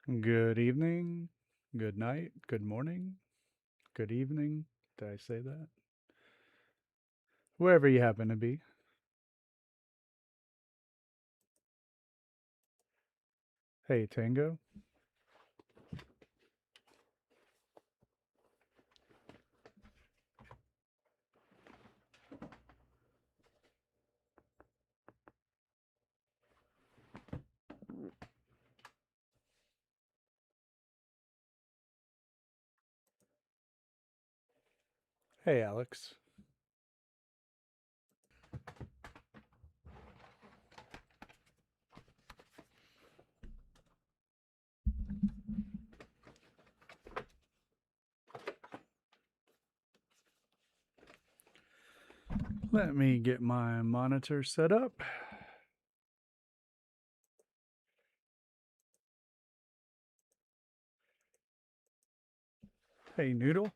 Good evening, good night, good morning, good evening. Did I say that? Wherever you happen to be. Hey, Tango. Hey, Alex. Let me get my monitor set up. Hey, Noodle.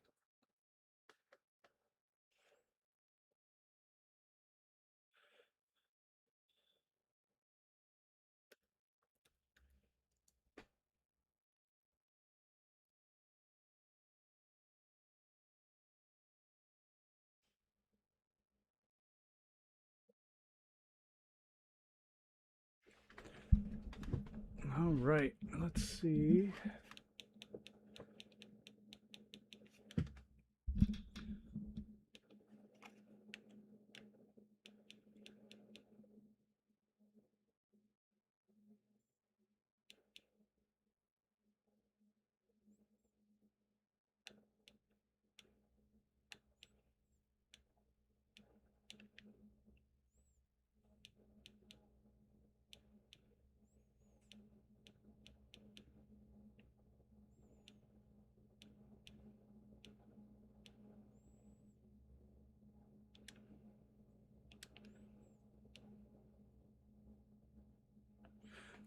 All right, let's see.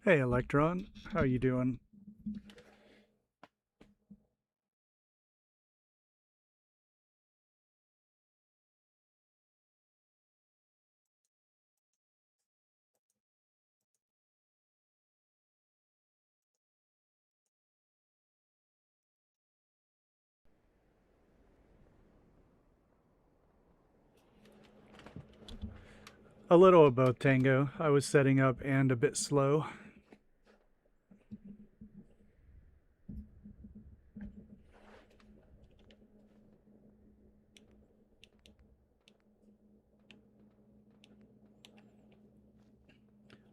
Hey, Electron. How you doing? A little of both, Tango. I was setting up and a bit slow.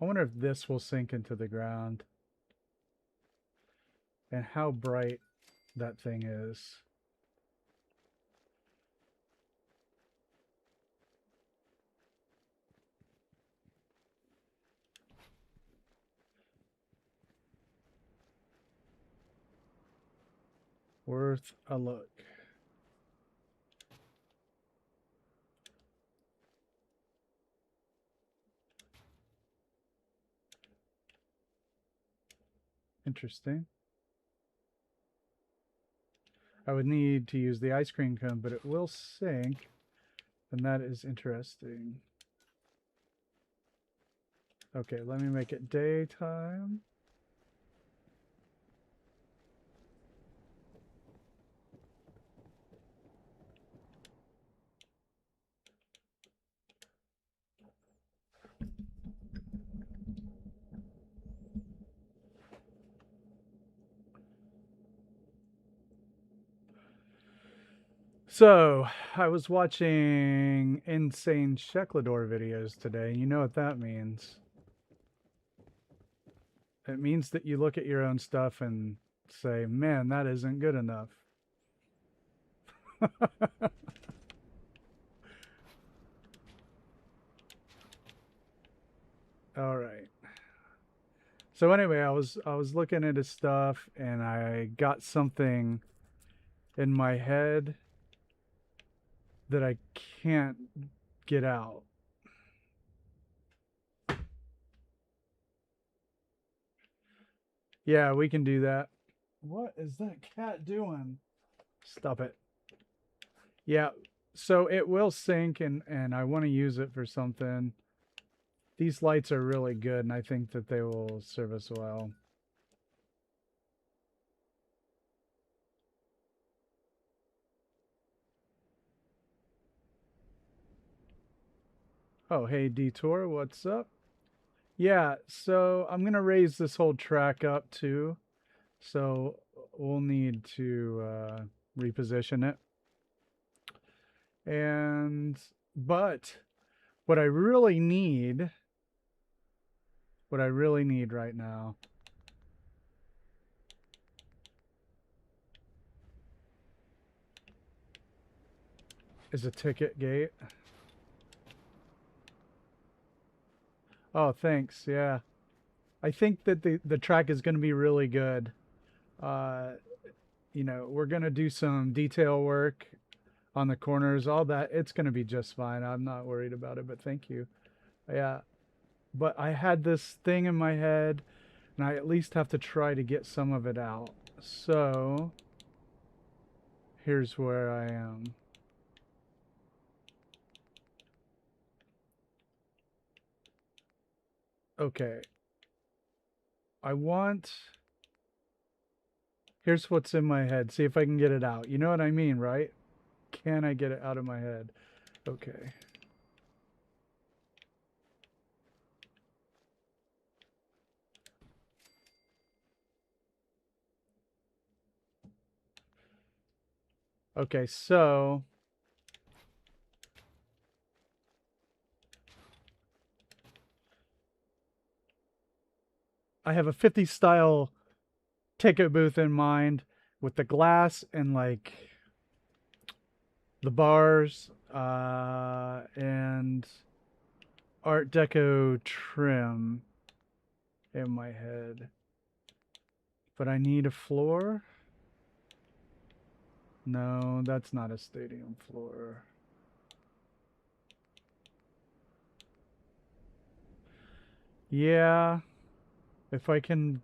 I wonder if this will sink into the ground and how bright that thing is. Worth a look. Interesting. I would need to use the ice cream cone, but it will sink, and that is interesting. Okay, let me make it daytime. So, I was watching Insane Sheklador videos today. You know what that means. It means that you look at your own stuff and say, man, that isn't good enough. All right. So anyway, I was looking at his stuff and I got something in my head that I can't get out. Yeah, we can do that. What is that cat doing? Stop it. Yeah, so it will sync and I want to use it for something. These lights are really good and I think that they will serve us well. Oh, hey, Detour, what's up? Yeah, so I'm gonna raise this whole track up too. So we'll need to reposition it. And, but what I really need, right now is a ticket gate. Oh, thanks. Yeah. I think that the track is going to be really good. Uh, you know, we're going to do some detail work on the corners, all that. It's going to be just fine. I'm not worried about it, but thank you. Yeah. But I had this thing in my head, and I at least have to try to get some of it out. So, here's where I am. Okay. I want... Here's what's in my head. See if I can get it out. You know what I mean, right? Can I get it out of my head? Okay. Okay, so I have a 50s style ticket booth in mind with the glass and like the bars and Art Deco trim in my head. But I need a floor. No, that's not a stadium floor. Yeah, if I can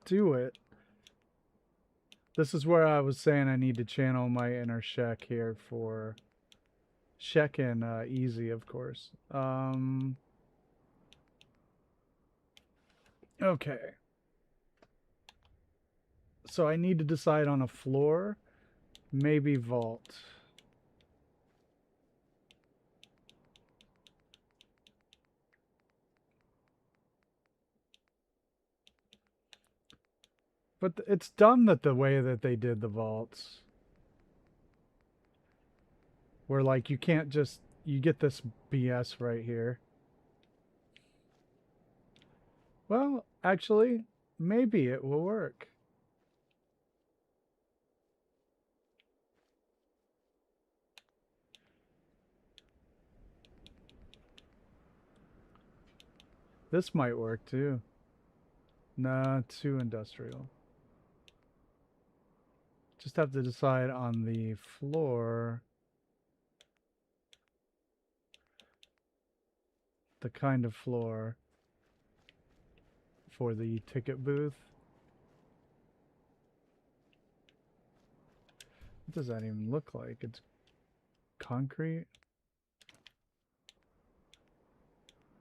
do it. This is where I was saying I need to channel my inner Shek here for Shek and Easy, of course. Okay. So I need to decide on a floor, maybe vault. But it's dumb that the way that they did the vaults, where like you can't just, you get this BS right here. Well, actually, maybe it will work. This might work too. Nah, too industrial. Just have to decide on the floor the kind of floor for the ticket booth. What does that even look like? It's concrete.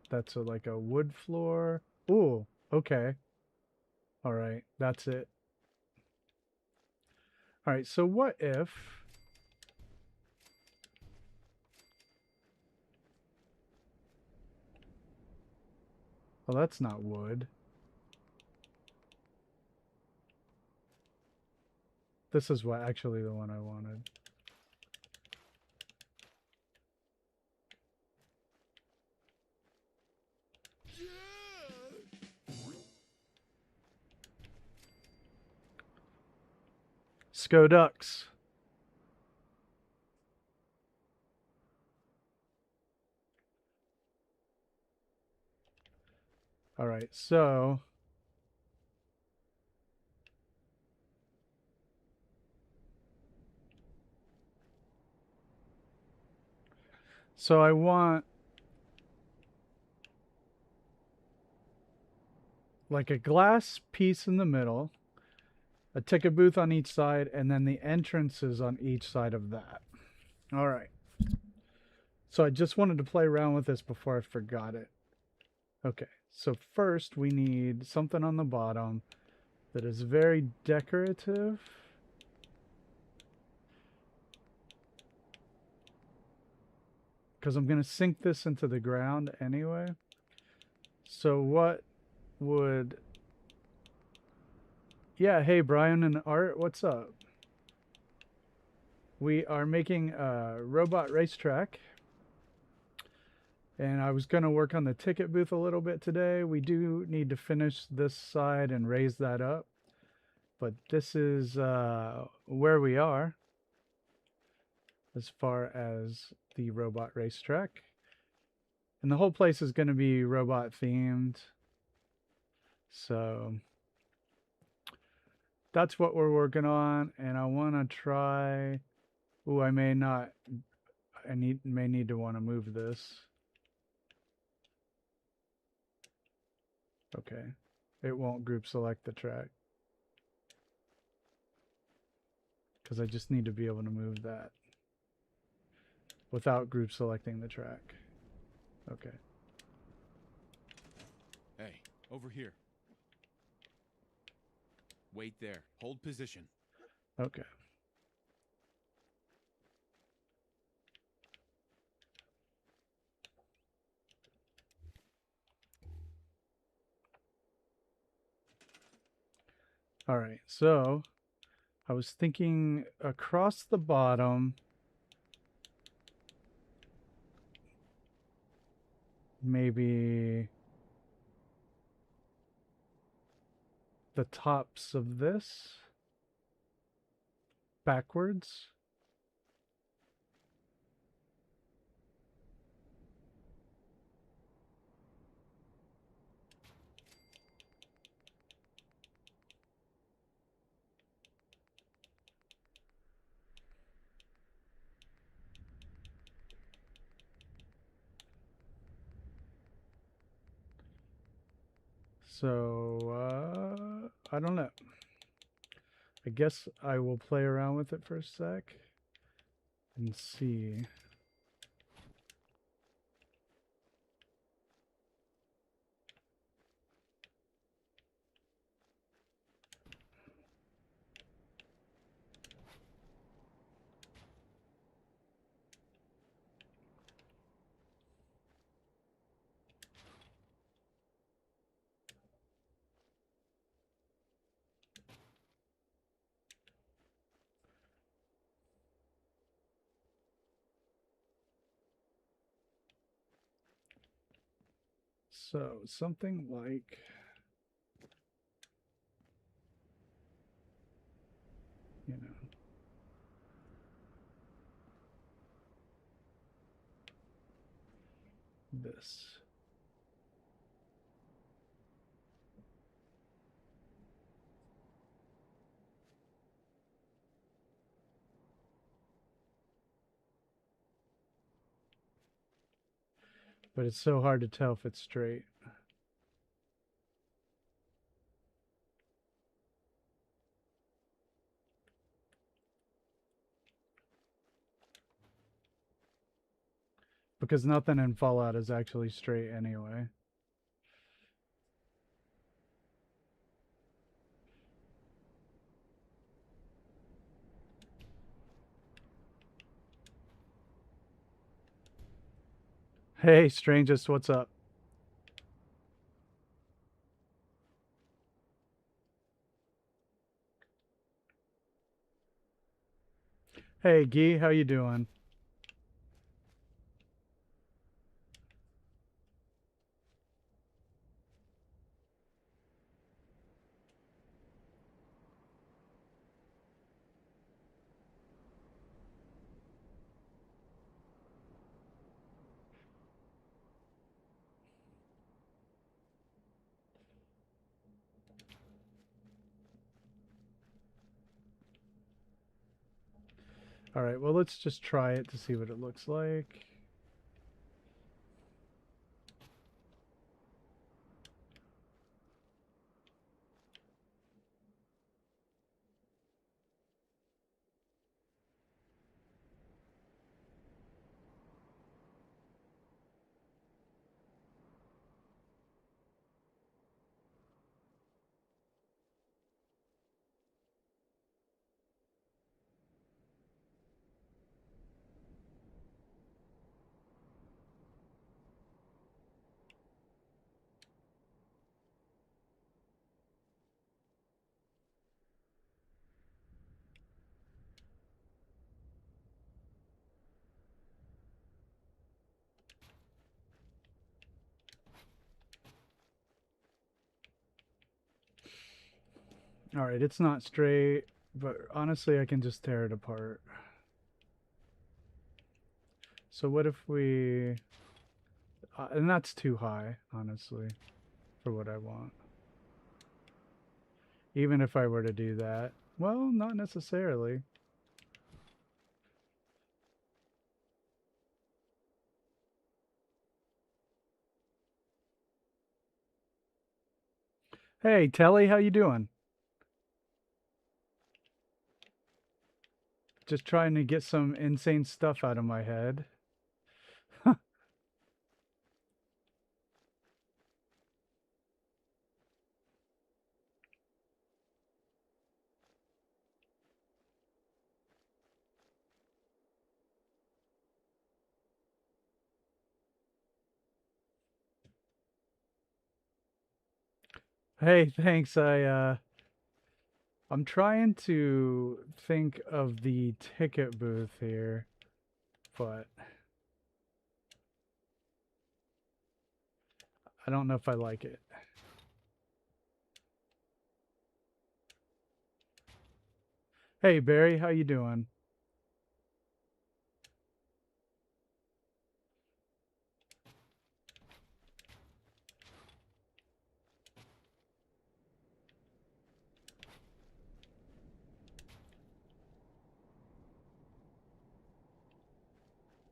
That's like a wood floor. Ooh, okay. All right, that's it. All right, so what if... Well, that's not wood. This is what actually the one I wanted. Skodux. All right, so... So I want like a glass piece in the middle, a ticket booth on each side, and then the entrances on each side of that. All right. So I just wanted to play around with this before I forgot it. Okay, so first we need something on the bottom that is very decorative. because I'm going to sink this into the ground anyway. So what would... Yeah, hey, Brian and Art, what's up? We are making a robot racetrack. And I was going to work on the ticket booth a little bit today. We do need to finish this side and raise that up. But this is where we are as far as the robot racetrack. And the whole place is going to be robot themed. So that's what we're working on. And I want to try... Ooh, I may not... may need to want to move this. Okay. It won't group select the track. Because I just need to be able to move that without group selecting the track. Okay. Hey, over here. Wait there. Hold position. Okay. All right, so I was thinking across the bottom, maybe the tops of this backwards. So, I don't know. I guess I will play around with it for a sec and see. So, something like... you know, this. But it's so hard to tell if it's straight. Because nothing in Fallout is actually straight anyway. Hey, strangest, what's up? Hey, Guy, how you doing? All right, well, let's just try it to see what it looks like. All right, it's not straight, but honestly, I can just tear it apart. So what if we... and that's too high, honestly, for what I want. Even if I were to do that. Well, not necessarily. Hey, Telly, how you doing? Just trying to get some insane stuff out of my head. Hey, thanks. I'm trying to think of the ticket booth here, but I don't know if I like it. Hey, Barry, how you doing?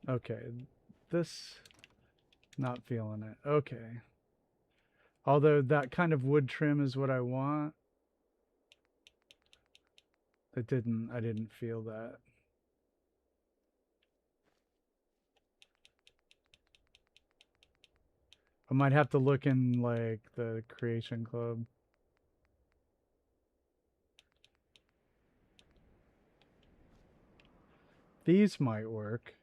Okay, this, not feeling it. Okay. Although that kind of wood trim is what I want. I didn't feel that. I might have to look in like the Creation Club. These might work.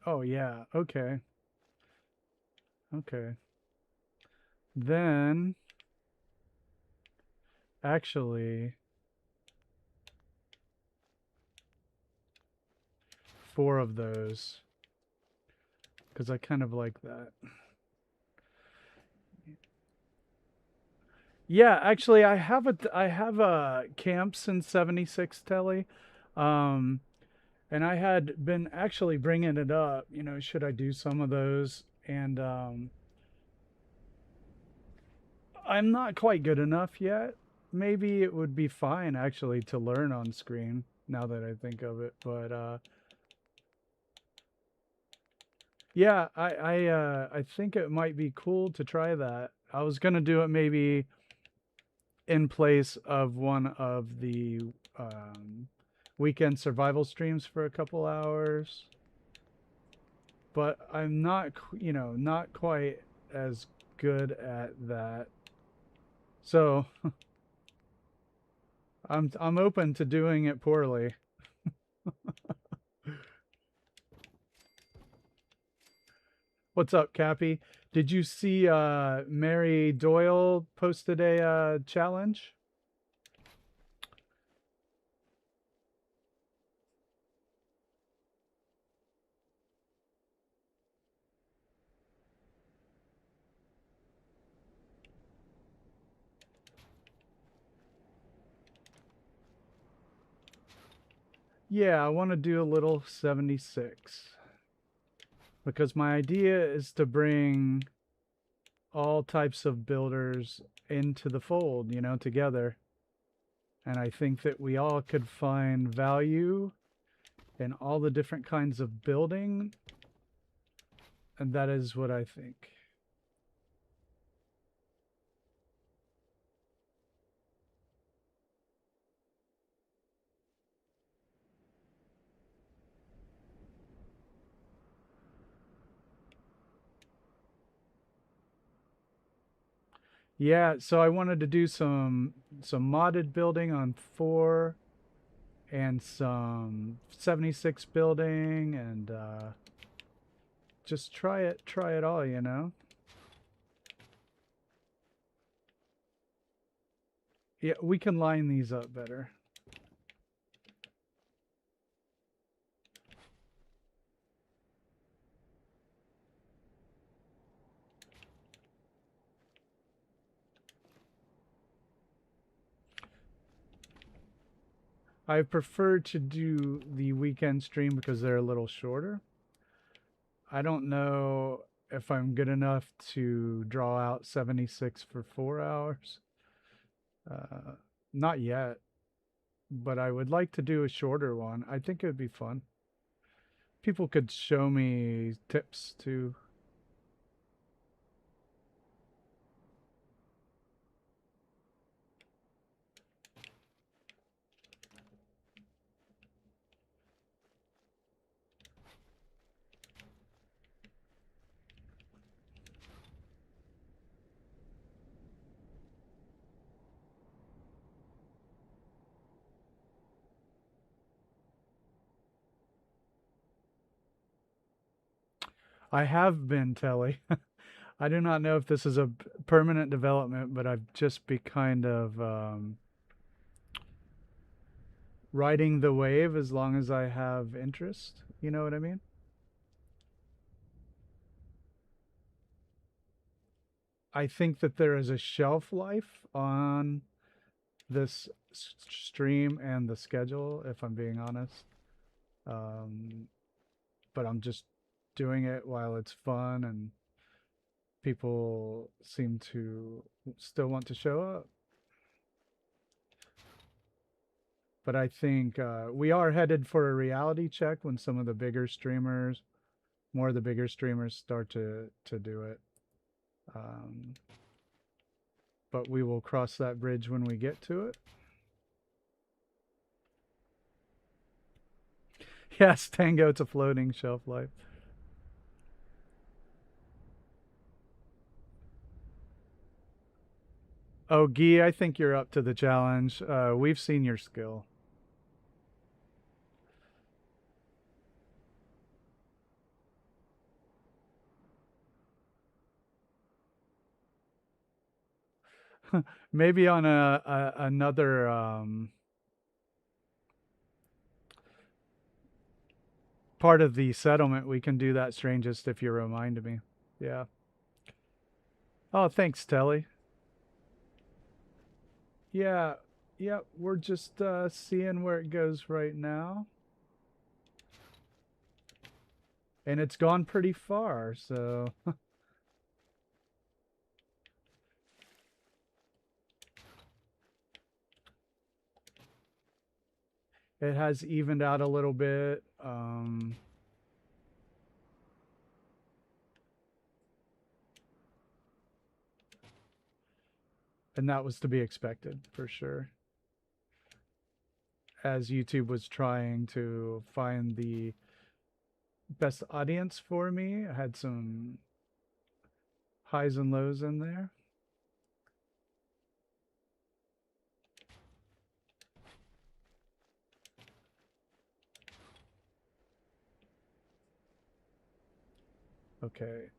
Oh yeah, okay. Okay. Then actually 4 of those because I kind of like that. Yeah, actually I have a camps in 76 telly. Um and I had been actually bringing it up, you know, should I do some of those? And I'm not quite good enough yet. Maybe it would be fine actually to learn on screen now that I think of it, but yeah, I think it might be cool to try that. I was gonna do it maybe in place of one of the weekend survival streams for a couple hours, but I'm not, you know, not quite as good at that. So I'm open to doing it poorly. What's up, Cappy? Did you see Mary Doyle posted a challenge? Yeah, I want to do a little 76 because my idea is to bring all types of builders into the fold, you know, together. And I think that we all could find value and all the different kinds of building, and that is what I think. Yeah, so I wanted to do some modded building on 4 and some 76 building, and just try it all, you know. Yeah, we can line these up better. I prefer to do the weekend stream because they're a little shorter. I don't know if I'm good enough to draw out 76 for 4 hours. Uh, Not yet, but I would like to do a shorter one. I think it would be fun. People could show me tips too. I have been, Telly. I do not know if this is a permanent development, but I've just been kind of riding the wave as long as I have interest. You know what I mean? I think that there is a shelf life on this stream and the schedule, if I'm being honest. But I'm just doing it while it's fun and people seem to still want to show up. But I think we are headed for a reality check when some of the bigger streamers, more of the bigger streamers start to do it. But we will cross that bridge when we get to it. Yes, Tango, it's a floating shelf life. Oh, Guy, I think you're up to the challenge. We've seen your skill. Maybe on another part of the settlement, we can do that strangest if you remind me. Yeah. Oh, thanks, Telly. Yeah, yeah, we're just seeing where it goes right now. And it's gone pretty far, so it has evened out a little bit. And that was to be expected for sure. As YouTube was trying to find the best audience for me, I had some highs and lows in there. Okay.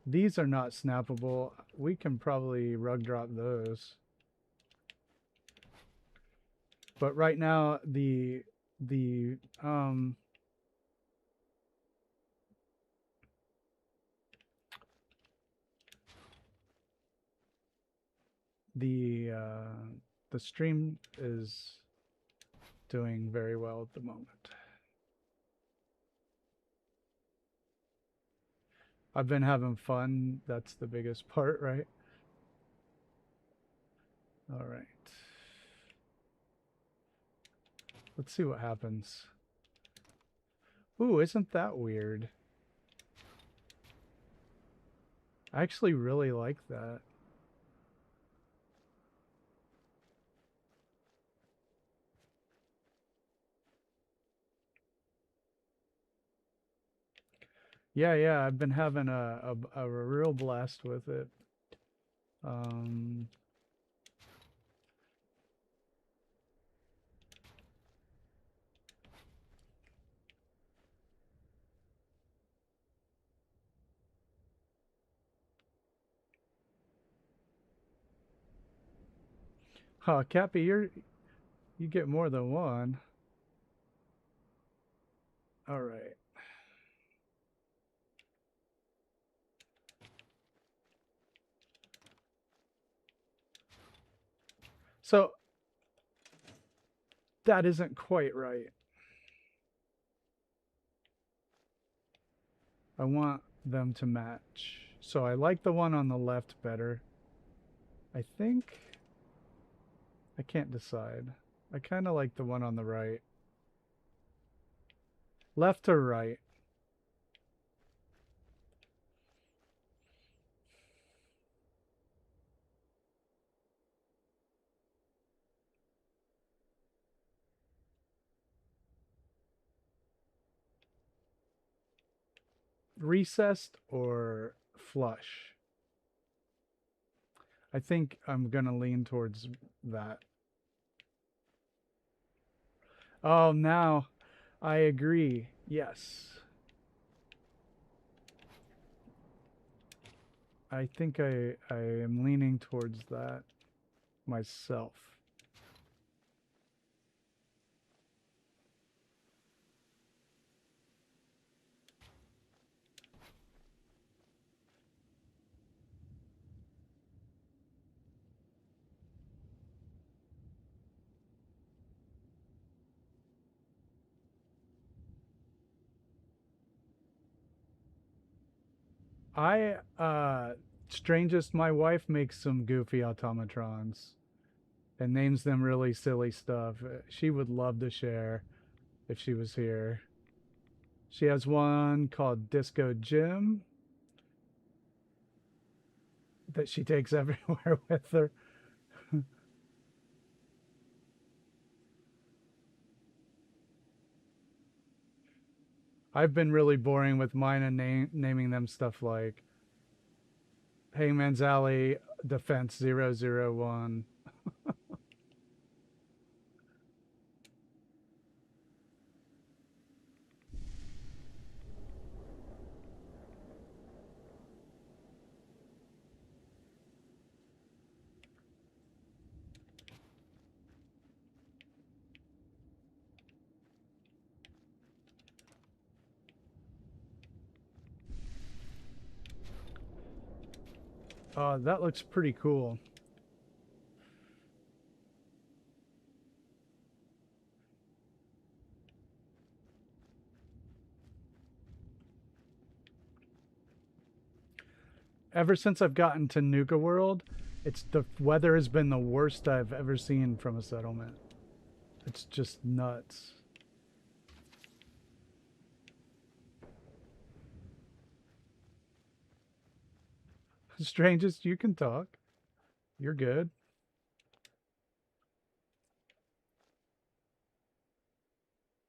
These are not snappable. We can probably rug drop those. But right now the the stream is doing very well at the moment. I've been having fun. That's the biggest part, right? All right. Let's see what happens. Ooh, isn't that weird? I actually really like that. Yeah, I've been having a real blast with it. Um, oh, Cappy, you get more than one. All right. So that isn't quite right. I want them to match. So I like the one on the left better. I think I can't decide. I kind of like the one on the right. Left or right? Recessed or flush? I think I'm going to lean towards that. Oh, now I agree. Yes. I think I am leaning towards that myself. Strangest, my wife makes some goofy automatrons and names them really silly stuff. She would love to share if she was here. She has one called Disco Jim that she takes everywhere with her. I've been really boring with mine and naming them stuff like Hangman's Alley Defense 001. That looks pretty cool. Ever since I've gotten to Nuka-World, the weather has been the worst I've ever seen from a settlement. It's just nuts. Strangest, you can talk. You're good.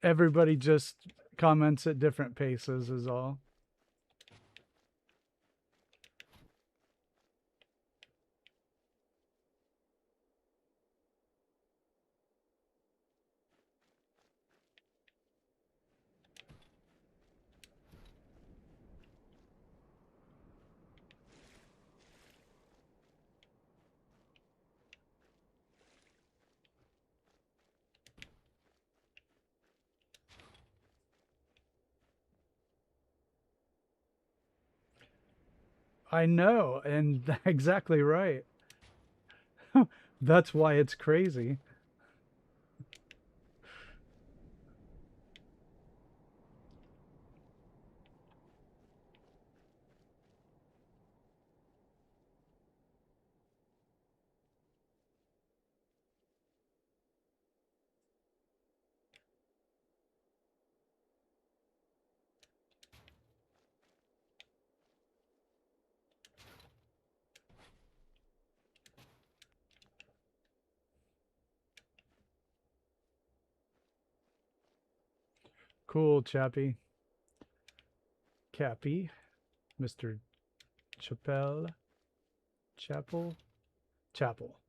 Everybody just comments at different paces is all. I know, and exactly right. That's why it's crazy. cool, Chappie. Cappy. Mr. Chappelle. Chapel. Chapel.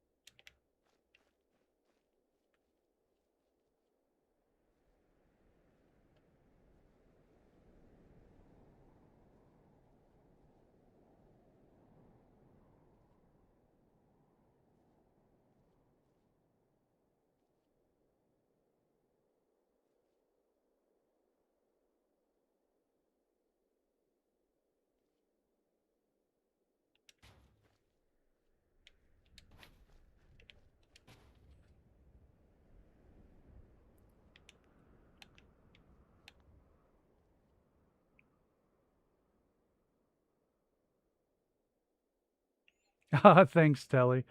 Ah, thanks, Telly.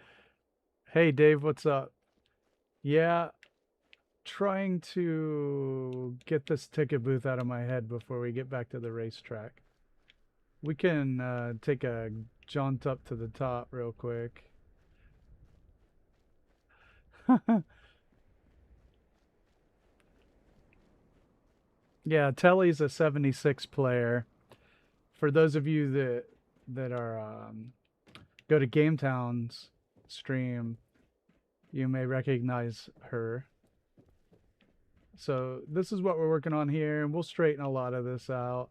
Hey, Dave, what's up? Yeah, trying to get this ticket booth out of my head before we get back to the racetrack. We can take a jaunt up to the top real quick. Yeah, Telly's a 76 player. For those of you that are go to GameTown's stream, you may recognize her. So this is what we're working on here, and we'll straighten a lot of this out.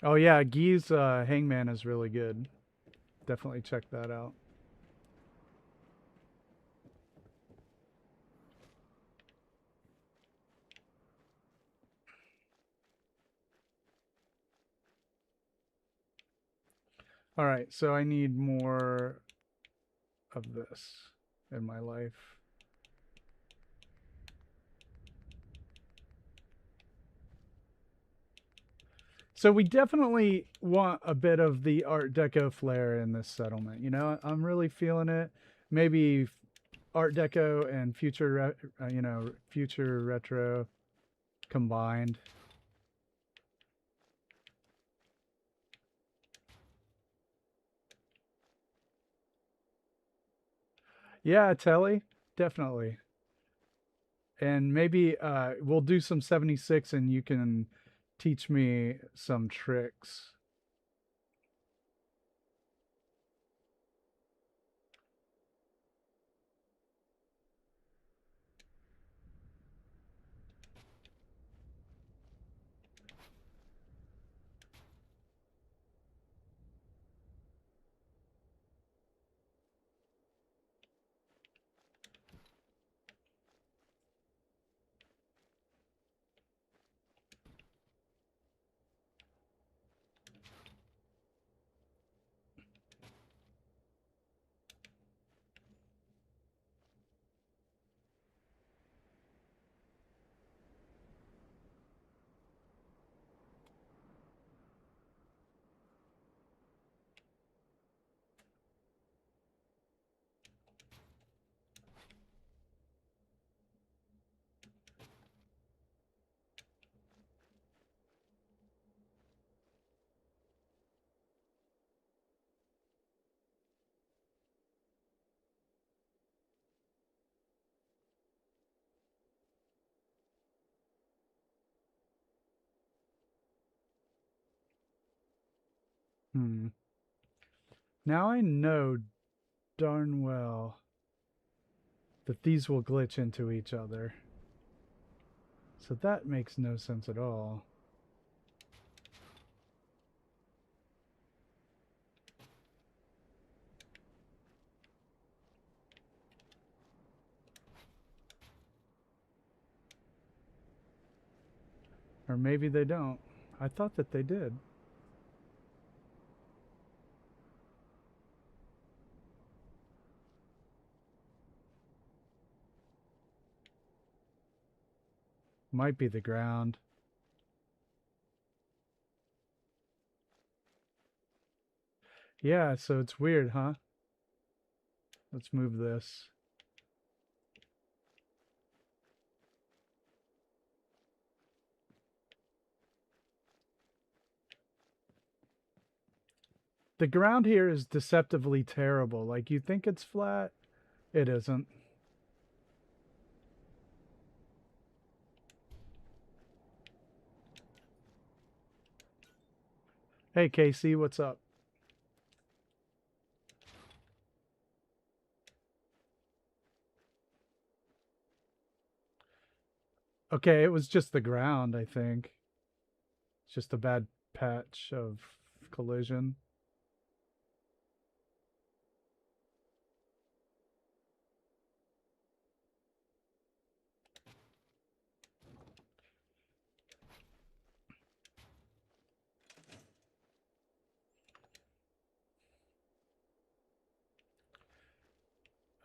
Oh yeah, Guy's Hangman is really good. Definitely check that out. All right, so I need more of this in my life. So we definitely want a bit of the Art Deco flair in this settlement. You know, I'm really feeling it. Maybe Art Deco and future, future retro combined. Yeah, Telly, definitely. And maybe we'll do some 76 and you can teach me some tricks. Hmm. Now I know darn well that these will glitch into each other. So that makes no sense at all. Or maybe they don't. I thought that they did. Might be the ground. Yeah, so it's weird, huh? Let's move this. The ground here is deceptively terrible. Like, you think it's flat, it isn't. Hey, Casey, what's up? Okay, it was just the ground, I think. It's just a bad patch of collision.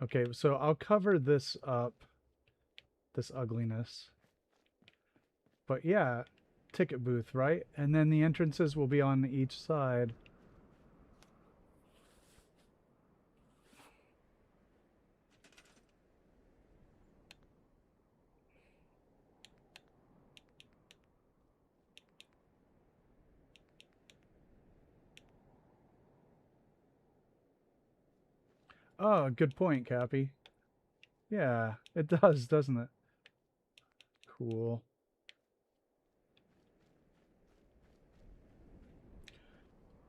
Okay, so I'll cover this up, this ugliness. But yeah, ticket booth, right? And then the entrances will be on each side. Oh, good point, Cappy. Yeah, it does, doesn't it? Cool.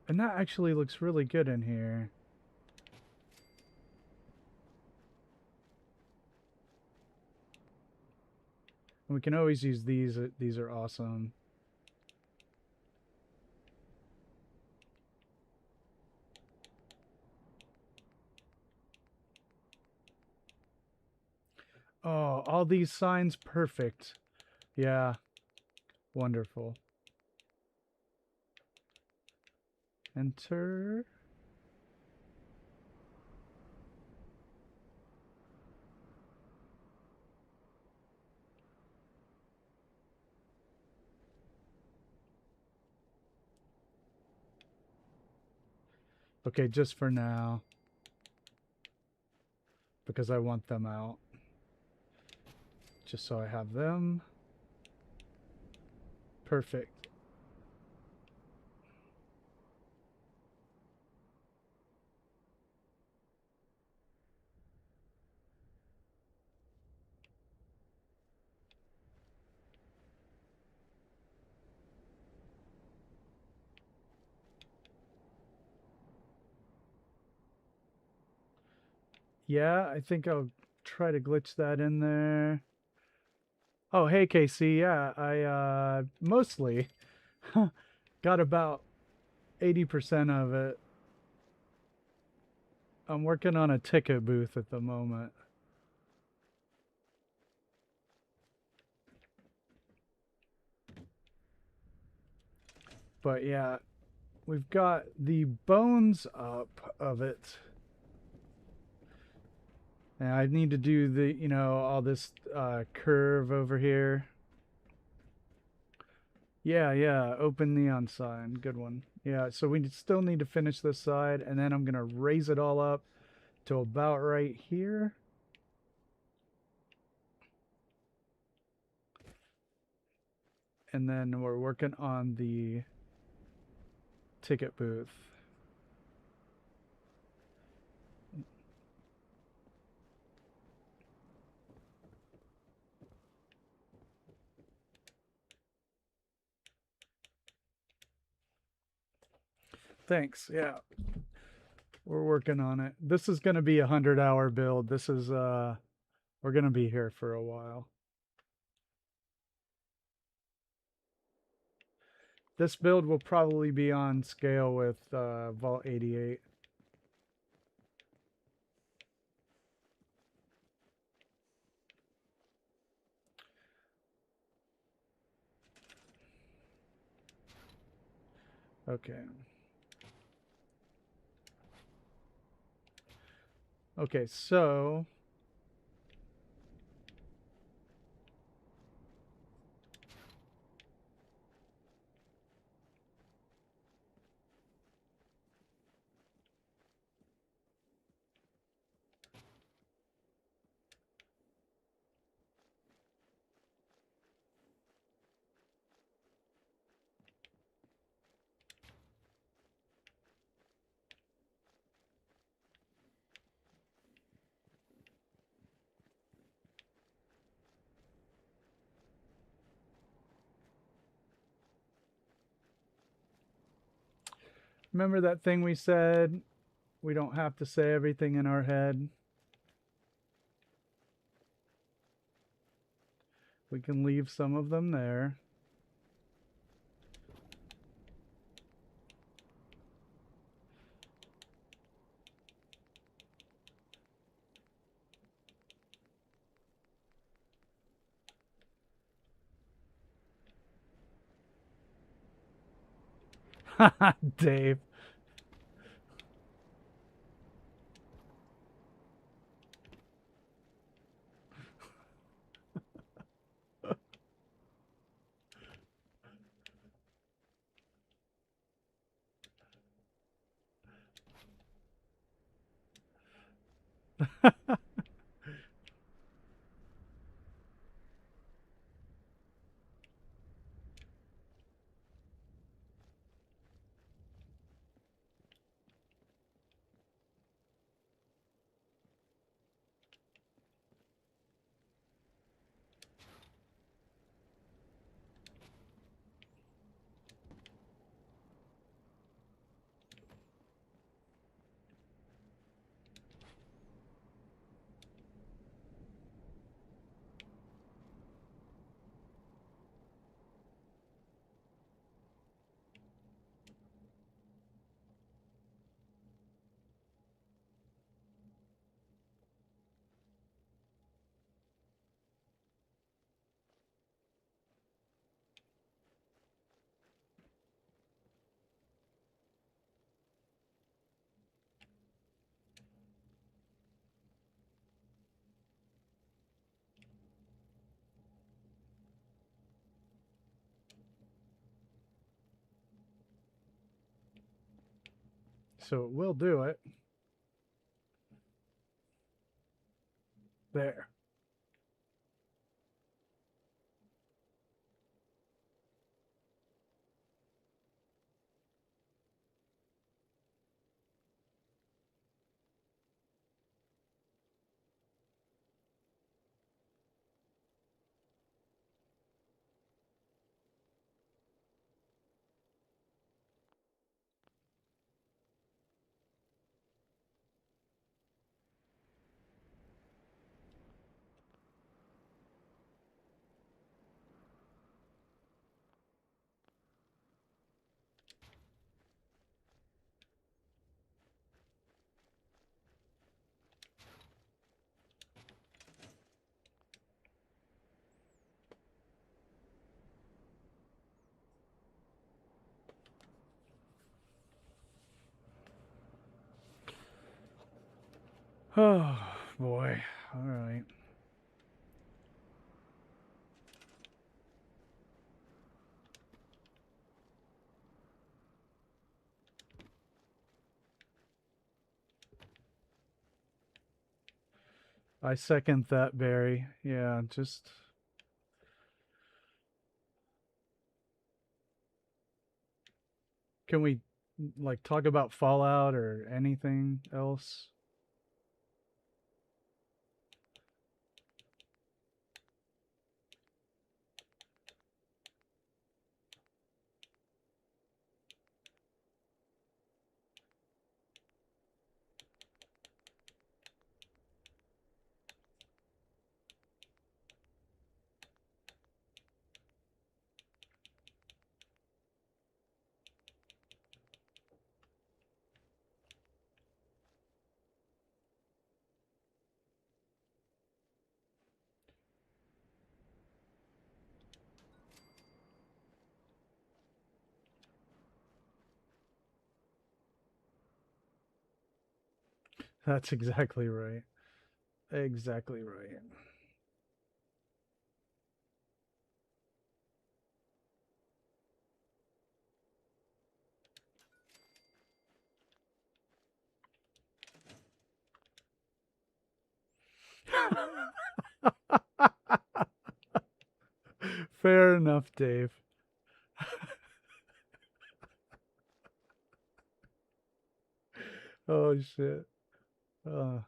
And that actually looks really good in here. And we can always use these. These are awesome. Oh, all these signs, perfect. Yeah, wonderful. Enter. Okay, just for now. Because I want them out. Just so I have them. Perfect. Yeah, I think I'll try to glitch that in there. Oh, hey, KC. Yeah, I mostly got about 80% of it. I'm working on a ticket booth at the moment. But yeah, we've got the bones up of it. And I need to do the, you know, all this curve over here. Yeah, yeah, open neon sign. Good one. Yeah, so we still need to finish this side, and then I'm going to raise it all up to about right here. And then we're working on the ticket booth. Thanks. Yeah. We're working on it. This is going to be a 100-hour build. This is we're going to be here for a while. This build will probably be on scale with Vault 88. Okay. Okay, so Remember that thing we said? We don't have to say everything in our head. We can leave some of them there. Haha, Dave. So it will do it. There. Oh, boy. All right. I second that, Barry. Yeah, just... Can we, like, talk about Fallout or anything else? That's exactly right. Exactly right. Fair enough, Dave. Oh, shit. Uh,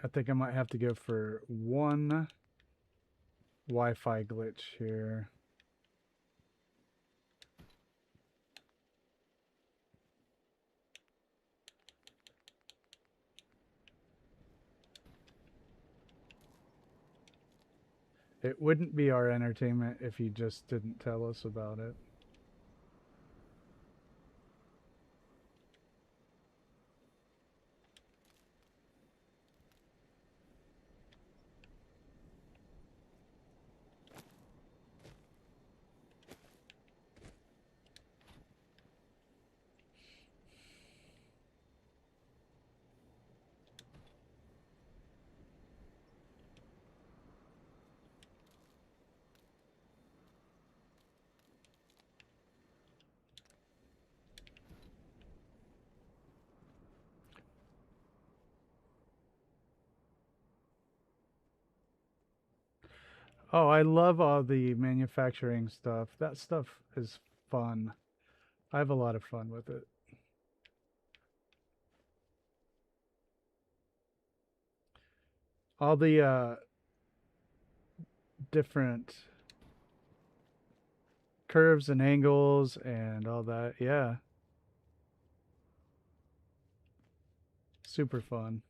I think I might have to go for one Wi-Fi glitch here. It wouldn't be our entertainment if you just didn't tell us about it. Oh, I love all the manufacturing stuff. That stuff is fun. I have a lot of fun with it. All the different curves and angles and all that. Yeah. Super fun.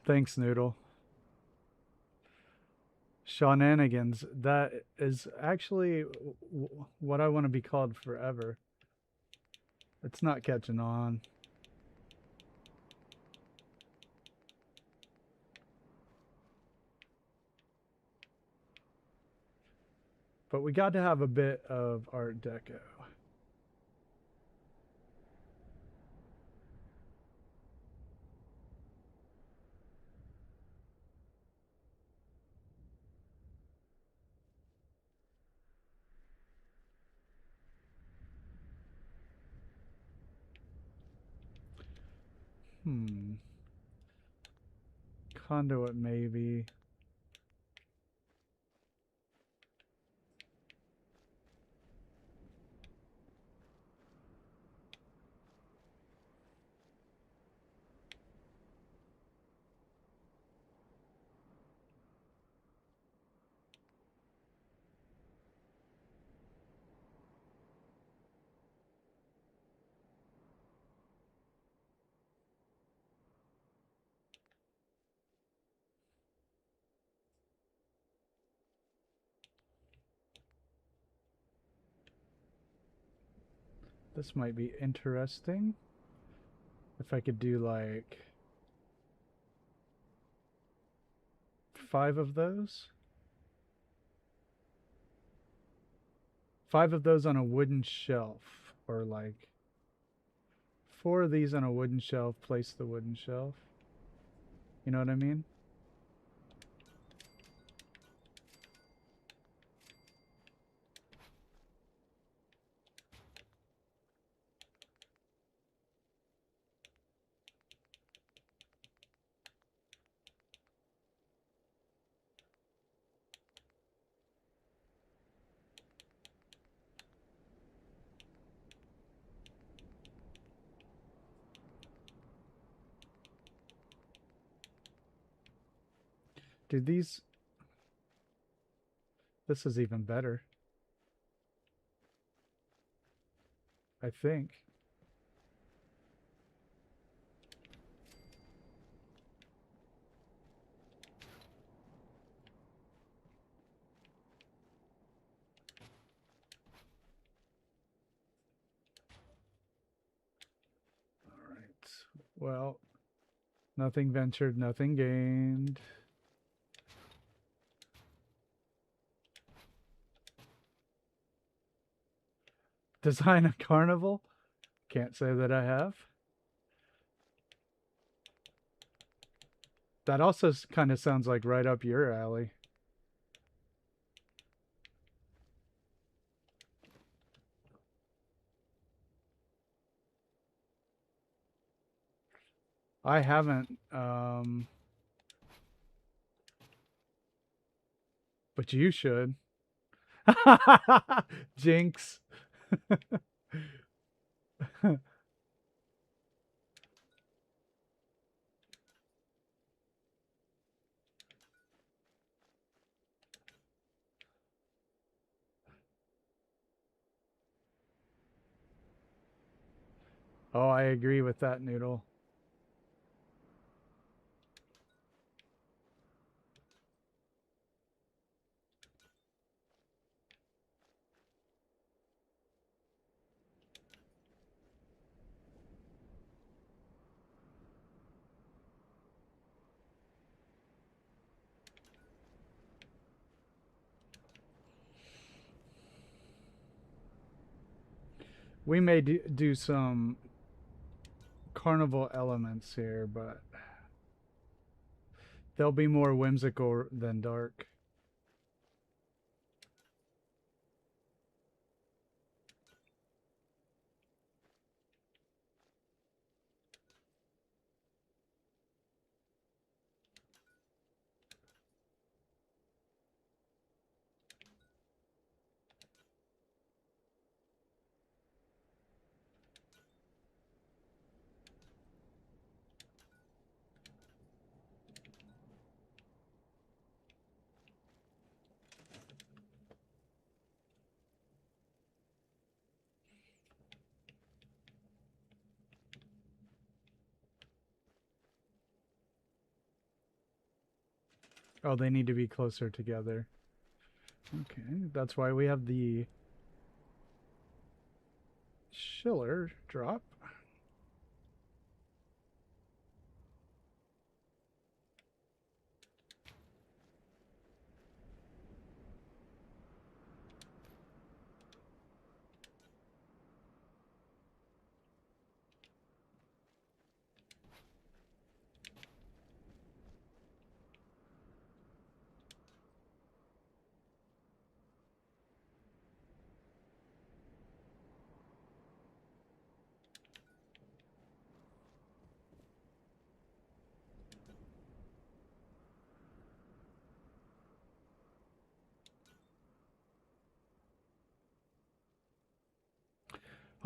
Thanks, Noodle. Shenanigans. That is actually what I want to be called forever. It's not catching on. But we got to have a bit of Art Deco. Conduit, maybe. This might be interesting. If I could do like 5 of those. 5 of those on a wooden shelf. Or like 4 of these on a wooden shelf. Place the wooden shelf. You know what I mean? Dude, these... This is even better. I think. Alright. Well, nothing ventured, nothing gained. Design a carnival? Can't say that I have. That also kind of sounds like right up your alley. I haven't, but you should. Jinx. Oh, I agree with that, Noodle. We may do some carnival elements here, but they'll be more whimsical than dark. Oh, they need to be closer together. Okay, that's why we have the Schiller drop.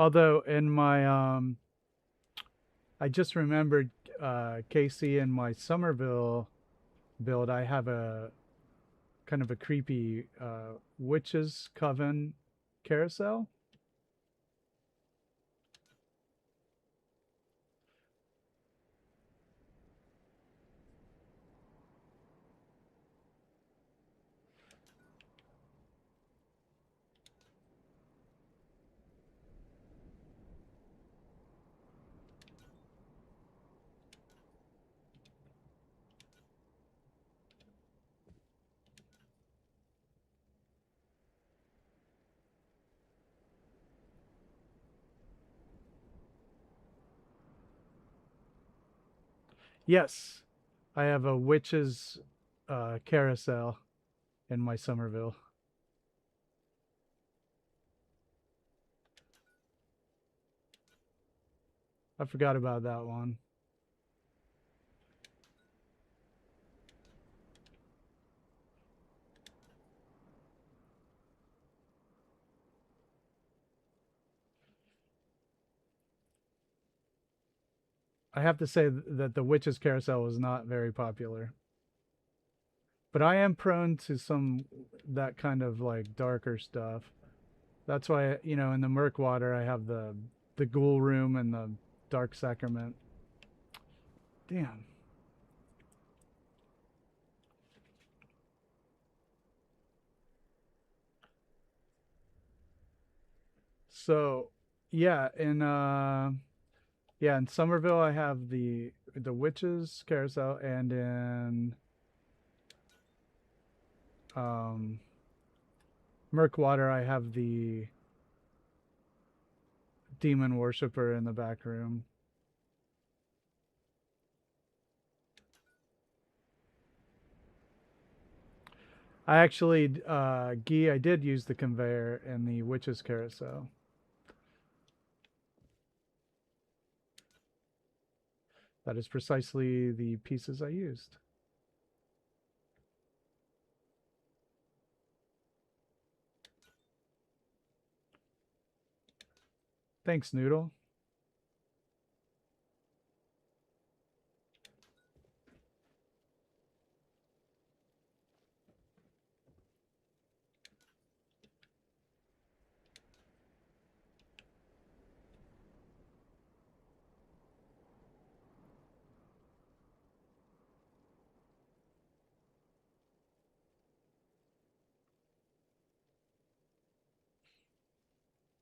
Although in my I just remembered, Casey, in my Somerville build, I have a kind of a creepy witch's coven carousel. Yes, I have a witch's carousel in my Somerville. I forgot about that one. I have to say that the witch's carousel was not very popular. But I am prone to some that kind of like darker stuff. That's why, you know, in the Murkwater I have the ghoul room and the dark sacrament. Damn. So, yeah, in Somerville I have the witches carousel, and in Murkwater I have the demon worshiper in the back room. I actually, Guy, I did use the conveyor in the witch's carousel. That is precisely the pieces I used. Thanks, Noodle.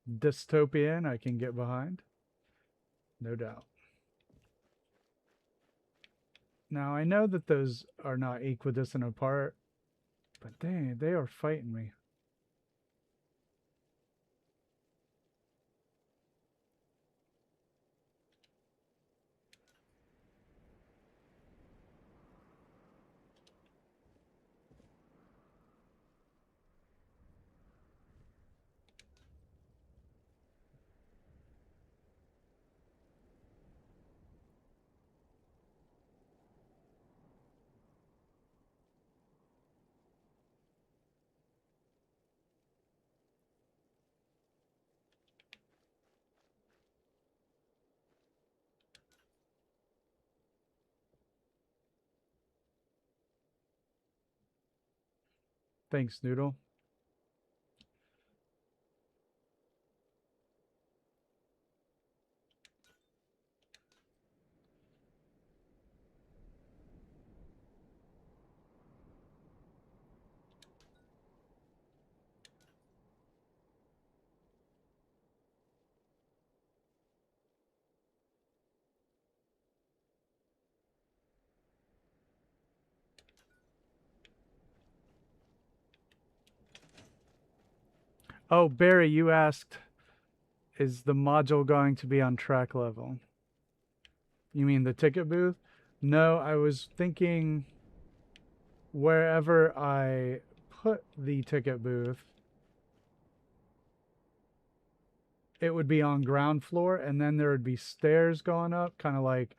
Dystopian, I can get behind. No doubt. Now, I know that those are not equidistant apart, but they are fighting me. Thanks, Noodle. Oh, Barry, you asked, is the module going to be on track level? You mean the ticket booth? No, I was thinking wherever I put the ticket booth, it would be on ground floor, and then there would be stairs going up, kind of like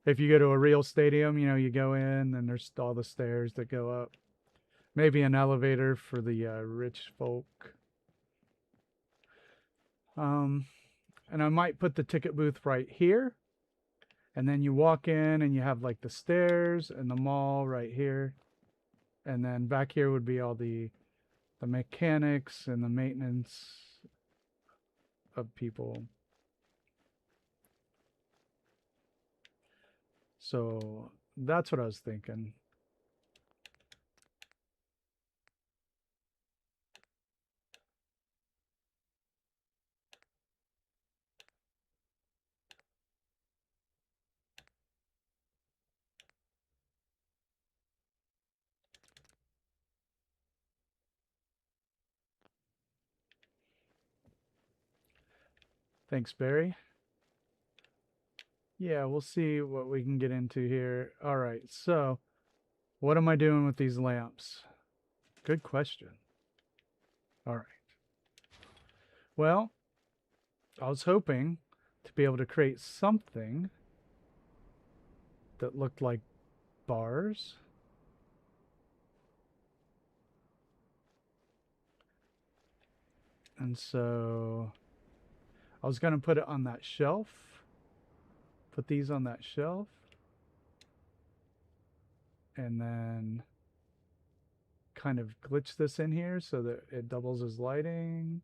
if you go to a real stadium, you know, you go in and there's all the stairs that go up. Maybe an elevator for the rich folk. And I might put the ticket booth right here. And then you walk in and you have like the stairs and the mall right here. And then back here would be all the mechanics and the maintenance of people. So that's what I was thinking. Thanks, Barry. Yeah, we'll see what we can get into here. All right, so what am I doing with these lamps? Good question. All right. Well, I was hoping to be able to create something that looked like bars. And so I was going to put it on that shelf. Put these on that shelf. And then kind of glitch this in here so that it doubles as lighting.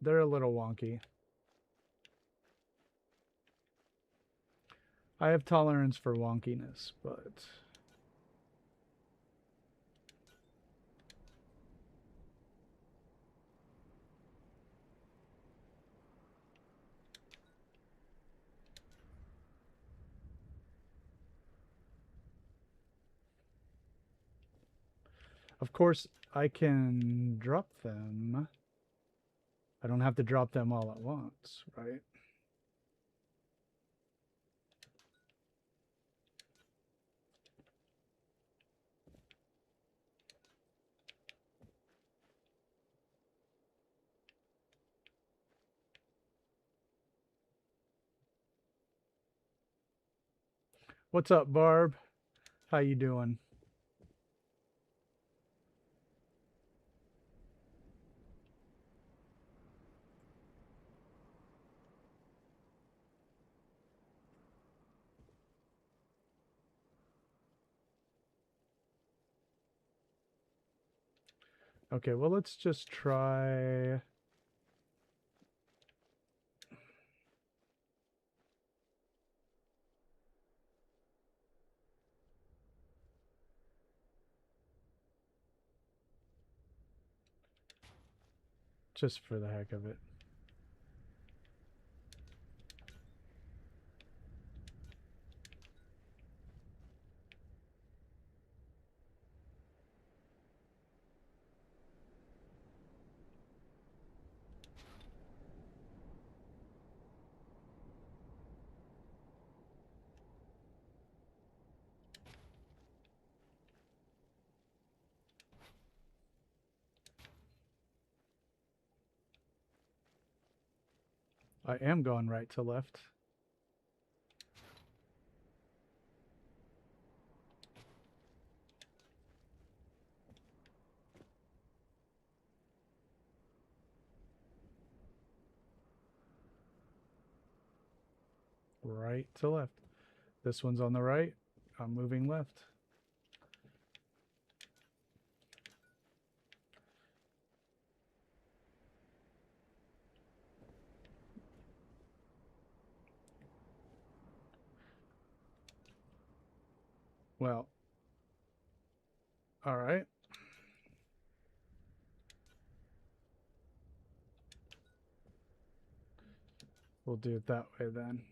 They're a little wonky. I have tolerance for wonkiness, but of course, I can drop them. I don't have to drop them all at once, right? What's up, Barb? How you doing? Okay, well, let's just try... just for the heck of it. I am going right to left. Right to left. This one's on the right. I'm moving left. Well, all right. We'll do it that way then.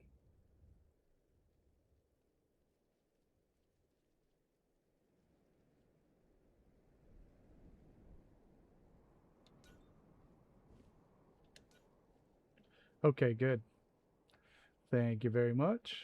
Okay, good. Thank you very much.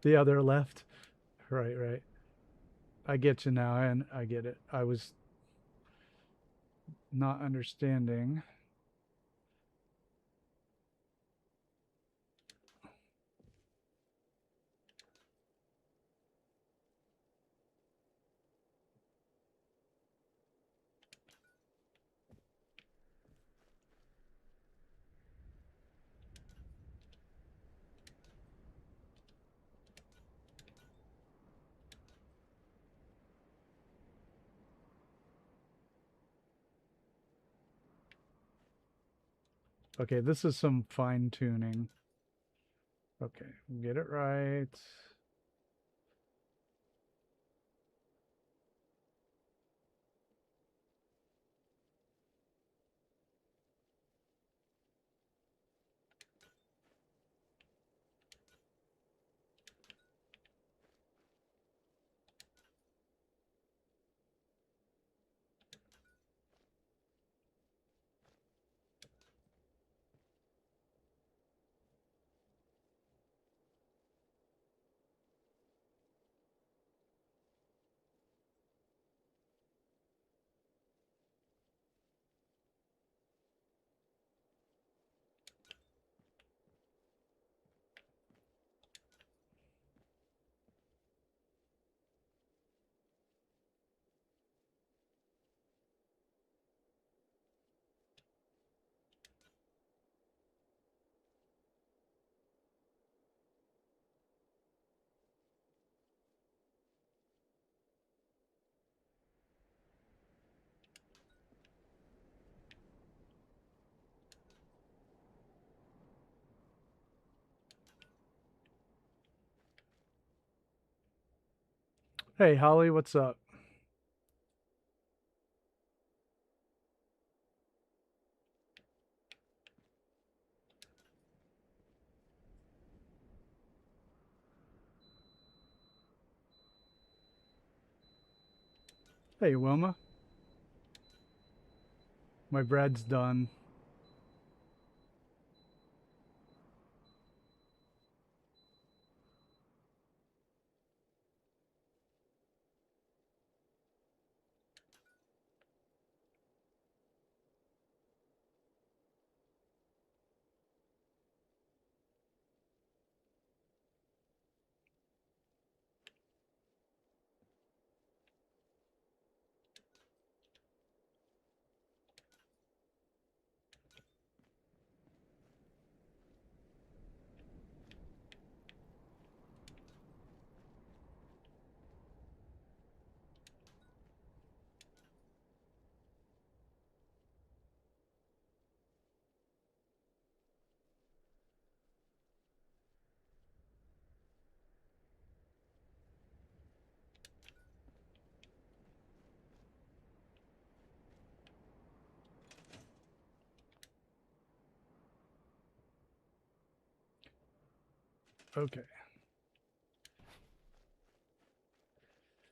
The other left. Right, right. I get you now, and I get it. I was not understanding. Okay, this is some fine tuning. Okay, get it right. Hey, Holly, what's up? Hey, Wilma. My bread's done. Okay.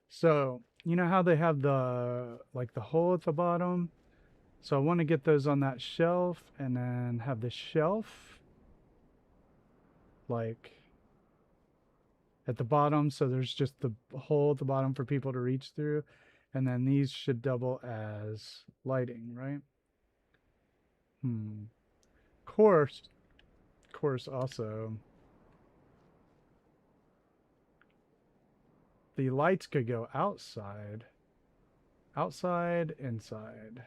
So, you know how they have the like the hole at the bottom? So I want to get those on that shelf and then have the shelf like at the bottom, so there's just the hole at the bottom for people to reach through, and then these should double as lighting, right? Hmm. Course also the lights could go outside, inside.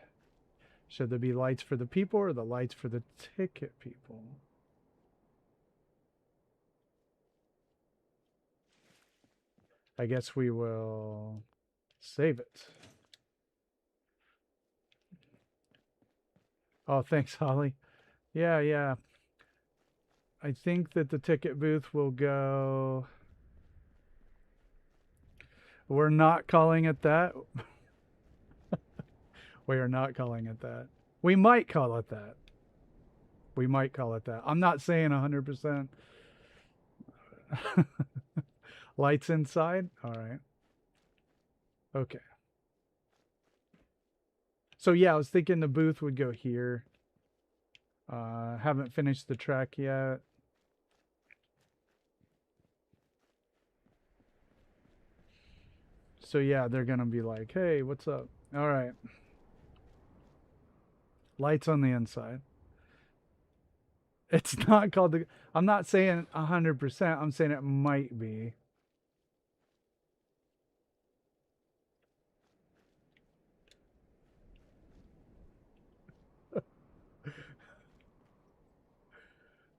Should there be lights for the people or the lights for the ticket people? I guess we will save it. Oh, thanks, Holly. Yeah, yeah. I think that the ticket booth will go. We're not calling it that. We are not calling it that. We might call it that. We might call it that. I'm not saying 100%. Lights inside? All right. Okay. So, yeah, I was thinking the booth would go here. Haven't finished the track yet. So, yeah, they're going to be like, hey, what's up? All right. Lights on the inside. It's not called the. I'm not saying 100%. I'm saying it might be.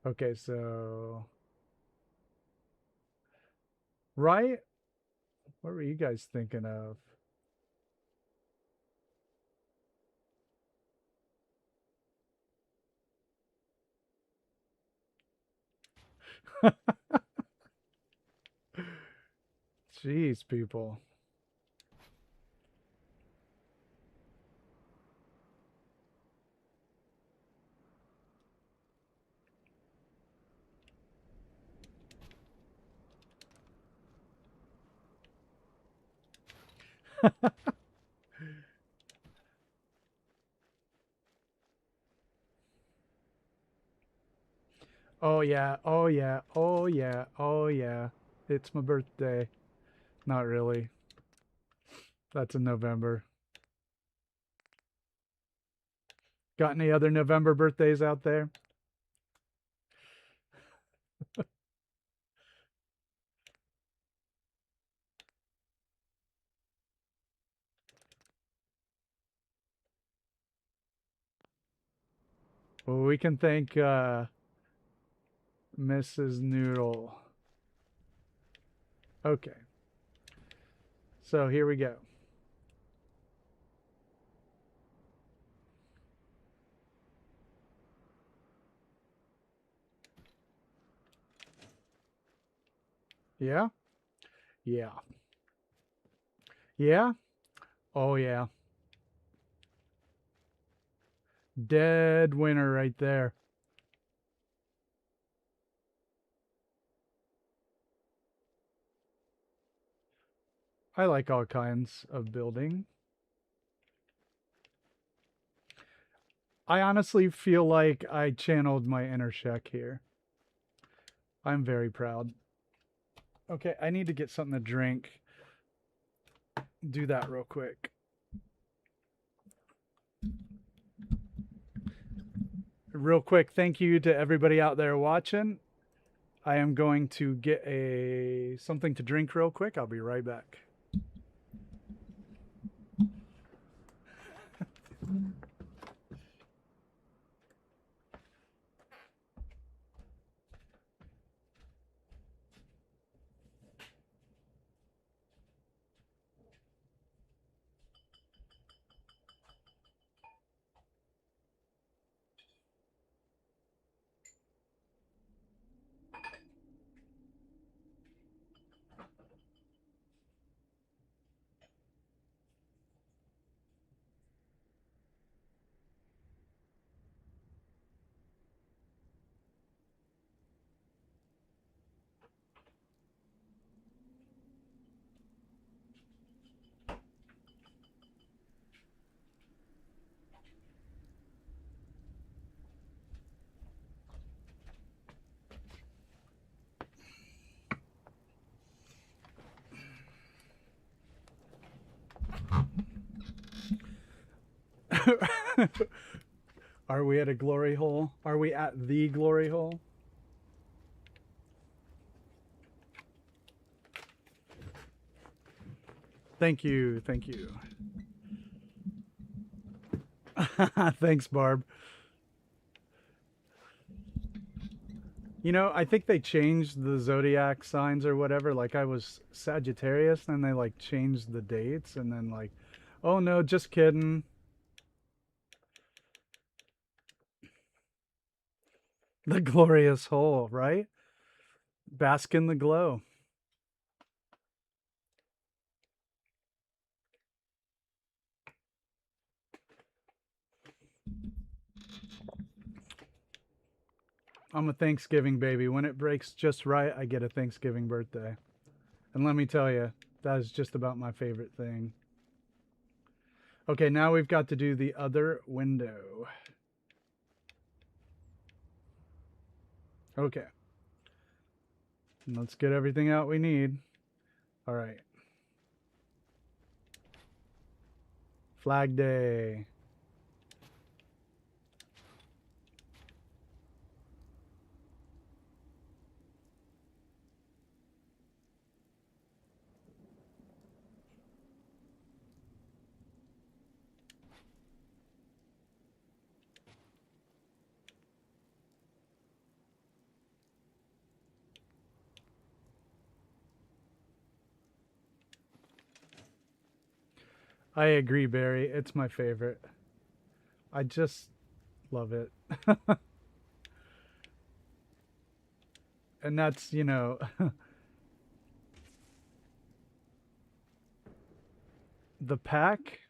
Okay, so. Right? What were you guys thinking of? Jeez, people. Oh yeah, oh yeah, oh yeah, oh yeah. It's my birthday. Not really. That's in November. Got any other November birthdays out there? Well, we can thank Mrs. Noodle. Okay. So here we go. Yeah? Yeah. Yeah? Oh, yeah. Dead winner right there. I like all kinds of building. I honestly feel like I channeled my inner Shek here. I'm very proud. Okay, I need to get something to drink. Do that real quick. Real quick, thank you to everybody out there watching. I am going to get something to drink real quick. I'll be right back. Are we at a glory hole? Are we at the glory hole? Thank you. Thank you. Thanks, Barb. You know, I think they changed the zodiac signs or whatever. Like I was Sagittarius, and they like changed the dates, and then like, oh no, just kidding. The glorious hole, right? Bask in the glow. I'm a Thanksgiving baby. When it breaks just right, I get a Thanksgiving birthday. And let me tell you, that is just about my favorite thing. Okay, now we've got to do the other window. Okay. Let's get everything out we need. All right. Flag Day. I agree, Barry. It's my favorite. I just love it. And that's, you know, the pack.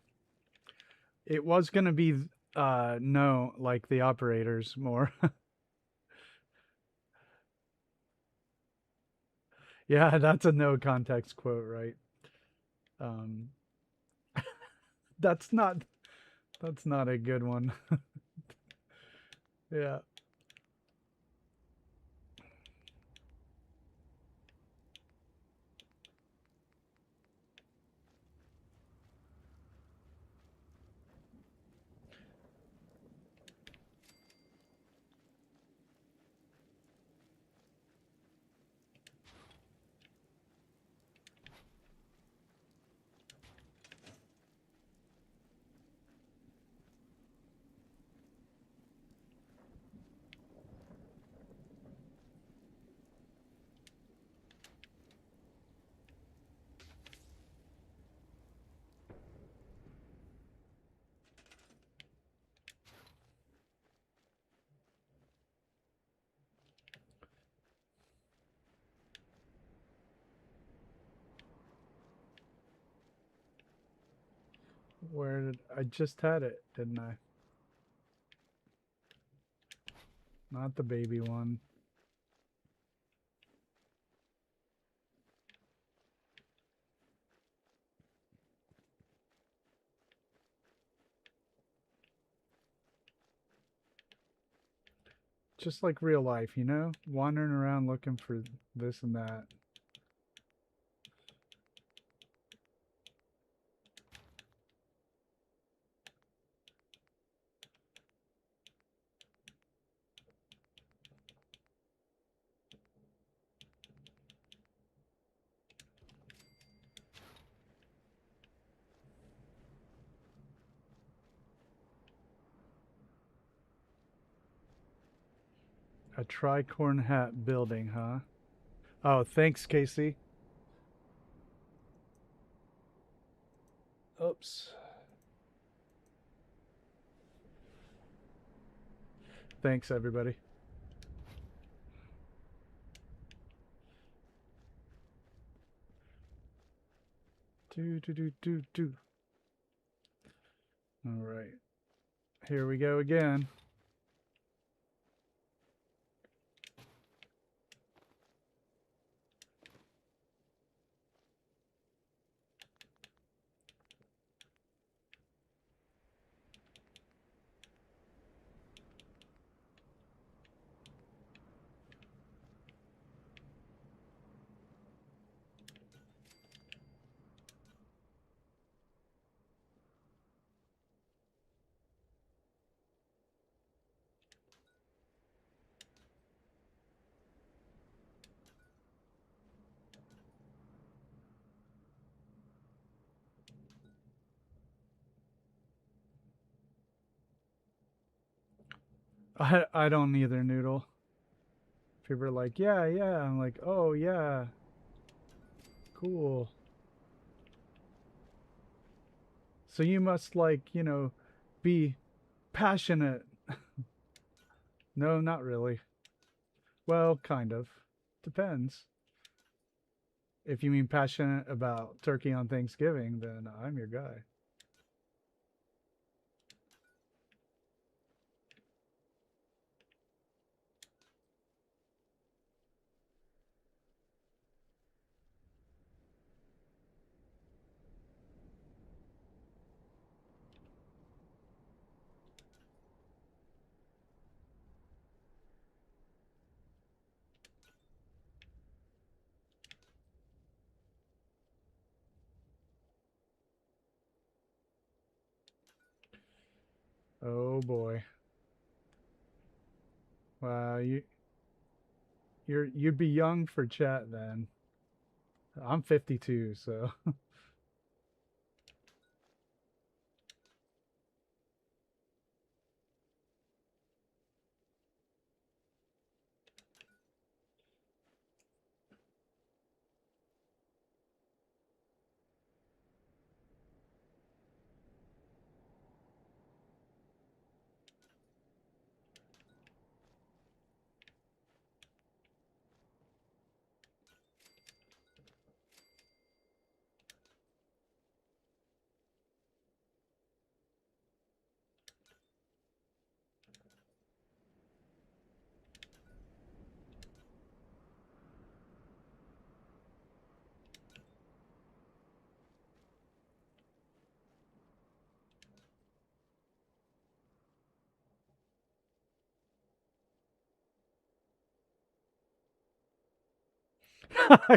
It was going to be no, like the operators more. Yeah, that's a no context quote, right? Um that's not a good one. Yeah. Where did I just had it, didn't I? Not the baby one. Just like real life, you know? Wandering around looking for this and that. A tricorn hat building, huh? Oh, thanks, Casey. Oops. Thanks, everybody. Do. All right. Here we go again. I don't either, Noodle. People are like, yeah. I'm like, oh, yeah. Cool. So you must, like, you know, be passionate. No, not really. Well, kind of. Depends. If you mean passionate about turkey on Thanksgiving, then I'm your guy. Oh boy. Wow, you'd be young for chat then. I'm 52, so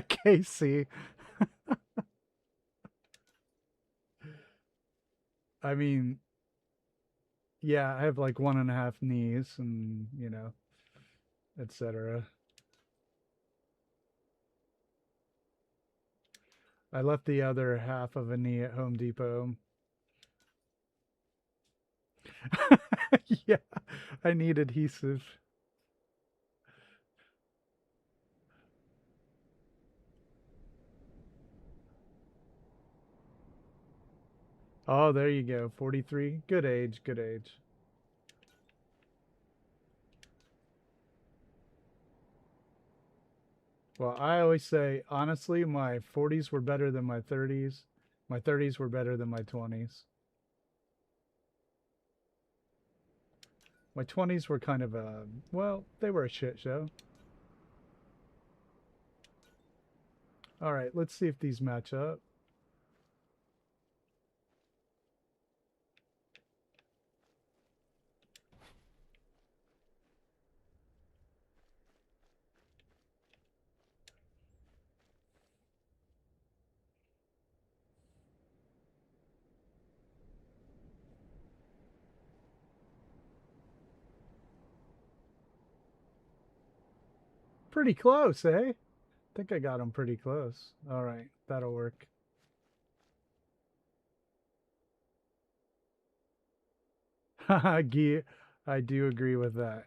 Casey. I mean, yeah, I have like 1.5 knees and, you know, etc. I left the other half of a knee at Home Depot. Yeah, I need adhesive. Oh, there you go. 43. Good age, good age. Well, I always say, honestly, my 40s were better than my 30s. My 30s were better than my 20s. My 20s were kind of a, well, they were a shit show. All right, let's see if these match up. Pretty close, eh? I think I got them pretty close. All right, that'll work. Haha, I do agree with that.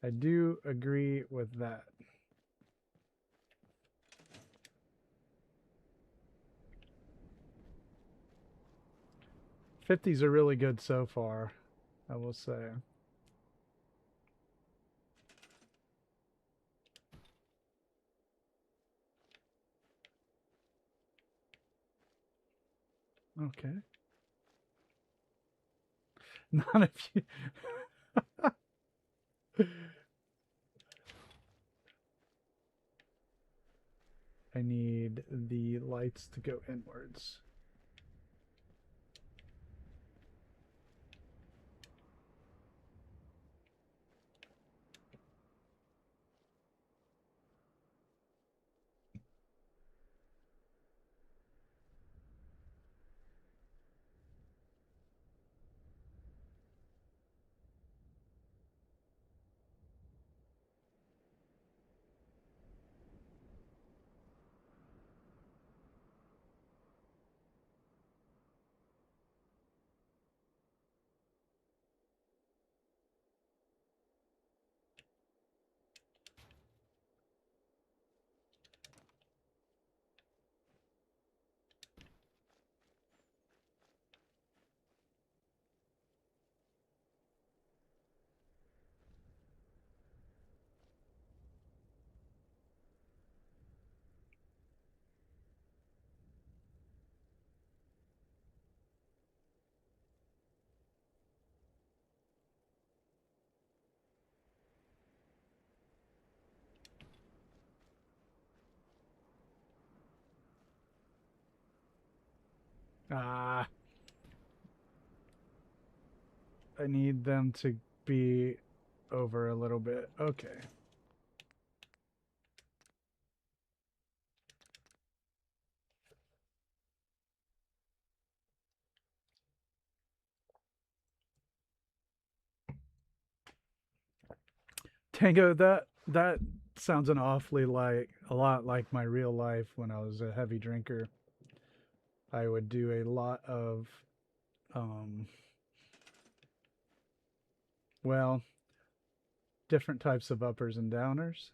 I do agree with that. '50s are really good so far, I will say. Okay. None of you. I need the lights to go inwards. Ah, I need them to be over a little bit. Okay. Tango, that sounds an awfully like a lot like my real life when I was a heavy drinker. I would do a lot of um well, different types of uppers and downers.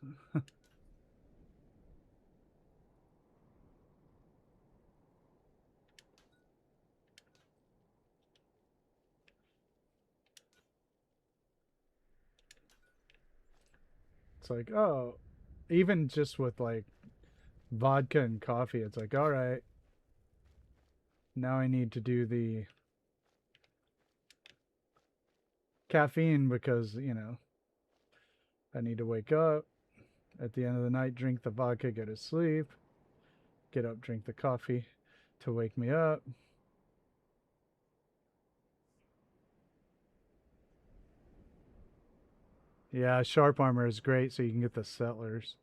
It's like, oh, even just with like vodka and coffee, it's like, all right, now I need to do the caffeine because, I need to wake up at the end of the night, drink the vodka, go to sleep, get up, drink the coffee to wake me up. Yeah, sharp armor is great so you can get the settlers.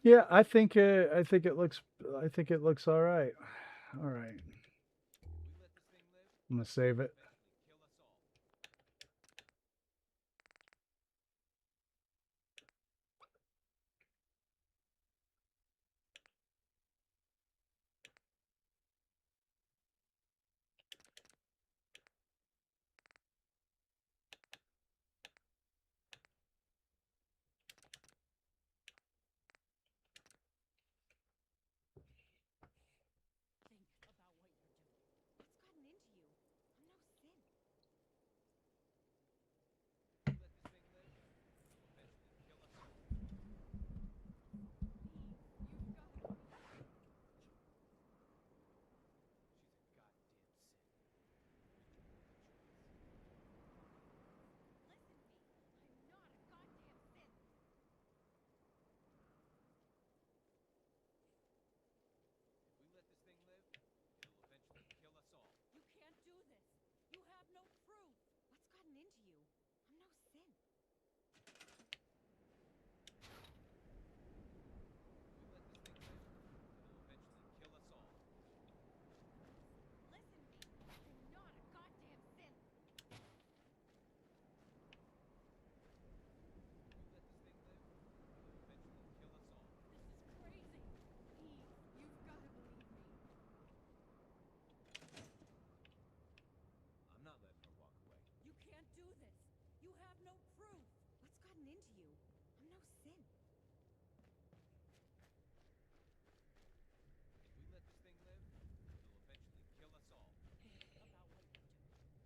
Yeah, I think it looks all right. All right. I'm gonna save it.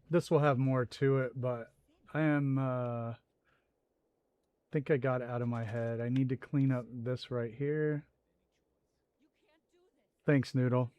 This will have more to it, but I am think I got it out of my head. I need to clean up this right here. Thanks, Noodle.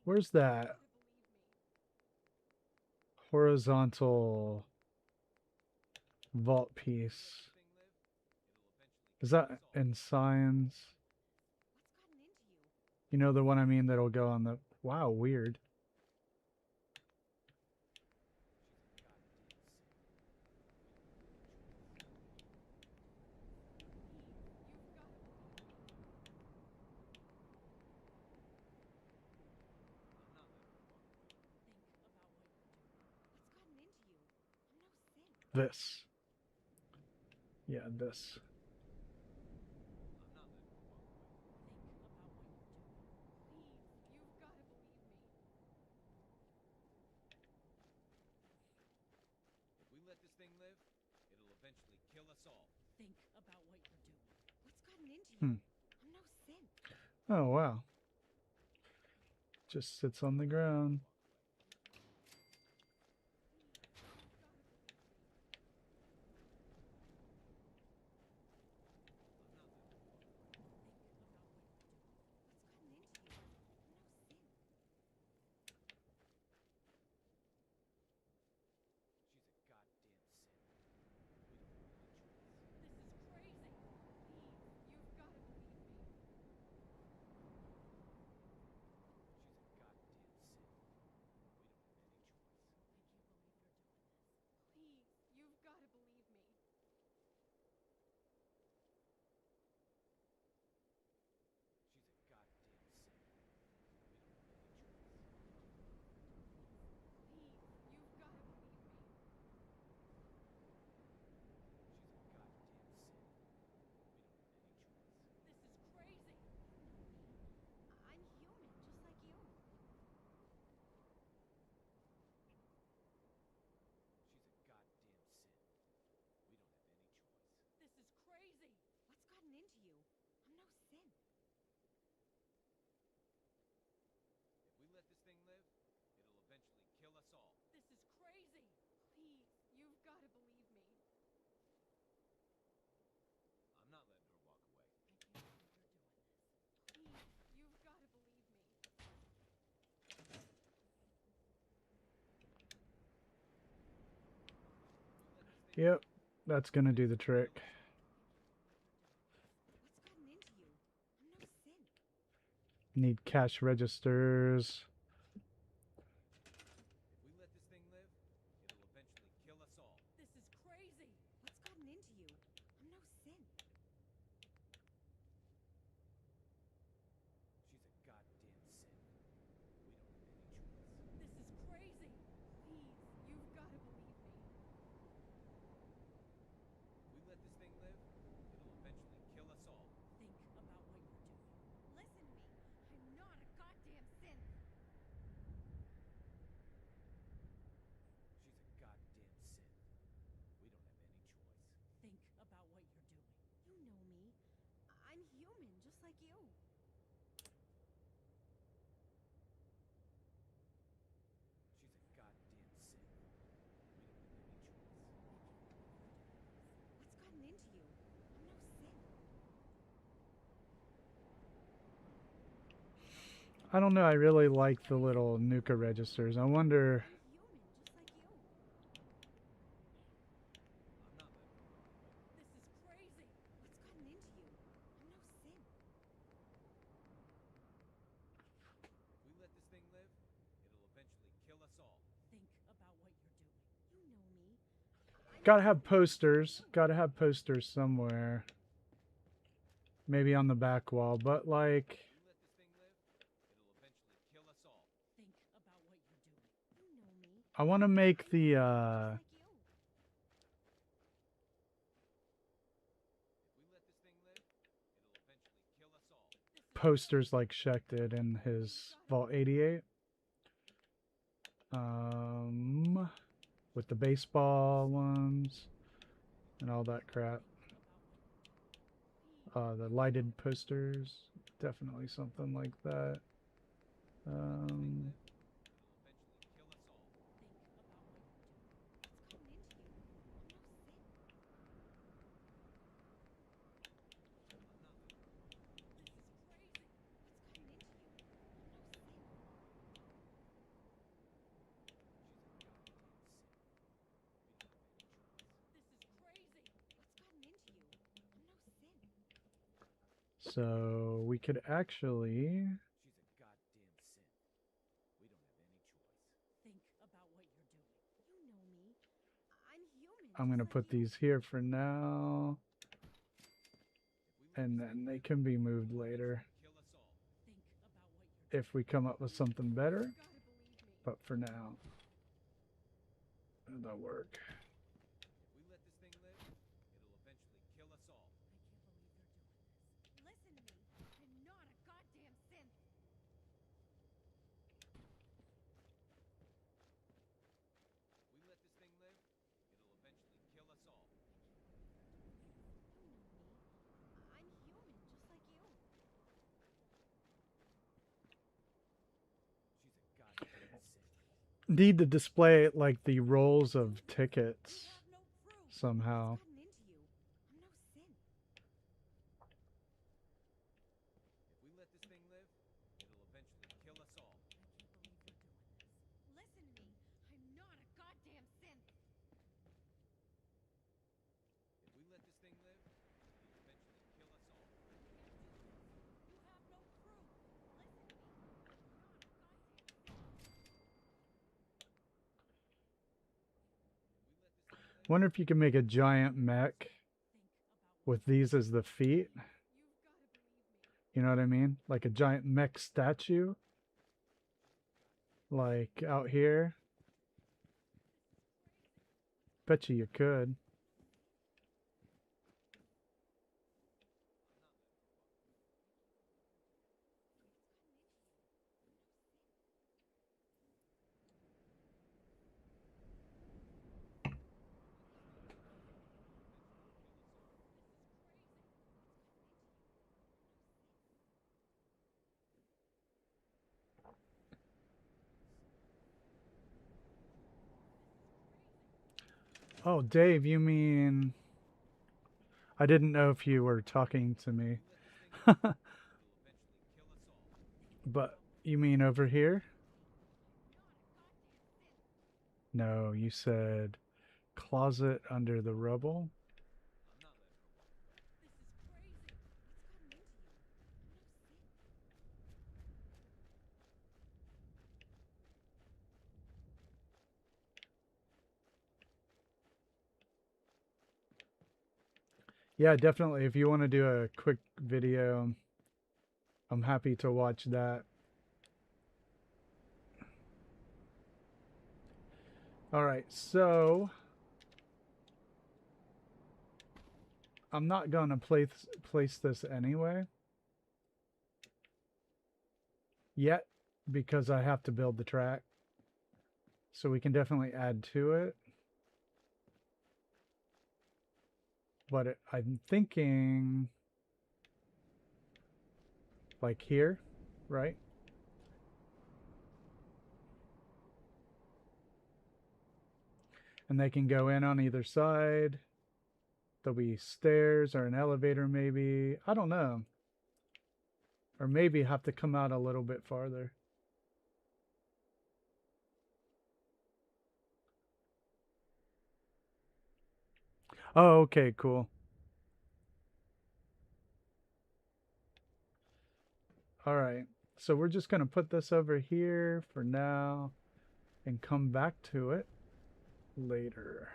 Where's that horizontal vault piece? Is that in science? You know the one I mean that'll go on the... Wow, weird. This. Yeah, this. Hmm. Oh, wow. Just sits on the ground. Yep, that's gonna do the trick. What's gotten into you? I'm no sin. Need cash registers. If we let this thing live, it'll eventually kill us all. This is crazy. What's gotten into you? I'm no sin. She's a goddamn sin. We don't have any choice. This is crazy. Please, you've got to believe me. If we let this thing live, it'll eventually kill us all. Think about what you're doing. Listen to me. I'm not a goddamn sin. She's a goddamn sin. We don't have any choice. Think about what you're doing. You know me. I'm human, just like you. She's a goddamn sin. We don't have any choice. What's gotten into you? I'm no sin. I don't know, I really like the little Nuka registers. I wonder, I'm human, just like you. I'm not letting her run away. This is crazy. What's gotten into you? I'm no sin. If we let this thing live, it'll eventually kill us all. Think about what you're doing. You know me. gotta have posters. Gotta have posters somewhere. Maybe on the back wall, but like, If we let this thing live, it'll eventually kill us all. Think about what you're doing. You know me. I want to make the Just like you. If we let this thing live, it'll eventually kill us all. posters like Shek did in his Vault 88. With the baseball ones and all that crap. The lighted posters, definitely something like that. It'll eventually kill us all. Think about what you're doing. What's gotten into you? I'm no sin. I'm not letting her run away. This is crazy. What's gotten into you? I'm no sin. She's a goddamn sin. We don't have any choice. This is crazy. What's gotten into you? I'm no sin. So we could actually, She's a goddamn sin. We don't have any choice. Think about what you're doing. You know me. I'm human. I'm gonna just like put you. these here for now, If we let and this then thing they live, can be moved it'll later eventually kill us all. Think about what you're doing. if we come up with something better. You gotta believe me. But for now, that'll work. If we let this thing live, it'll eventually kill us all. I can't believe you're doing this. Listen to me. I'm not a goddamn sin. If we let this thing live, it'll eventually kill us all. You know me. I'm human, just like you. She's a goddamn sin. Need to display like the rolls of tickets You have no proof. somehow. What's gotten into you? I'm no sin. If we let this thing live, it'll eventually kill us all. I can't believe you're doing this. Listen to me. I'm not a goddamn sin. If we let this thing live, it'll eventually kill us all. I can't do this. You have no proof. Listen to me. I'm not a goddamn sin. If we let this thing live, Wonder if you can make a giant mech Think about what with these as the feet. you've got to believe me. You know what I mean? Like a giant mech statue. Like out here. Bet you could. Oh, Dave, you mean... I didn't know if you were talking to me. But you mean over here? No, you said closet under the rubble. I'm not letting her walk away. This is crazy. What's gotten into you? You're no saint. Yeah, definitely. If you want to do a quick video, I'm happy to watch that. All right, so I'm not going to place this anyway yet because I have to build the track. So we can definitely add to it. But I'm thinking like here, right? And they can go in on either side. There'll be stairs or an elevator maybe. I don't know. Or maybe have to come out a little bit farther. Oh, okay, cool. All right. So we're just going to put this over here for now and come back to it later.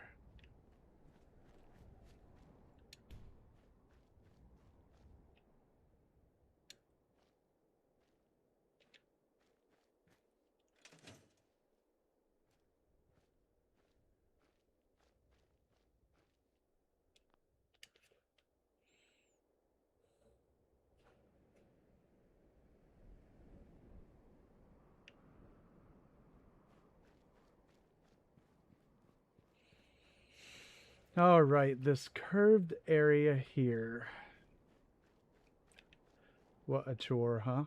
All right, this curved area here. What a chore, huh?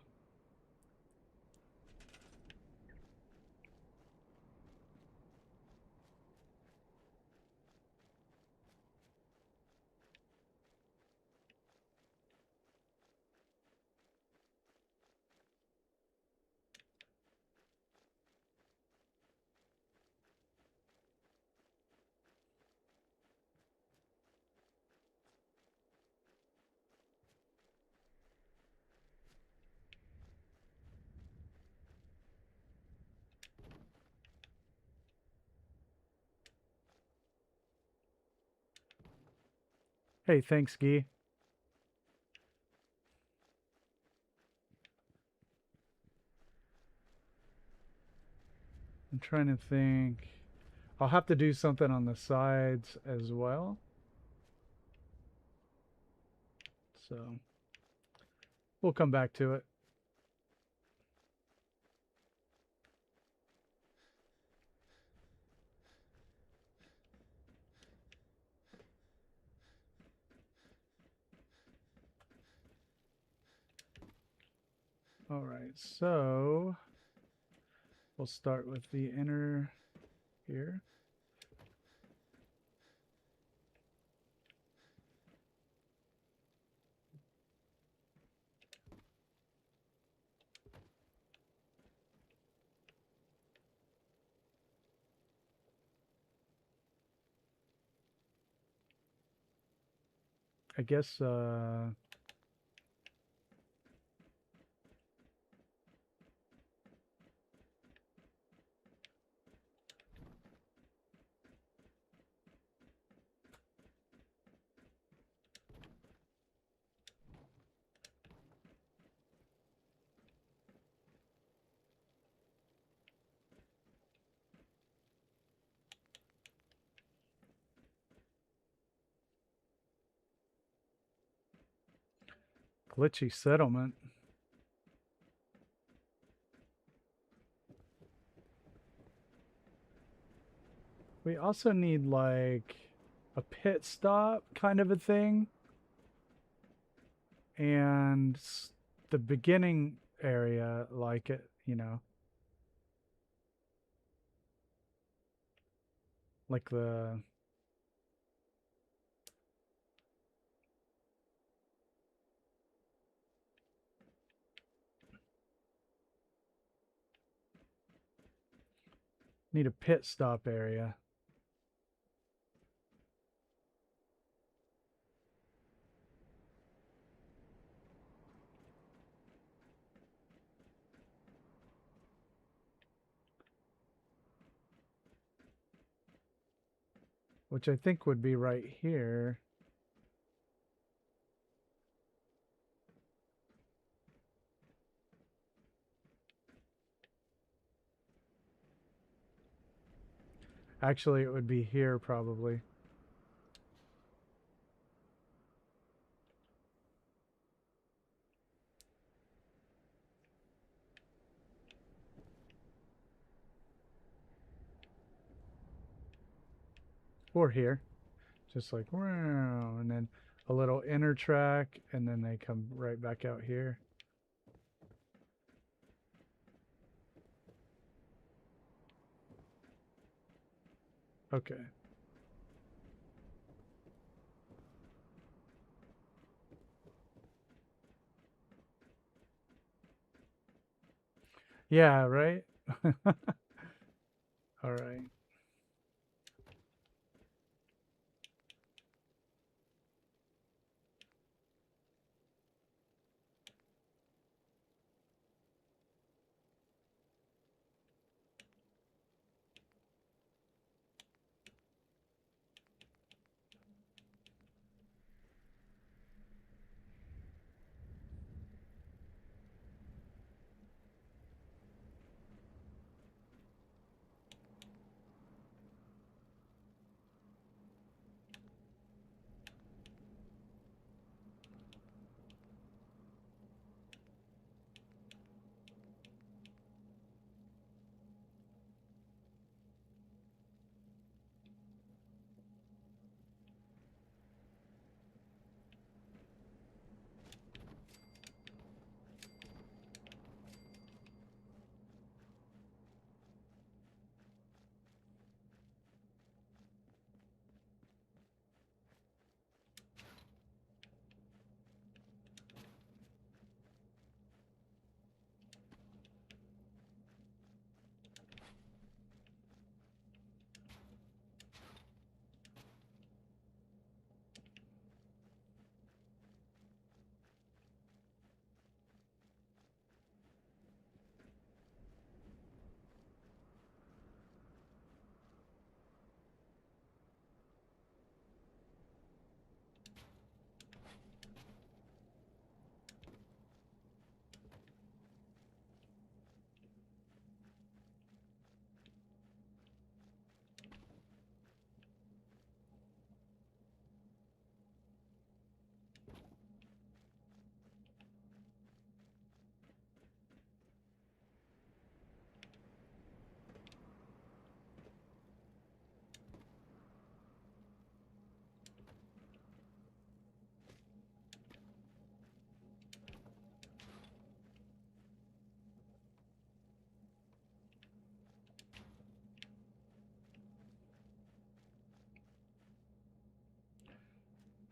Hey, thanks, Guy. I'm trying to think. I'll have to do something on the sides as well. So we'll come back to it. All right, so we'll start with the inner here. I guess glitchy settlement. We also need like a pit stop kind of a thing. And the beginning area, like it, you know, like the need a pit stop area. which I think would be right here. Actually, it would be here probably. Or here. Just like, wow, and then a little inner track, and then they come right back out here. Okay. Yeah, right? All right.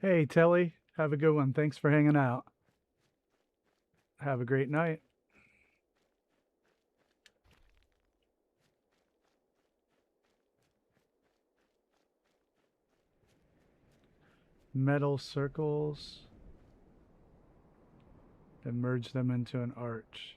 Hey, Telly, have a good one. Thanks for hanging out. Have a great night. Metal circles and merge them into an arch.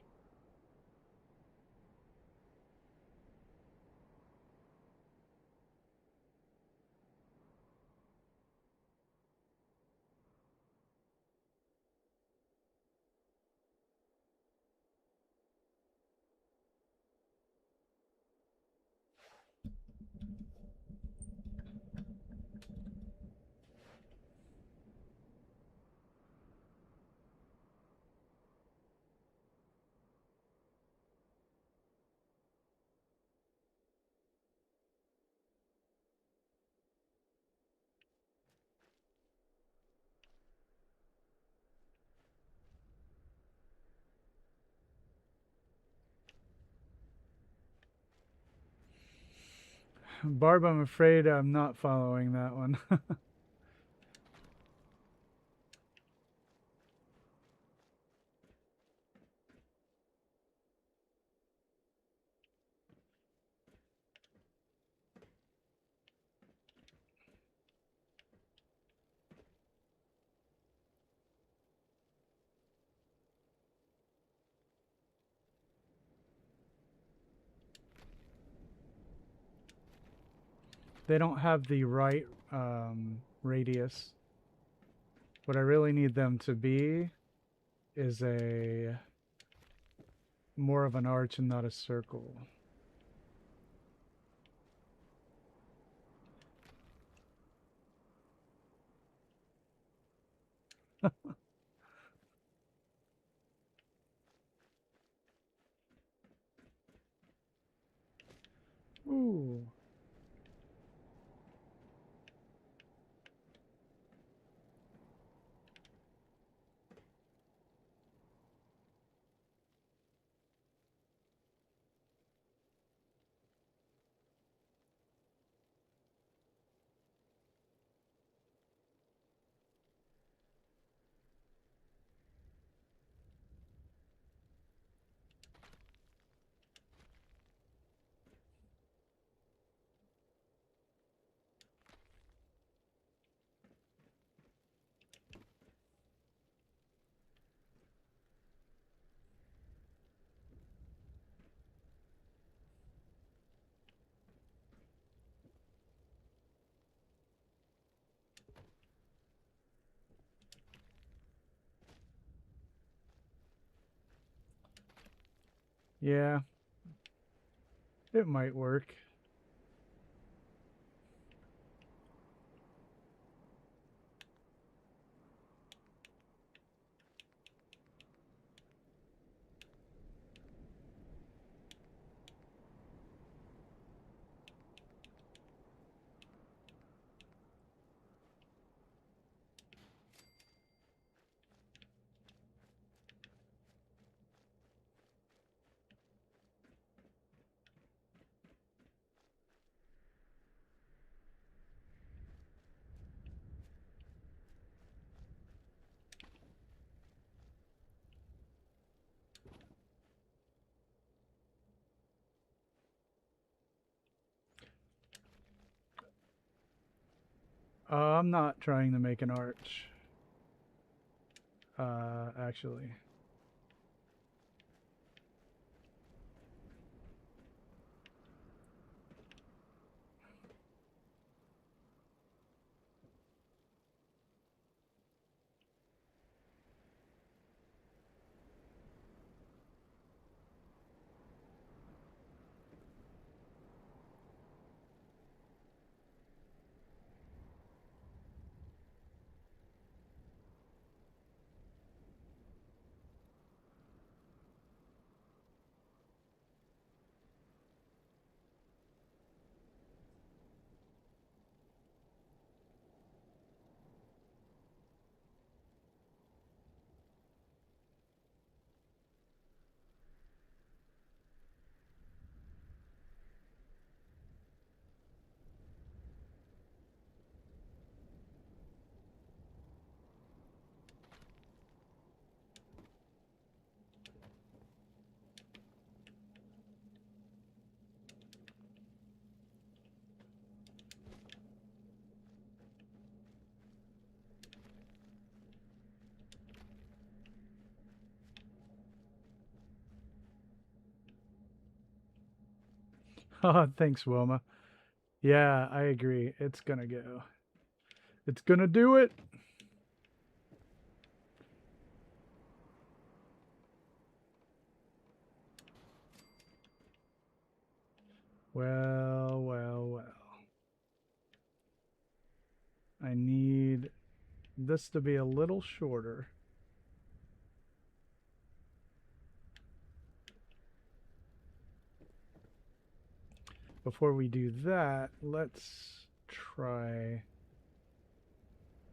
Barb, I'm afraid I'm not following that one. they don't have the right radius. What I really need them to be is a more of an arch and not a circle. Ooh. Yeah, it might work. I'm not trying to make an arch. Actually. Oh, thanks, Wilma. Yeah, I agree. It's gonna go. It's gonna do it. Well, well, well. I need this to be a little shorter. Before we do that, let's try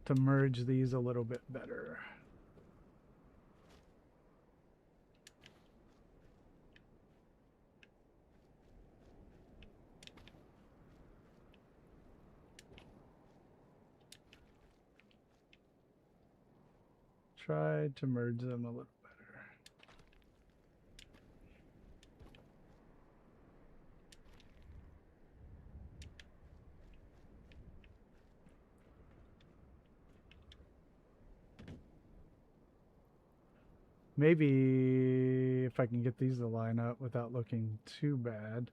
to merge these a little bit better. Try to merge them a little better. Maybe if I can get these to line up without looking too bad.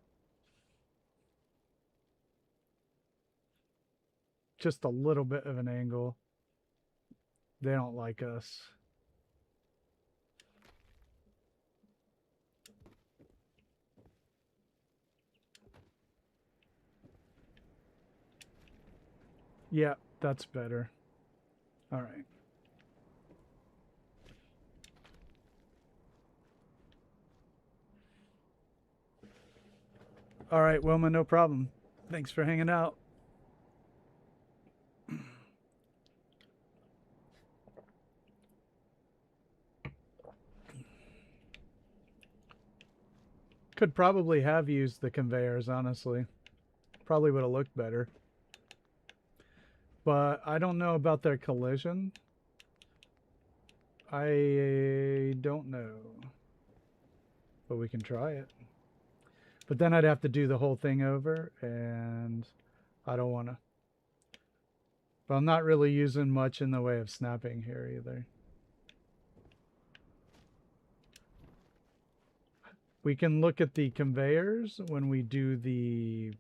just a little bit of an angle. They don't like us. Yeah, that's better. All right. All right, Wilma, no problem. Thanks for hanging out. Could probably have used the conveyors, honestly. Probably would have looked better. But I don't know about their collision. I don't know. But we can try it. But then I'd have to do the whole thing over, and I don't want to. But I'm not really using much in the way of snapping here either. We can look at the conveyors when we do the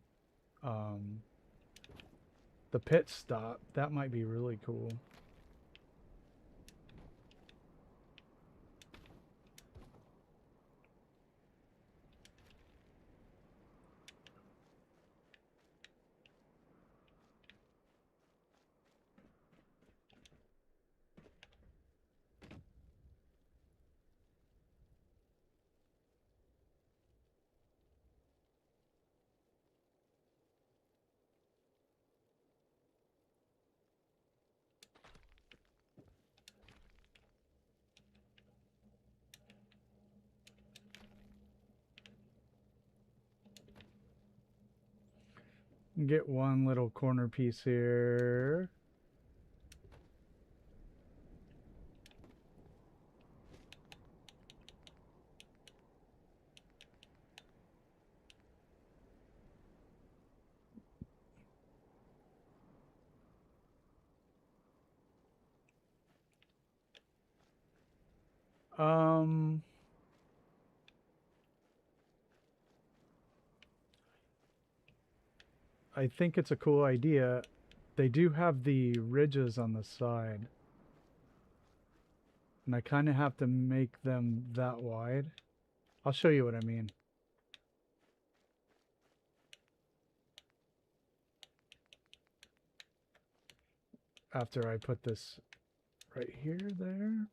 pit stop. That might be really cool. Get one little corner piece here. I think it's a cool idea. They do have the ridges on the side. And I kind of have to make them that wide. I'll show you what I mean. After I put this right here, there.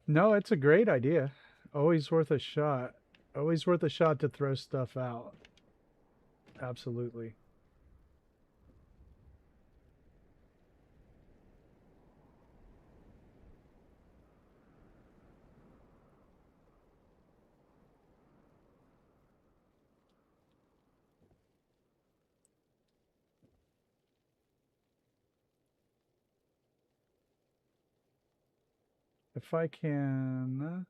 No, it's a great idea. Always worth a shot. Always worth a shot to throw stuff out. Absolutely. If I can...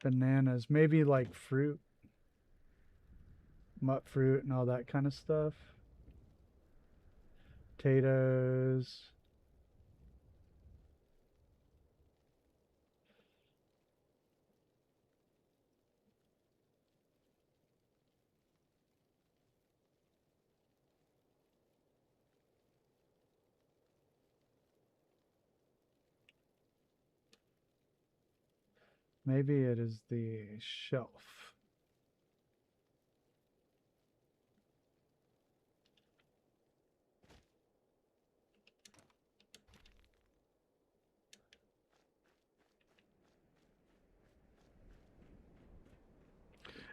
bananas, maybe like fruit, mut fruit and all that kind of stuff. Potatoes. Maybe it is the shelf.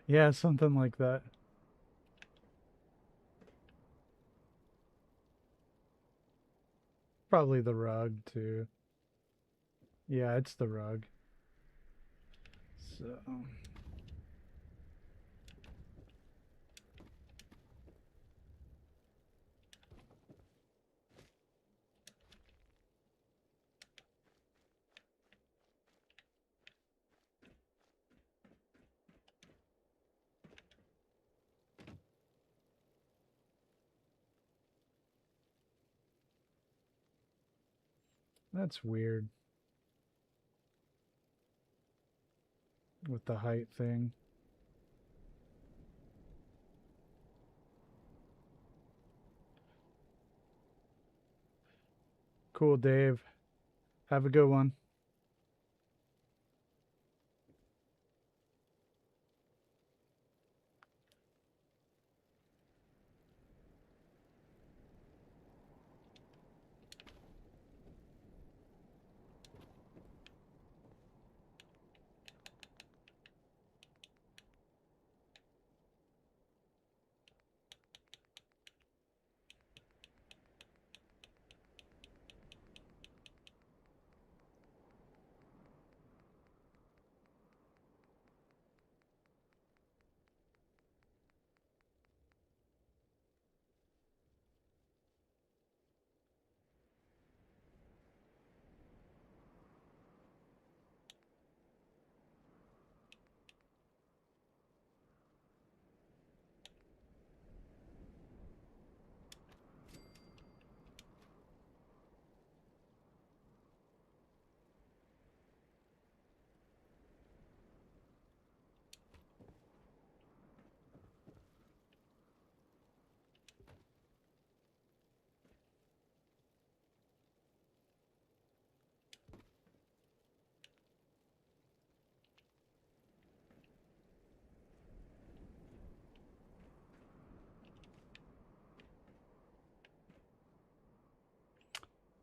Yeah, something like that. Probably the rug, too. Yeah, it's the rug. So... That's weird. With the height thing. Cool, Dave. Have a good one.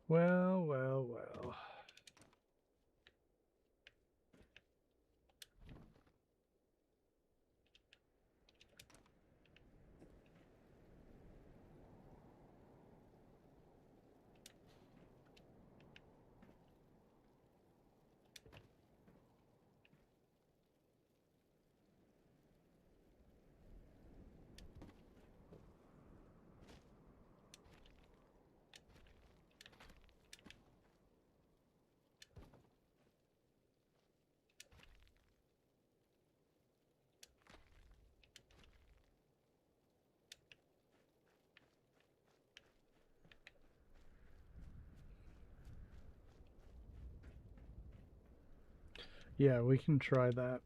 Well, well, well. Yeah, we can try that.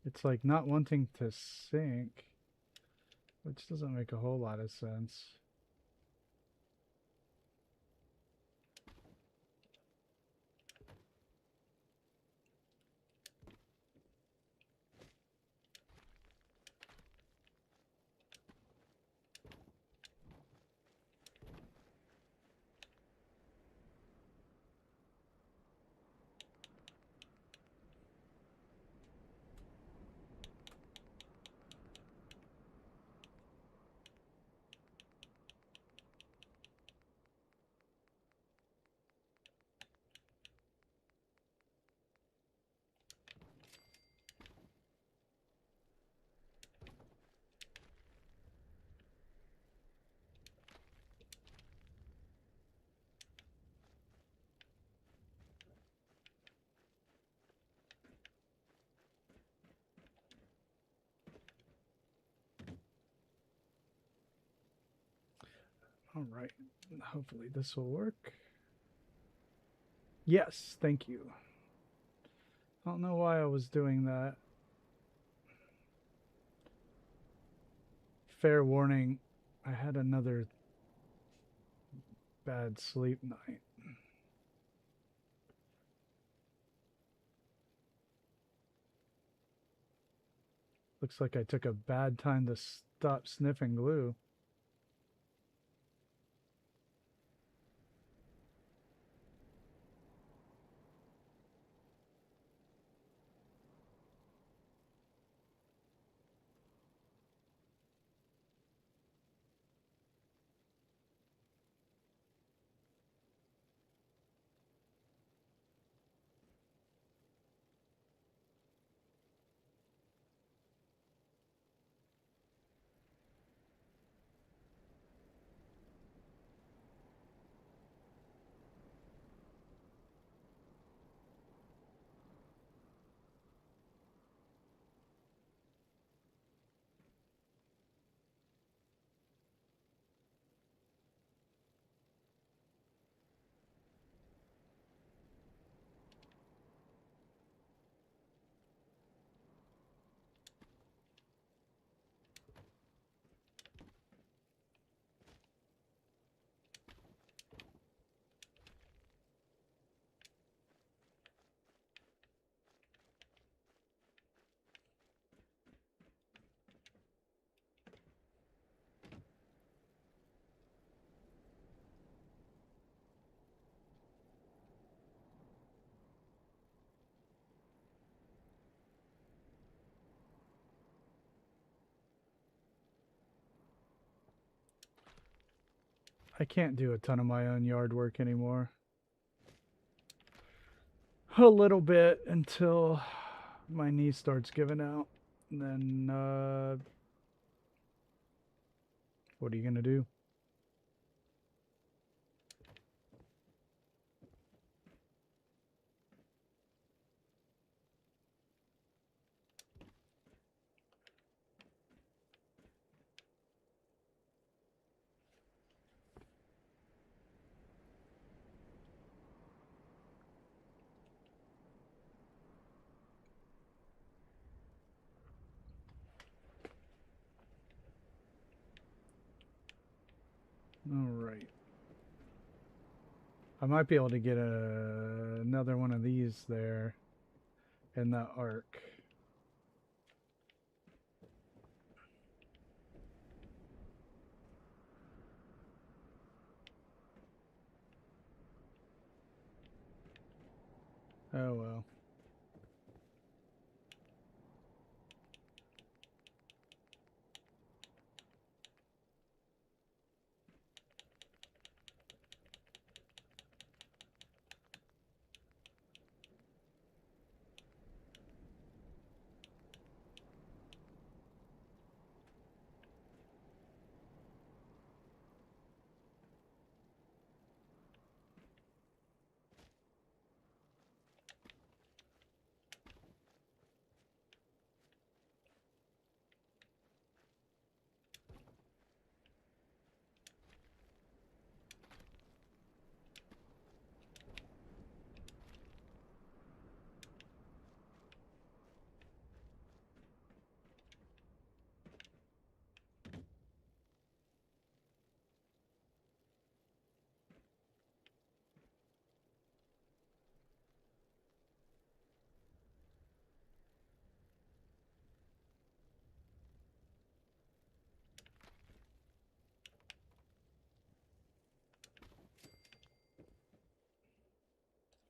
It's like not wanting to sync, which doesn't make a whole lot of sense. All right, hopefully this will work. Yes, thank you. I don't know why I was doing that. fair warning, I had another bad sleep night. Looks like I took a bad time to stop sniffing glue. I can't do a ton of my own yard work anymore. A little bit until my knee starts giving out. And then, what are you going to do? All right. I might be able to get another one of these there in that arc. Oh well.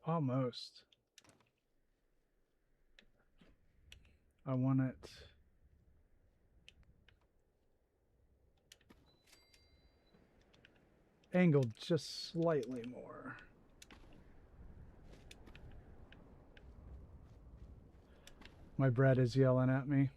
Almost. I want it angled just slightly more. My bread is yelling at me.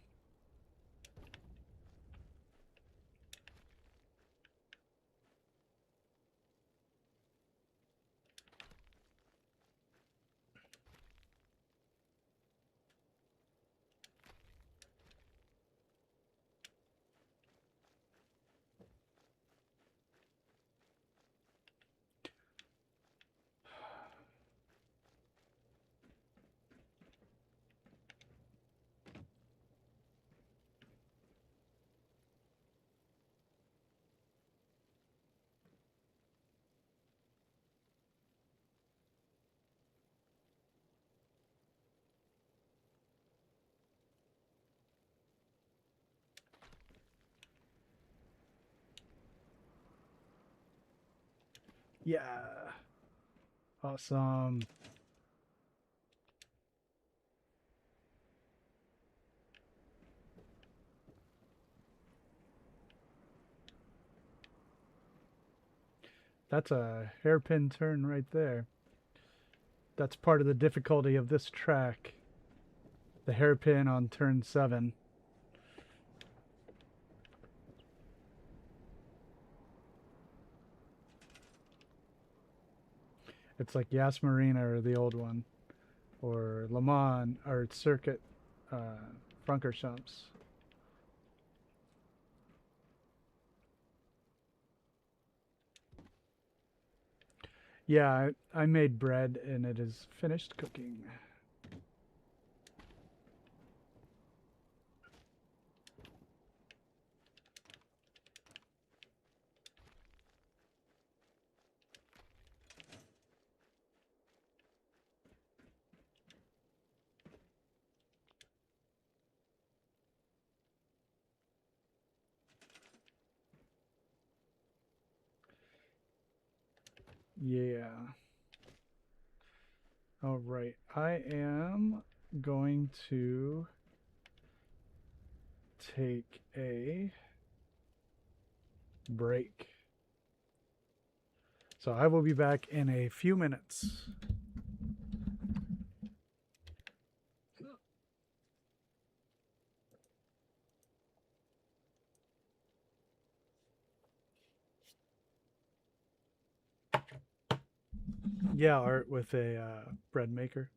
Yeah. Awesome. That's a hairpin turn right there. That's part of the difficulty of this track. The hairpin on turn 7. It's like Yas Marina or the old one, or Le Mans or Circuit Francorchamps. Yeah, I made bread and it is finished cooking. Yeah. All right. I am going to take a break. So I will be back in a few minutes. Yeah, art with a bread maker.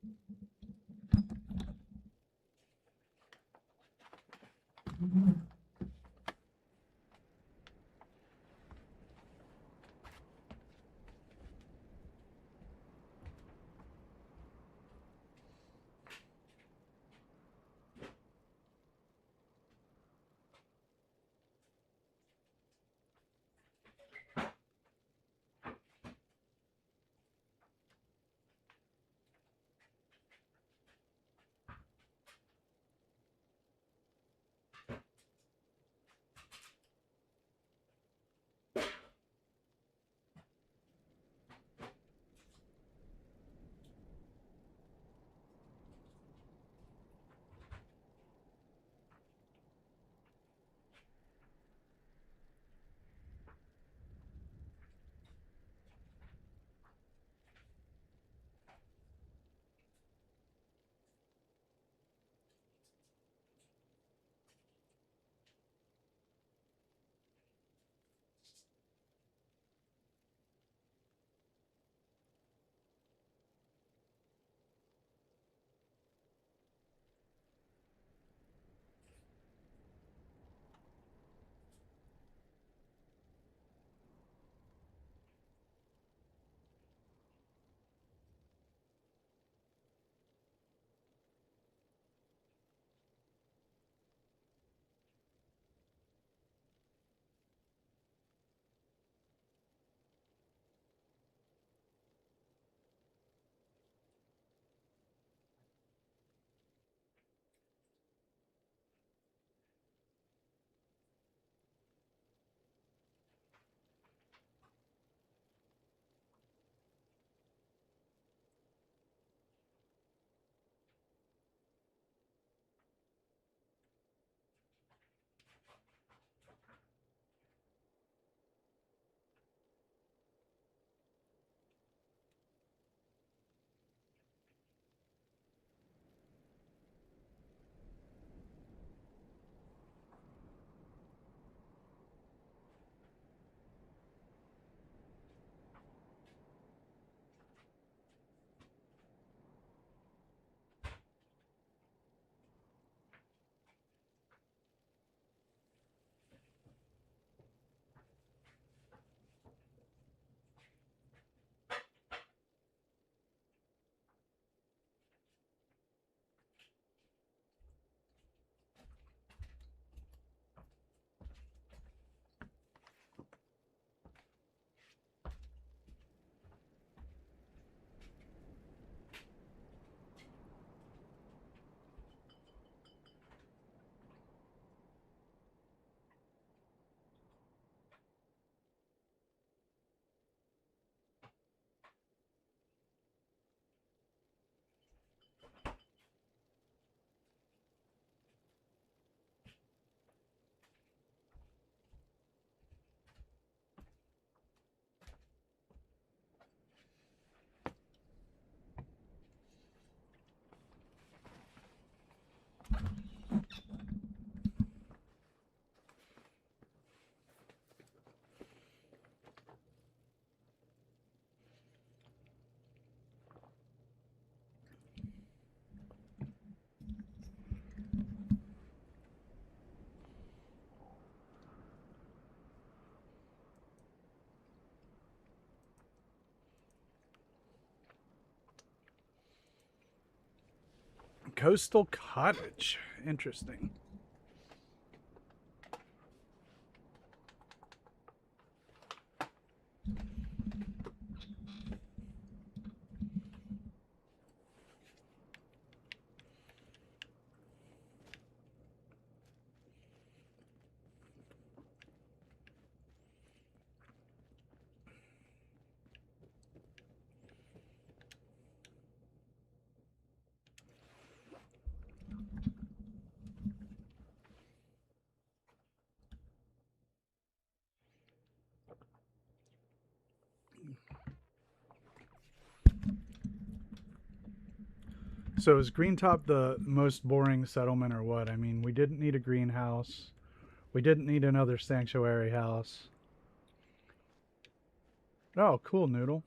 Coastal cottage. Interesting. So is Greentop the most boring settlement or what? I mean, we didn't need a greenhouse. We didn't need another sanctuary house. Oh, cool, Noodle.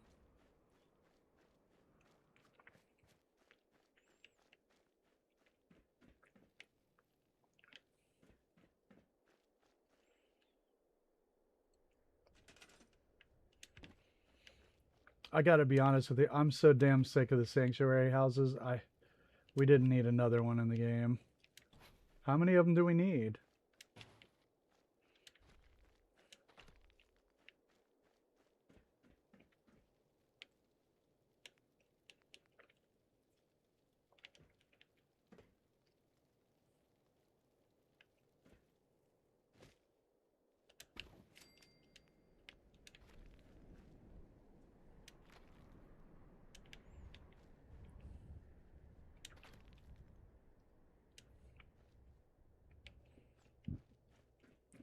I gotta be honest with you, I'm so damn sick of the sanctuary houses. We didn't need another one in the game. How many of them do we need?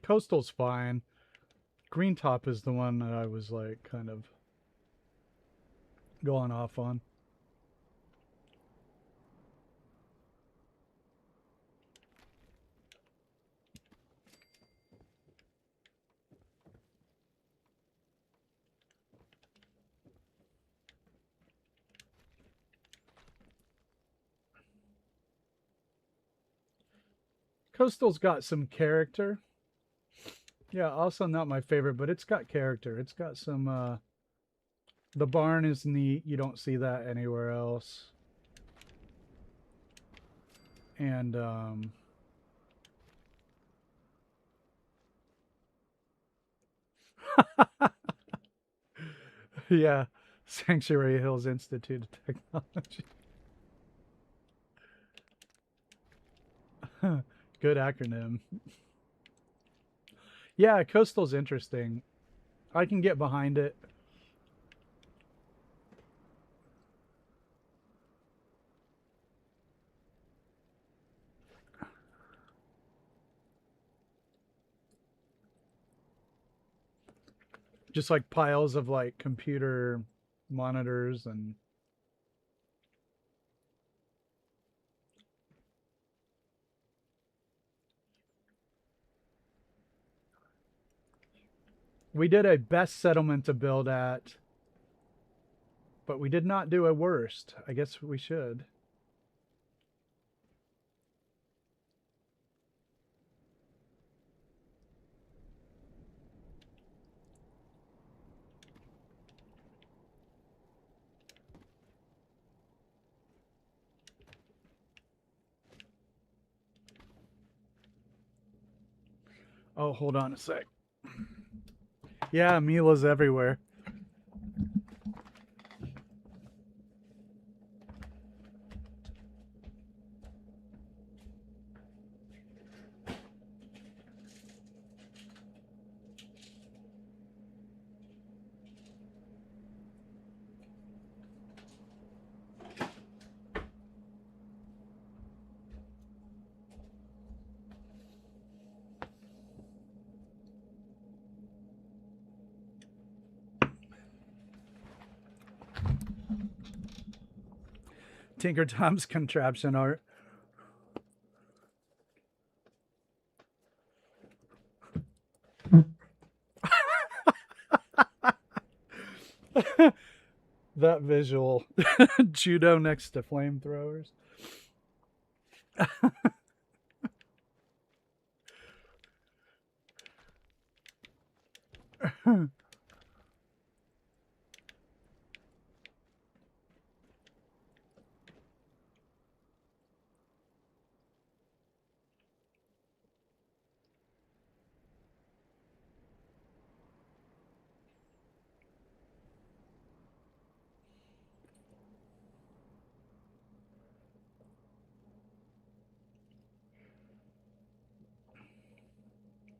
Coastal's fine. Greentop is the one that I was like kind of going off on. Coastal's got some character. Yeah, also not my favorite, but it's got character. It's got some, the barn is neat. You don't see that anywhere else. And, yeah, Sanctuary Hills Institute of Technology. Good acronym. Yeah, Coastal's interesting. I can get behind it. Just like piles of like computer monitors and we did a best settlement to build at, but we did not do a worst. I guess we should. Oh, hold on a sec. Yeah, Mila's everywhere. Tinker Tom's contraption art. That visual. Judo next to flamethrowers.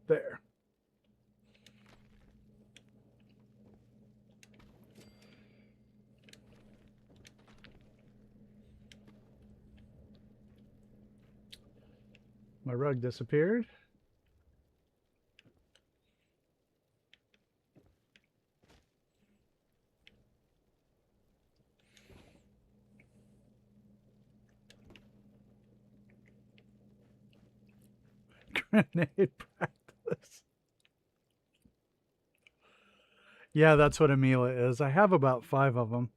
There. My rug disappeared. Grenade practice. Yeah, that's what a Mila is. I have about 5 of them.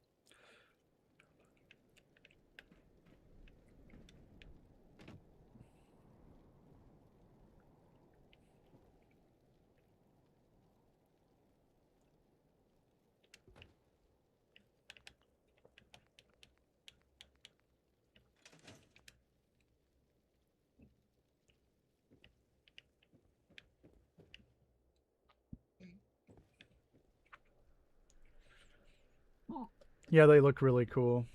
Yeah, they look really cool.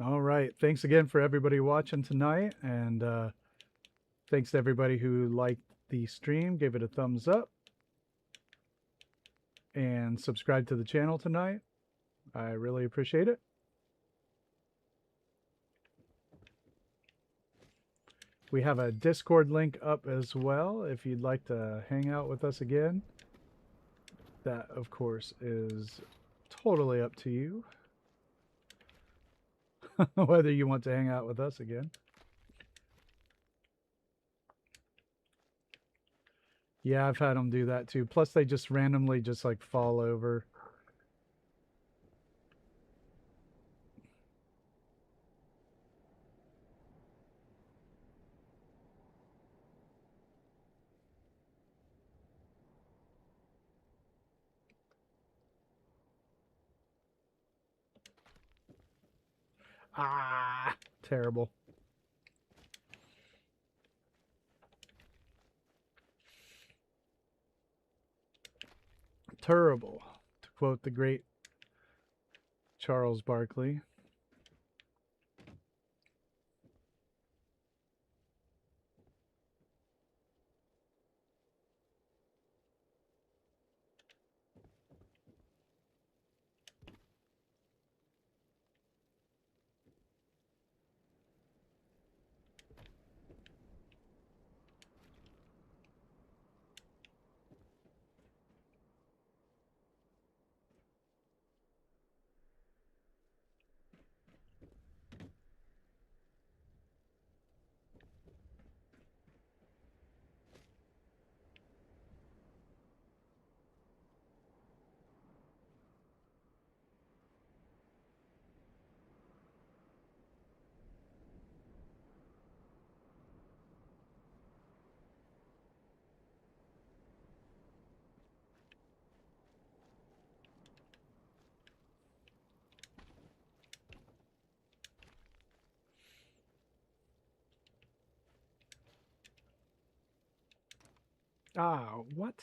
All right. Thanks again for everybody watching tonight. And thanks to everybody who liked the stream, gave it a thumbs up, and subscribed to the channel tonight. I really appreciate it. We have a Discord link up as well if you'd like to hang out with us again. That, of course, is totally up to you. Whether you want to hang out with us again. Yeah, I've had them do that too. Plus, they just randomly just like fall over. Ah, terrible. Terrible, to quote the great Charles Barkley. Ah, what?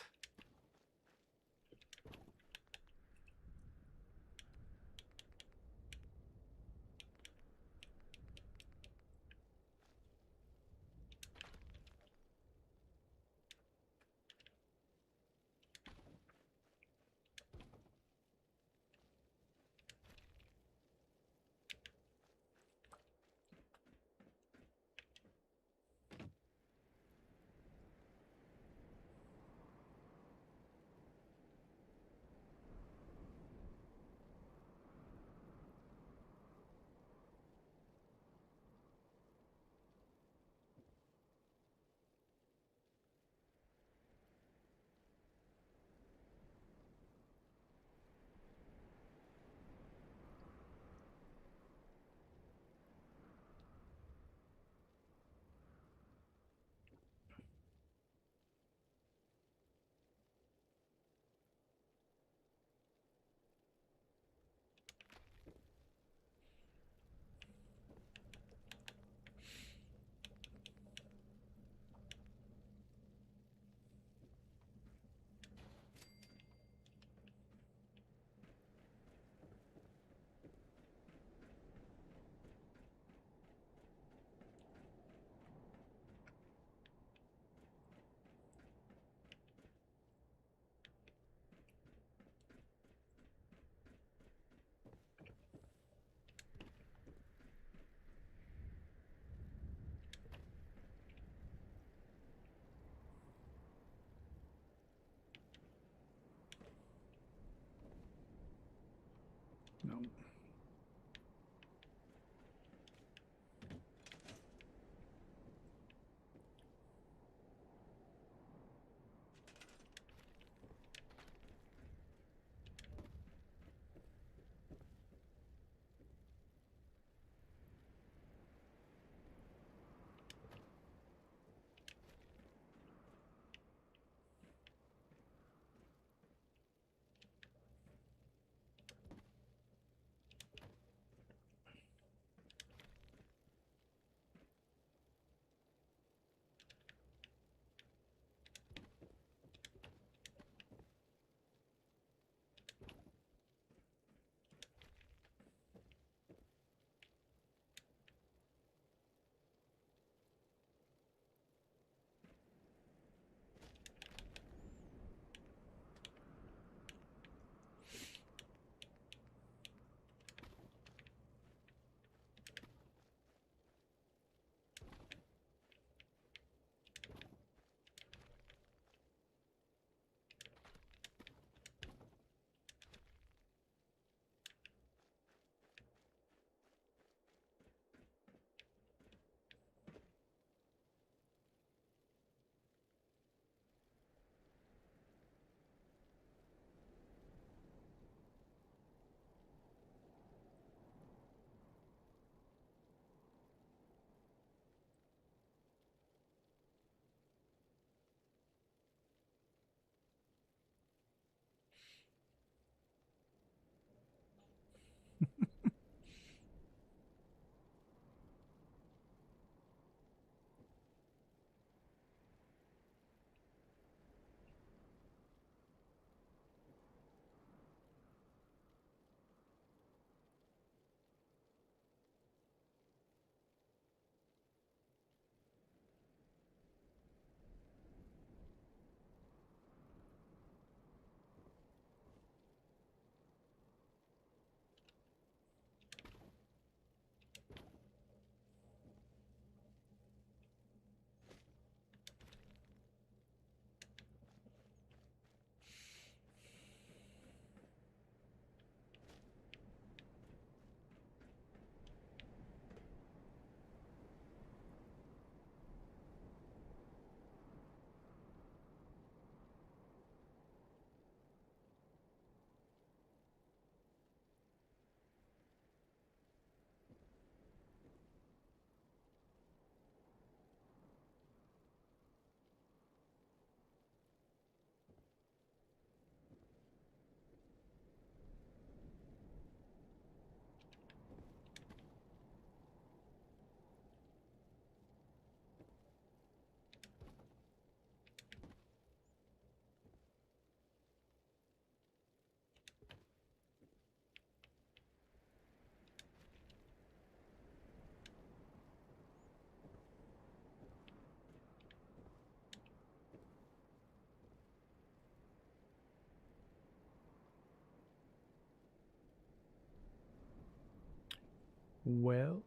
Well,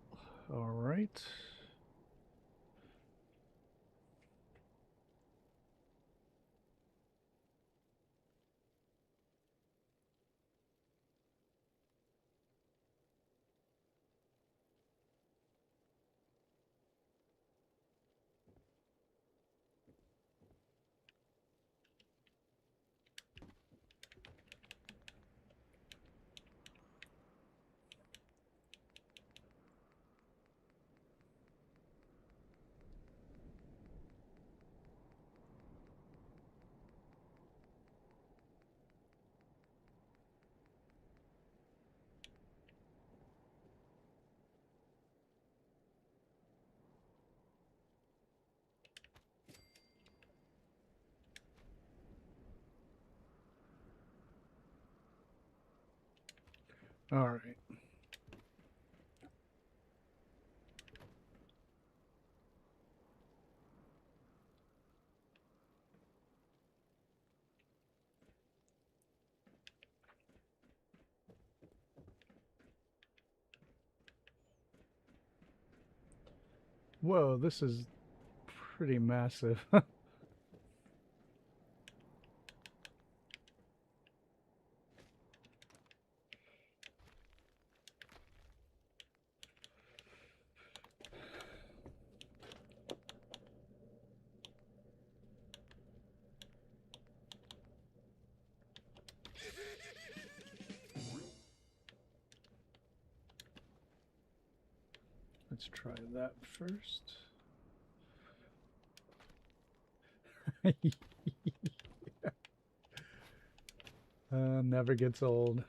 all right. All right. Whoa, this is pretty massive. Let's try that first. Never gets old.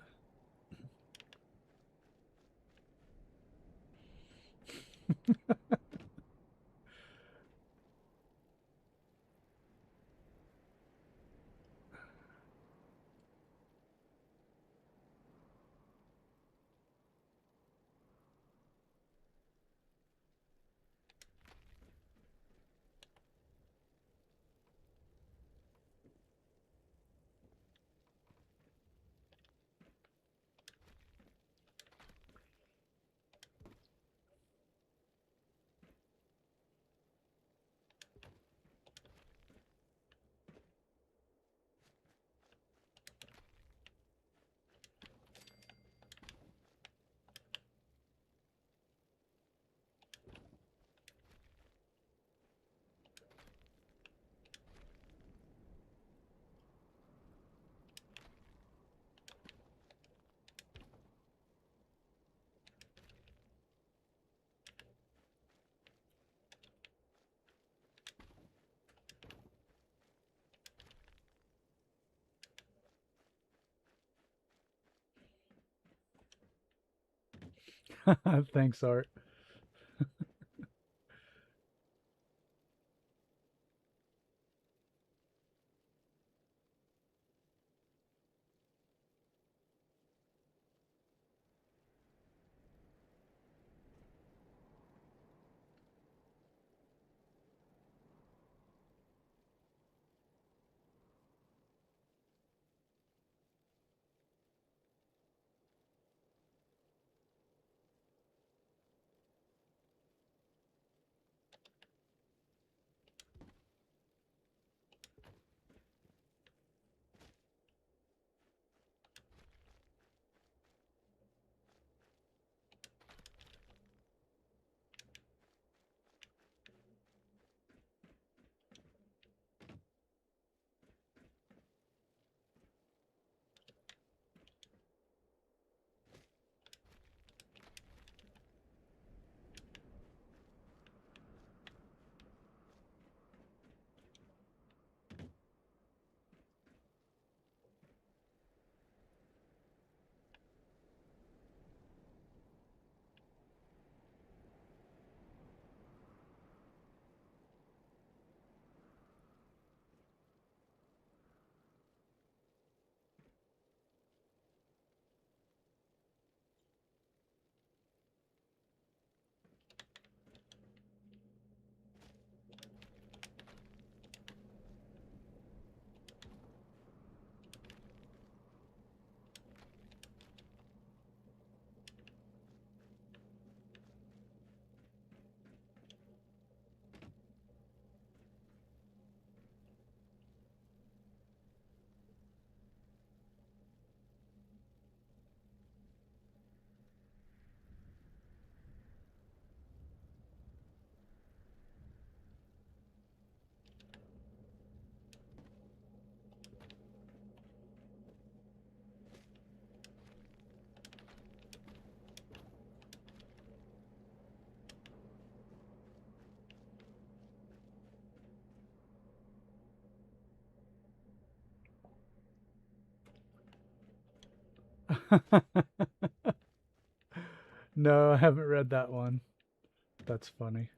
Thanks, Art. No, I haven't read that one. That's funny.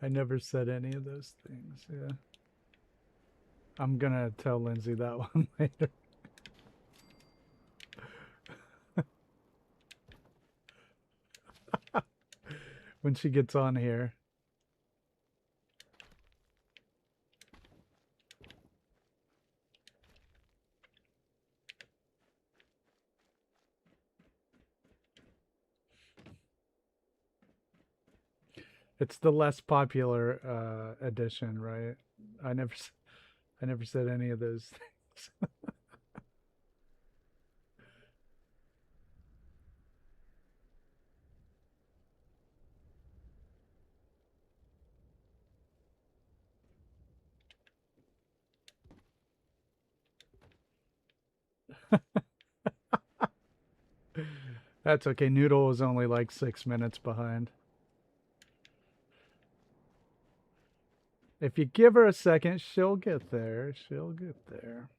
I never said any of those things. Yeah. I'm gonna tell Lindsay that one later. When she gets on here. It's the less popular edition, right? I never I never said any of those things. That's okay. Noodle is only like 6 minutes behind. If you give her a second, she'll get there. She'll get there.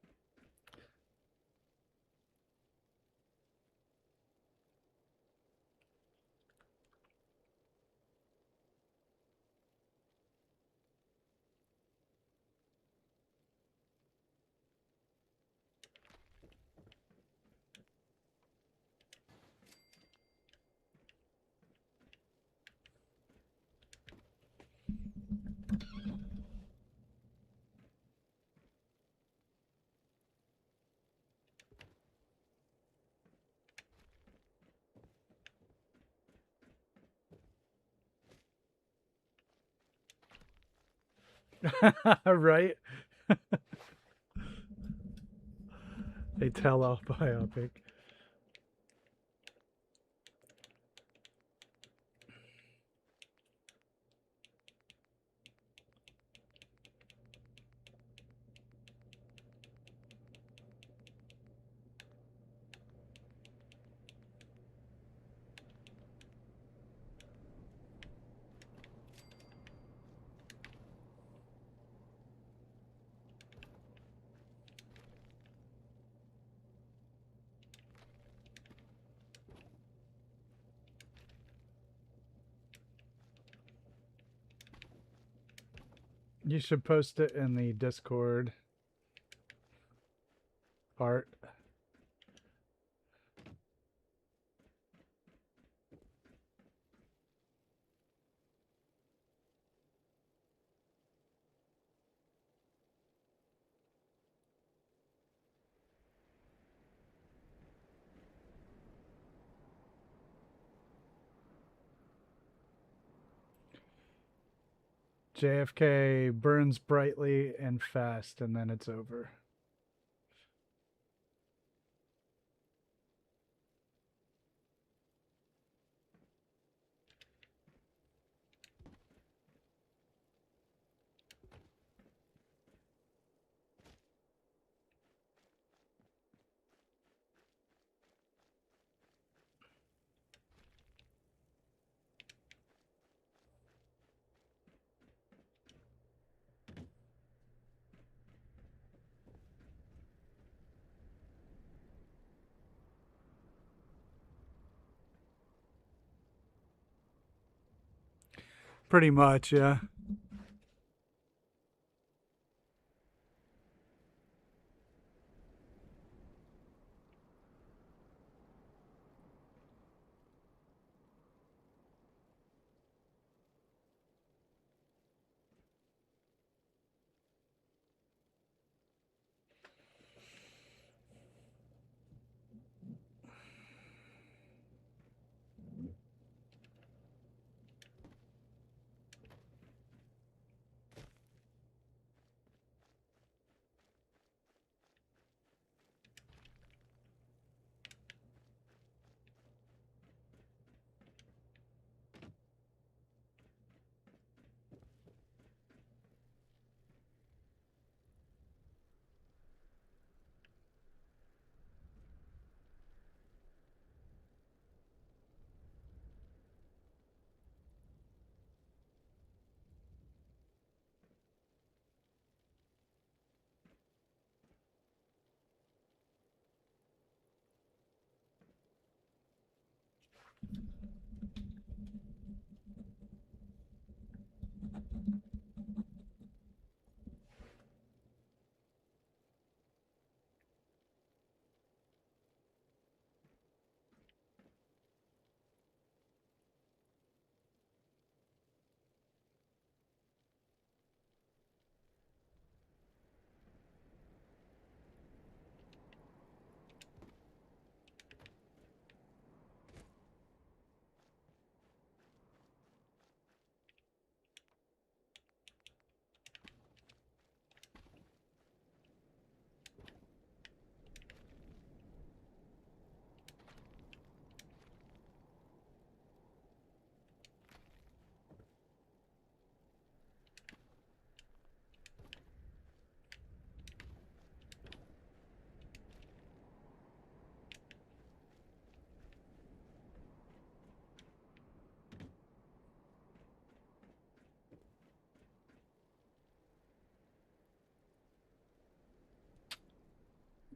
Right? A tell-off biopic. You should post it in the Discord art. JFK burns brightly and fast, and then it's over. Pretty much, yeah.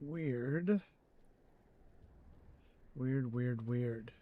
Weird. Weird, weird, weird.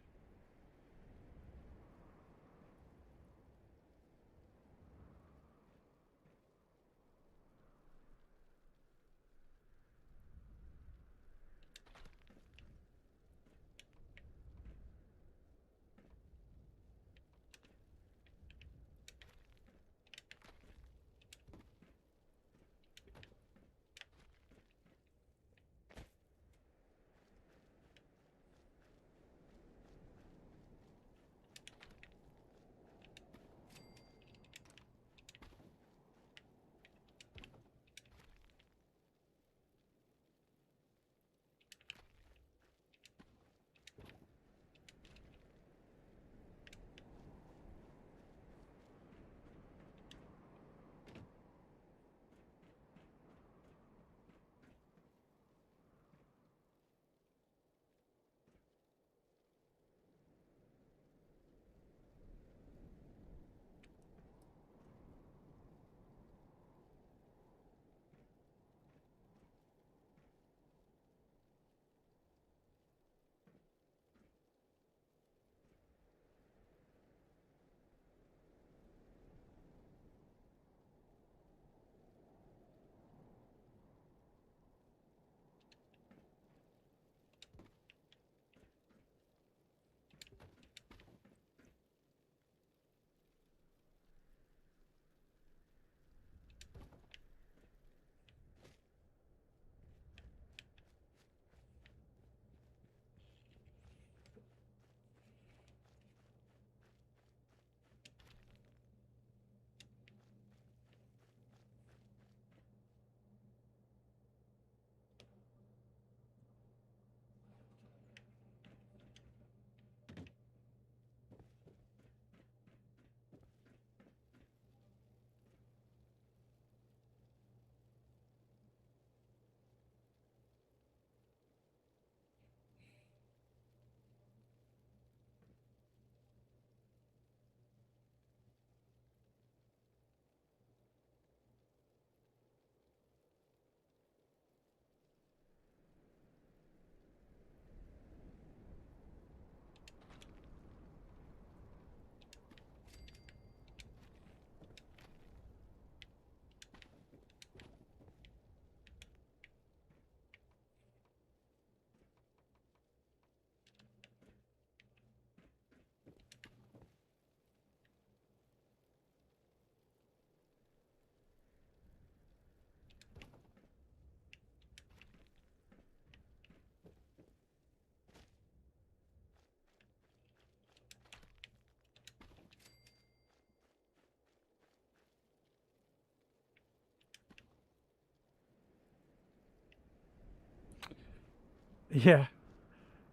Yeah.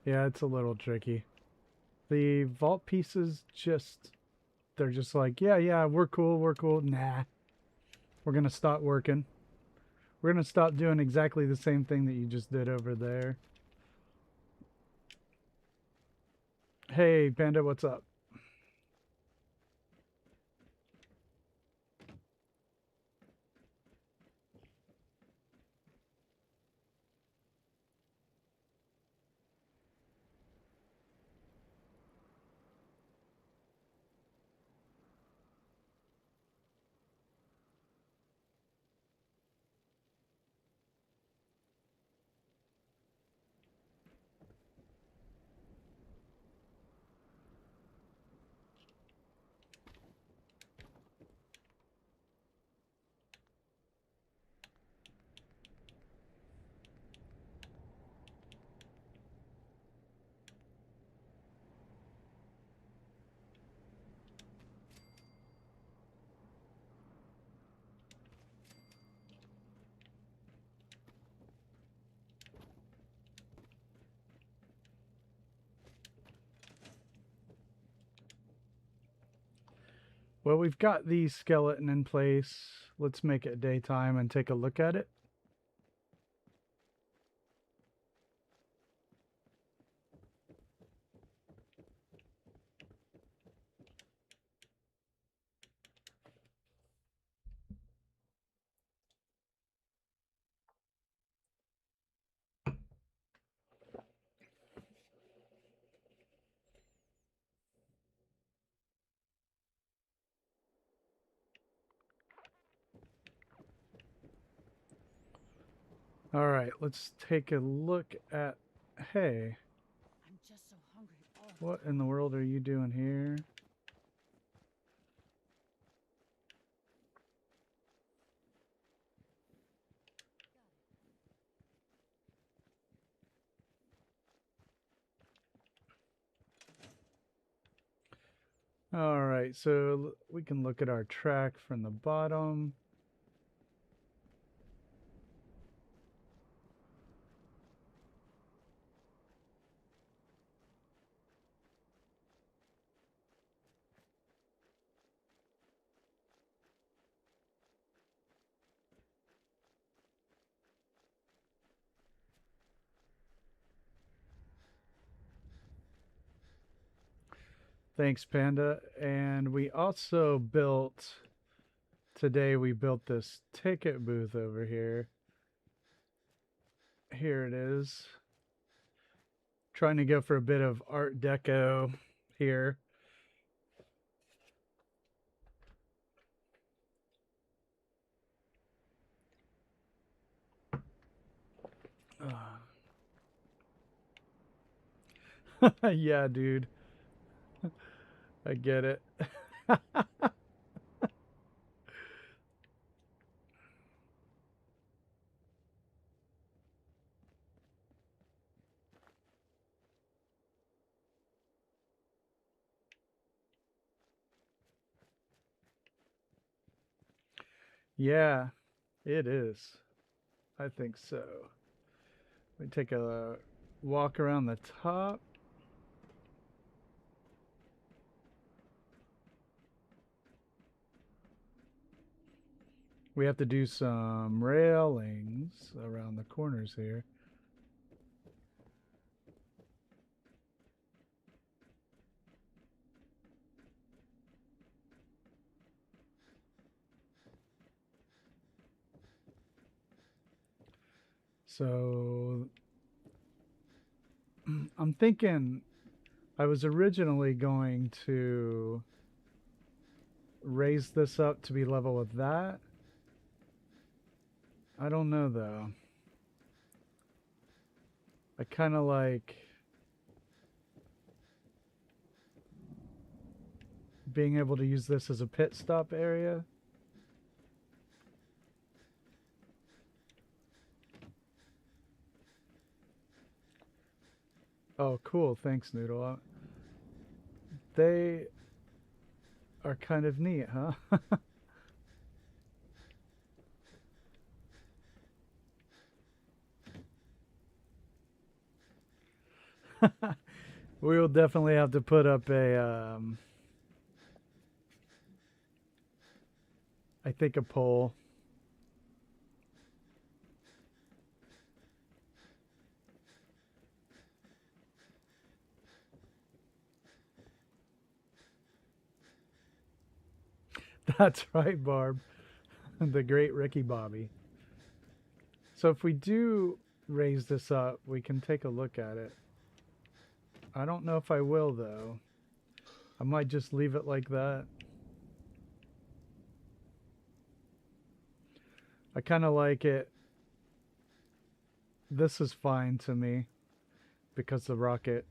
Yeah, it's a little tricky. The vault pieces just, they're just like, yeah, yeah, we're cool, we're cool. Nah, we're going to stop working. We're going to stop doing exactly the same thing that you just did over there. Hey, Panda, what's up? Well, we've got the skeleton in place. Let's make it daytime and take a look at it. All right, let's take a look at. Hey, I'm just so hungry all the what in the world are you doing here? All right, so we can look at our track from the bottom. Thanks, Panda. And we also built, today we built this ticket booth over here. Here it is. Trying to go for a bit of Art Deco here. Yeah, dude. I get it. Yeah, it is. I think so. We take a walk around the top. We have to do some railings around the corners here. So I'm thinking I was originally going to raise this up to be level with that. I don't know though. I kind of like being able to use this as a pit stop area. Oh, cool. Thanks, Noodle. They are kind of neat, huh? We will definitely have to put up a, I think a pole. That's right, Barb. The great Ricky Bobby. So if we do raise this up, we can take a look at it. I don't know if I will, though. I might just leave it like that. I kind of like it. This is fine to me because the rocket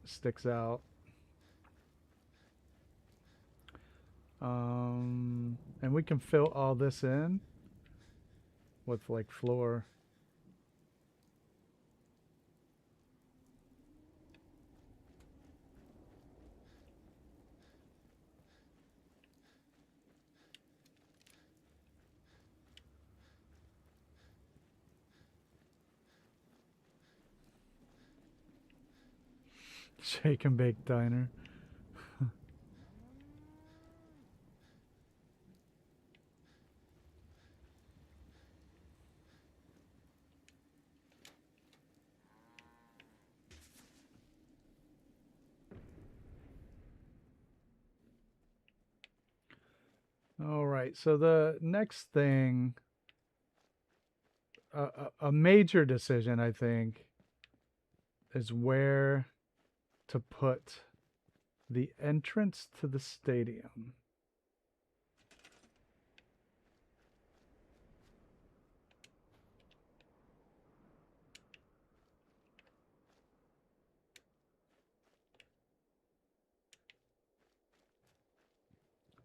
sticks out. And we can fill all this in with like floor. Shake and bake diner. All right, so the next thing, a major decision, I think, is where to put the entrance to the stadium.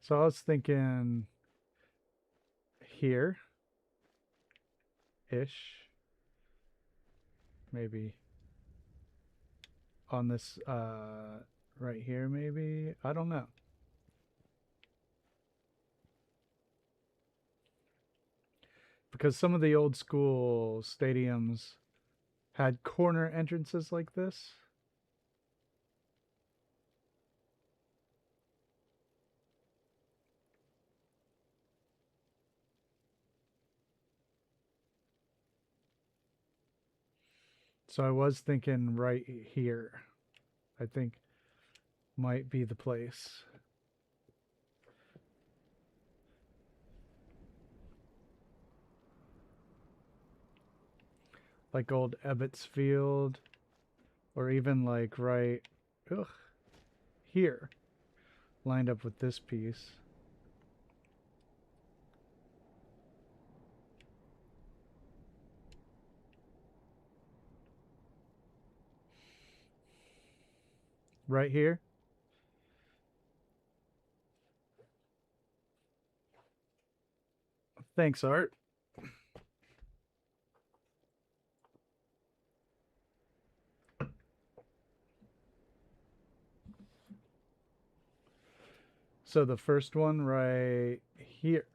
So I was thinking here ish. Maybe on this right here maybe. I don't know. Because some of the old school stadiums had corner entrances like this. So I was thinking right here. I think might be the place. Like old Ebbets Field, or even like right here, lined up with this piece. Right here. Thanks, Art. So the first one right here.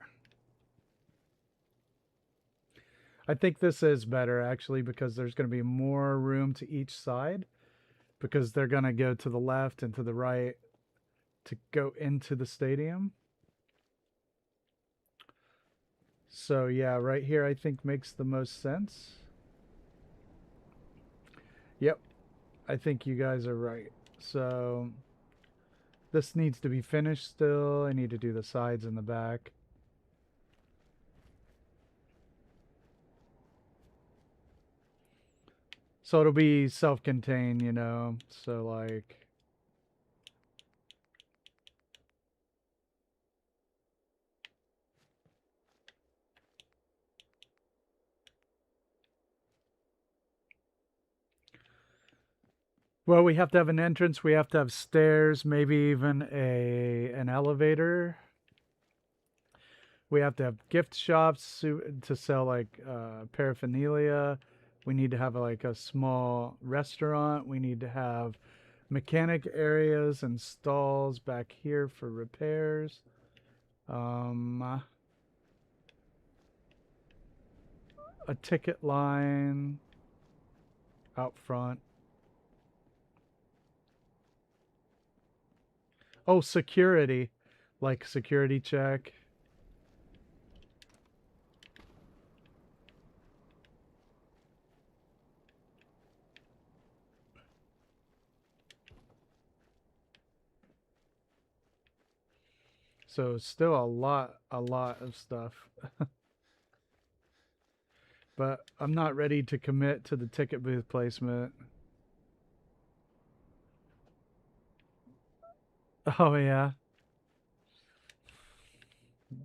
I think this is better actually because there's going to be more room to each side because they're going to go to the left and to the right to go into the stadium. So yeah, right here I think makes the most sense. Yep, I think you guys are right. So this needs to be finished still. I need to do the sides and the back. So it'll be self-contained, you know. So like well, we have to have an entrance, we have to have stairs, maybe even an elevator. We have to have gift shops to sell like paraphernalia. We need to have like a small restaurant. We need to have mechanic areas and stalls back here for repairs. A ticket line out front. Oh, security. Like security check. So still a lot of stuff. But I'm not ready to commit to the ticket booth placement. Oh yeah.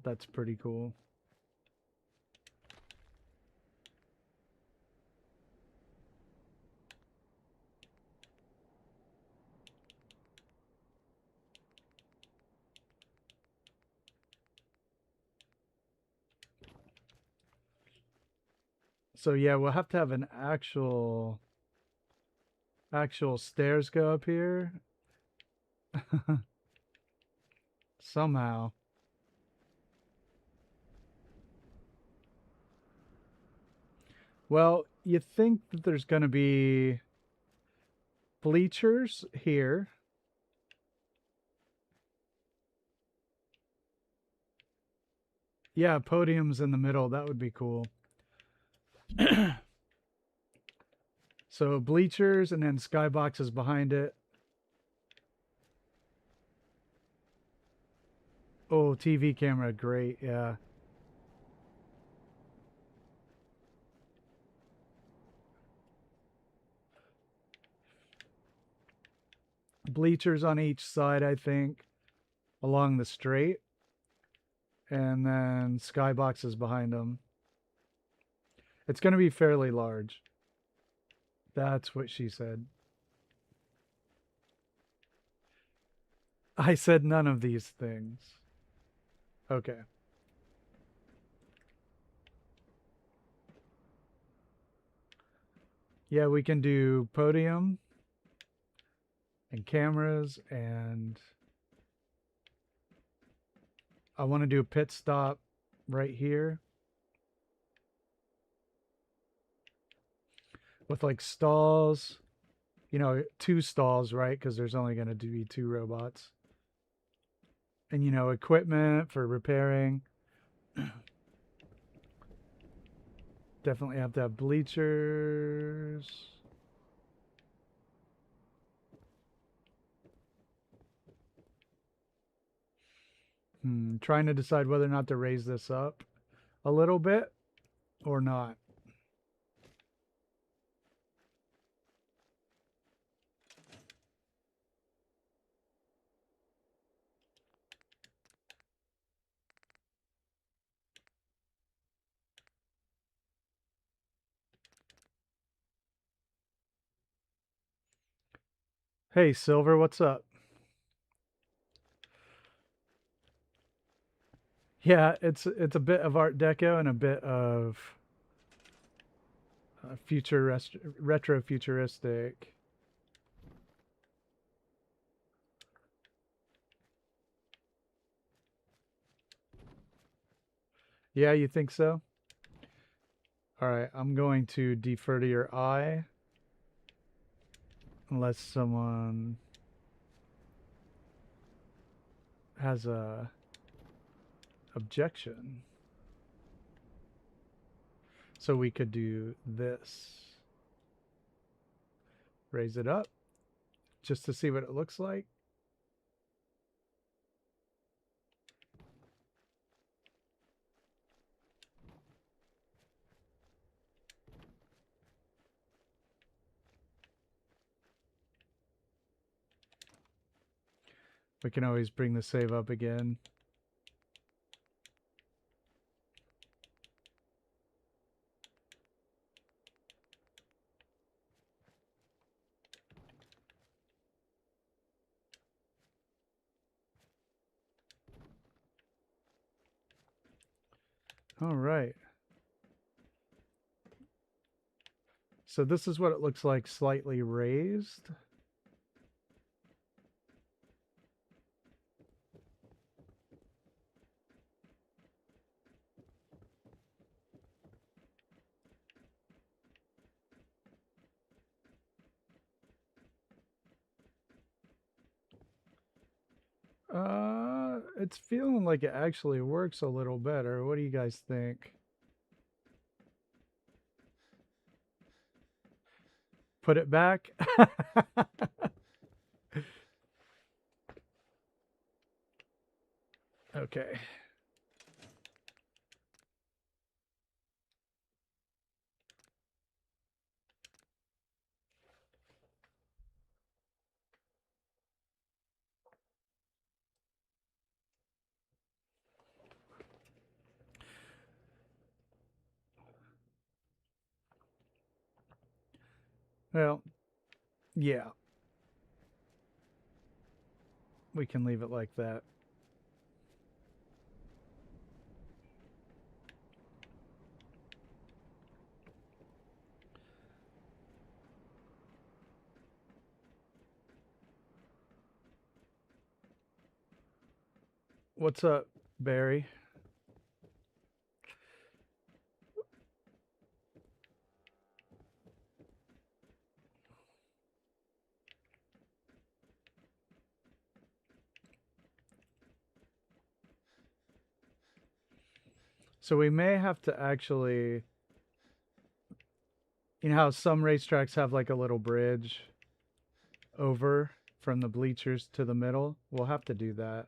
That's pretty cool. So yeah, we'll have to have an actual stairs go up here. Somehow. Well, you think that there's going to be bleachers here. Yeah, podiums in the middle. That would be cool. So bleachers and then skyboxes behind it. Oh, TV camera. Great. Yeah. Bleachers on each side, I think, along the straight. And then skyboxes behind them. It's going to be fairly large. That's what she said. I said none of these things. Okay. Yeah, we can do podium and cameras, and I want to do a pit stop right here with like stalls, you know, 2 stalls, right? Because there's only going to be 2 robots. And, you know, equipment for repairing. Definitely have to have bleachers. Trying to decide whether or not to raise this up a little bit or not. Hey, Silver, what's up? Yeah, it's a bit of Art Deco and a bit of retro futuristic. Yeah, you think so? All right, I'm going to defer to your eye unless someone has a objection. So we could do this. Raise it up just to see what it looks like. We can always bring the save up again. All right. So this is what it looks like slightly raised. It's feeling like it actually works a little better. What do you guys think? Put it back? Okay. Well, yeah. We can leave it like that. What's up, Barry? So we may have to actually, you know how some racetracks have like a little bridge over from the bleachers to the middle? We'll have to do that.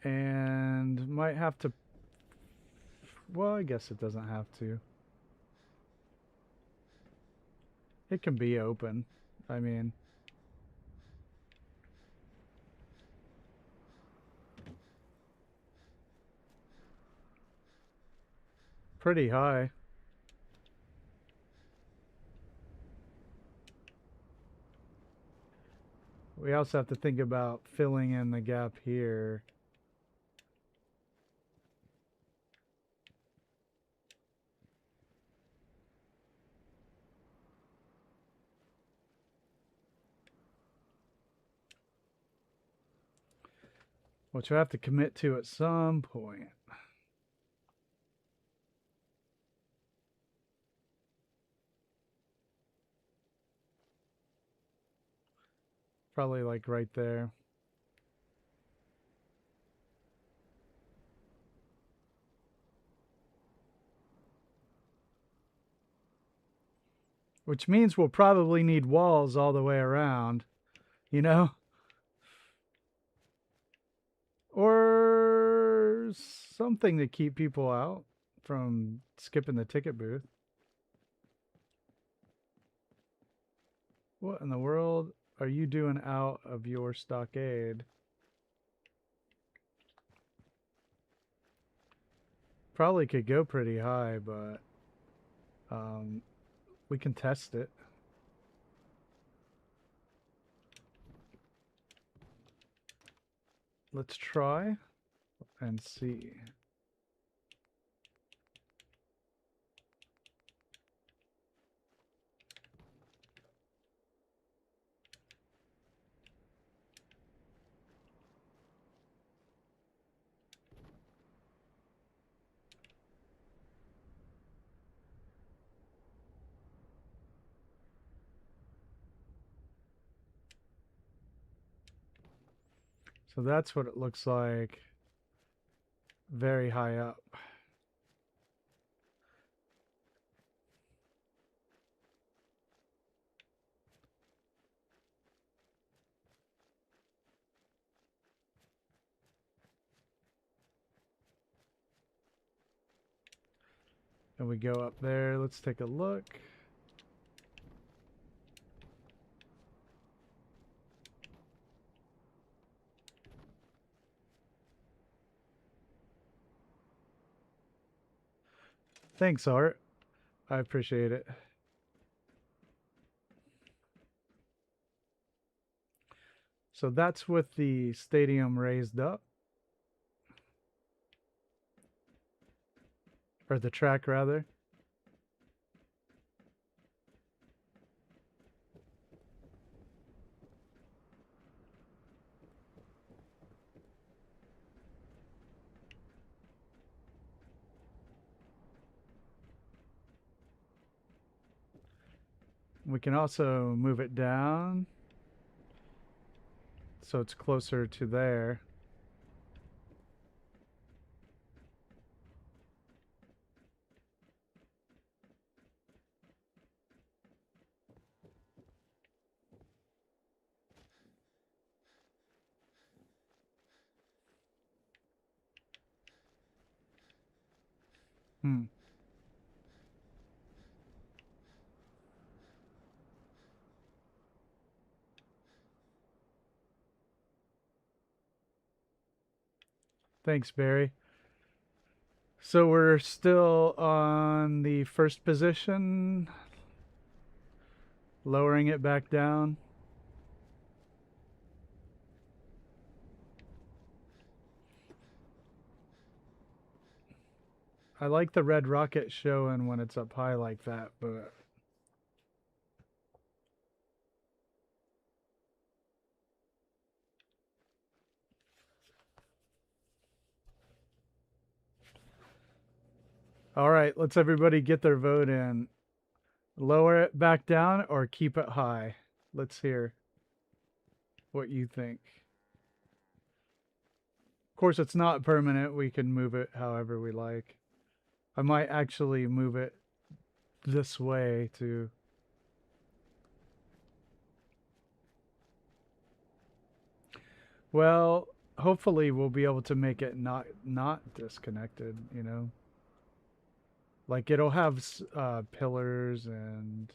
And might have to, well, I guess it doesn't have to. It can be open. I mean, pretty high. We also have to think about filling in the gap here. Which I have to commit to at some point. Probably like right there. Which means we'll probably need walls all the way around, you know? Or something to keep people out from skipping the ticket booth. What in the world are you doing out of your stockade? Probably could go pretty high, but we can test it. Let's try and see. So that's what it looks like very high up. And we go up there. Let's take a look. Thanks, Art. I appreciate it. So that's with the stadium raised up. Or the track, rather. We can also move it down so it's closer to there. Hmm. Thanks, Barry. So we're still on the first position, lowering it back down. I like the red rocket showing when it's up high like that, but all right, let's everybody get their vote in. Lower it back down or keep it high. Let's hear what you think. Of course, it's not permanent. We can move it however we like. I might actually move it this way too. Well, hopefully we'll be able to make it not disconnected, you know. Like it'll have pillars and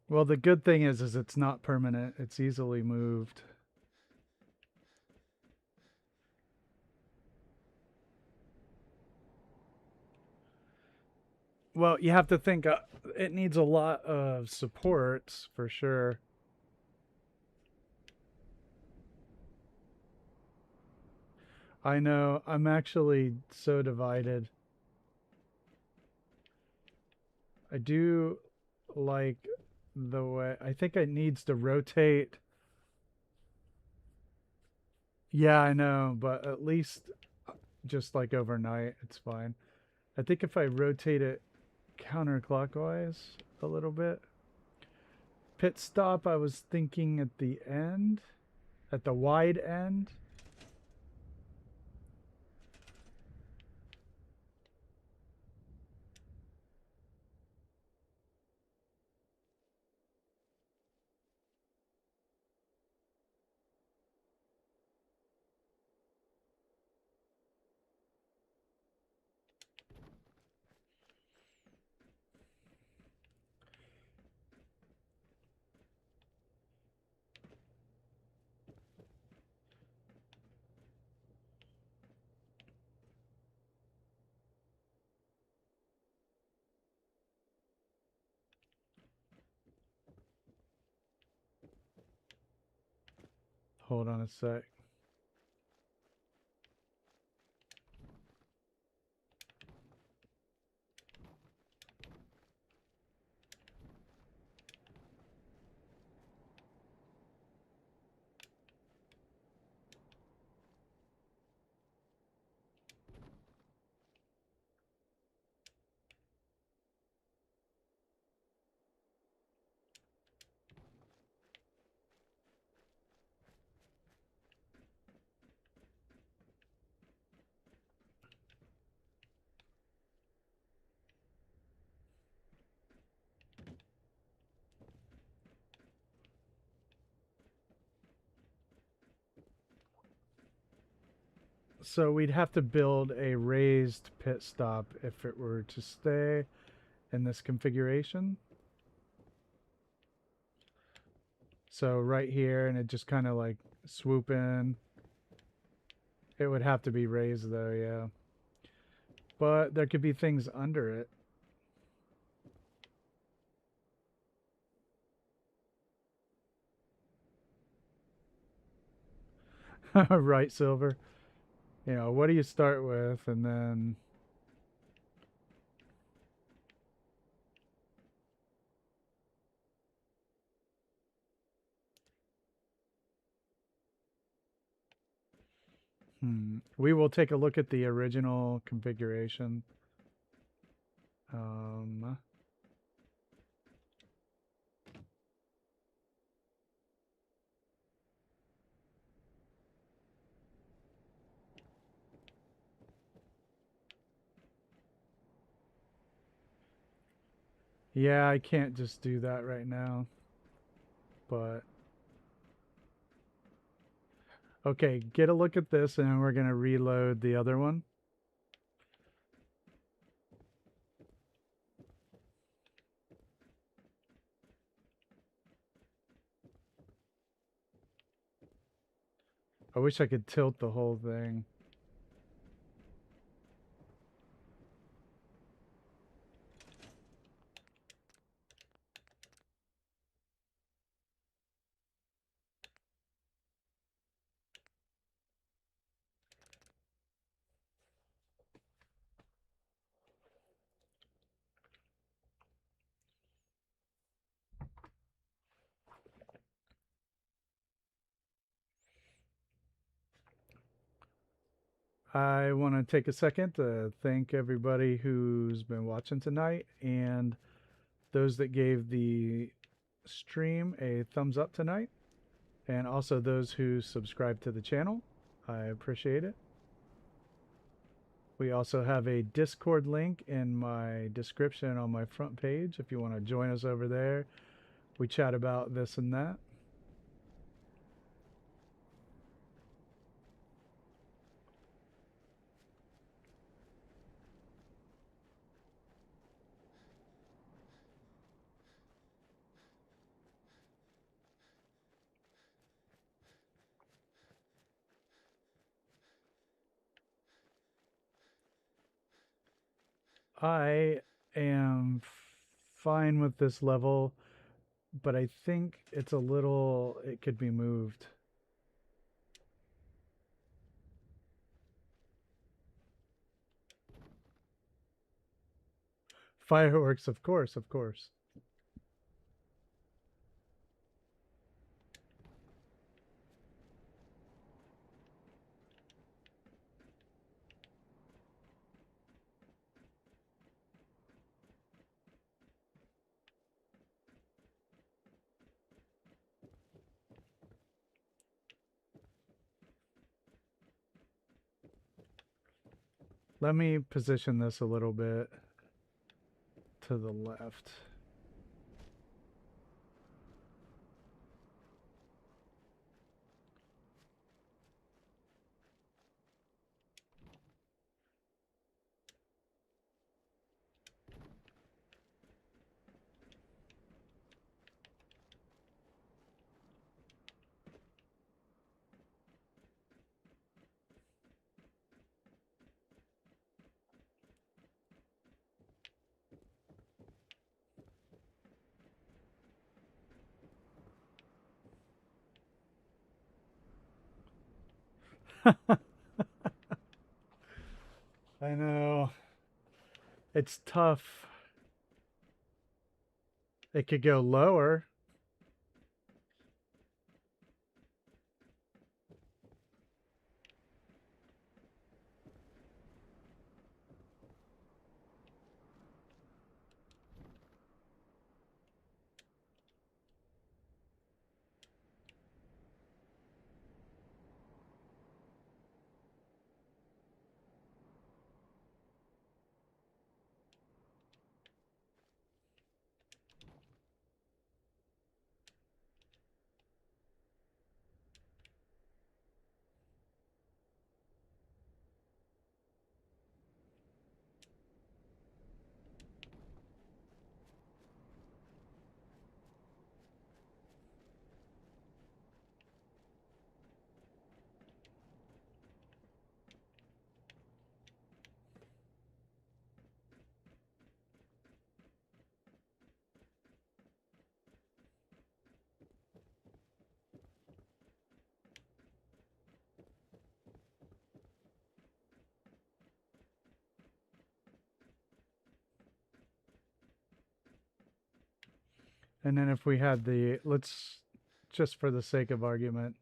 Well, the good thing is it's not permanent. It's easily moved. Well, you have to think it needs a lot of supports for sure. I know. I'm actually so divided. I do like the way I think it needs to rotate. Yeah, I know, but at least just like overnight, it's fine. I think if I rotate it counterclockwise a little bit. Pit stop, I was thinking at the end, at the wide end. Hold on a sec. So we'd have to build a raised pit stop if it were to stay in this configuration. So right here, and it just kind of like swoop in. It would have to be raised though, yeah. But there could be things under it. Right, Silver. You know, what do you start with? And then we will take a look at the original configuration. Um, yeah, I can't just do that right now. But okay, get a look at this and we're going to reload the other one. I wish I could tilt the whole thing. I want to take a second to thank everybody who's been watching tonight and those that gave the stream a thumbs up tonight, and also those who subscribed to the channel. I appreciate it. We also have a Discord link in my description on my front page if you want to join us over there. We chat about this and that. I am fine with this level, but I think it's a little, it could be moved. Fireworks, of course, of course. Let me position this a little bit to the left. I know. It's tough. It could go lower. And then if we had the, let's, just for the sake of argument,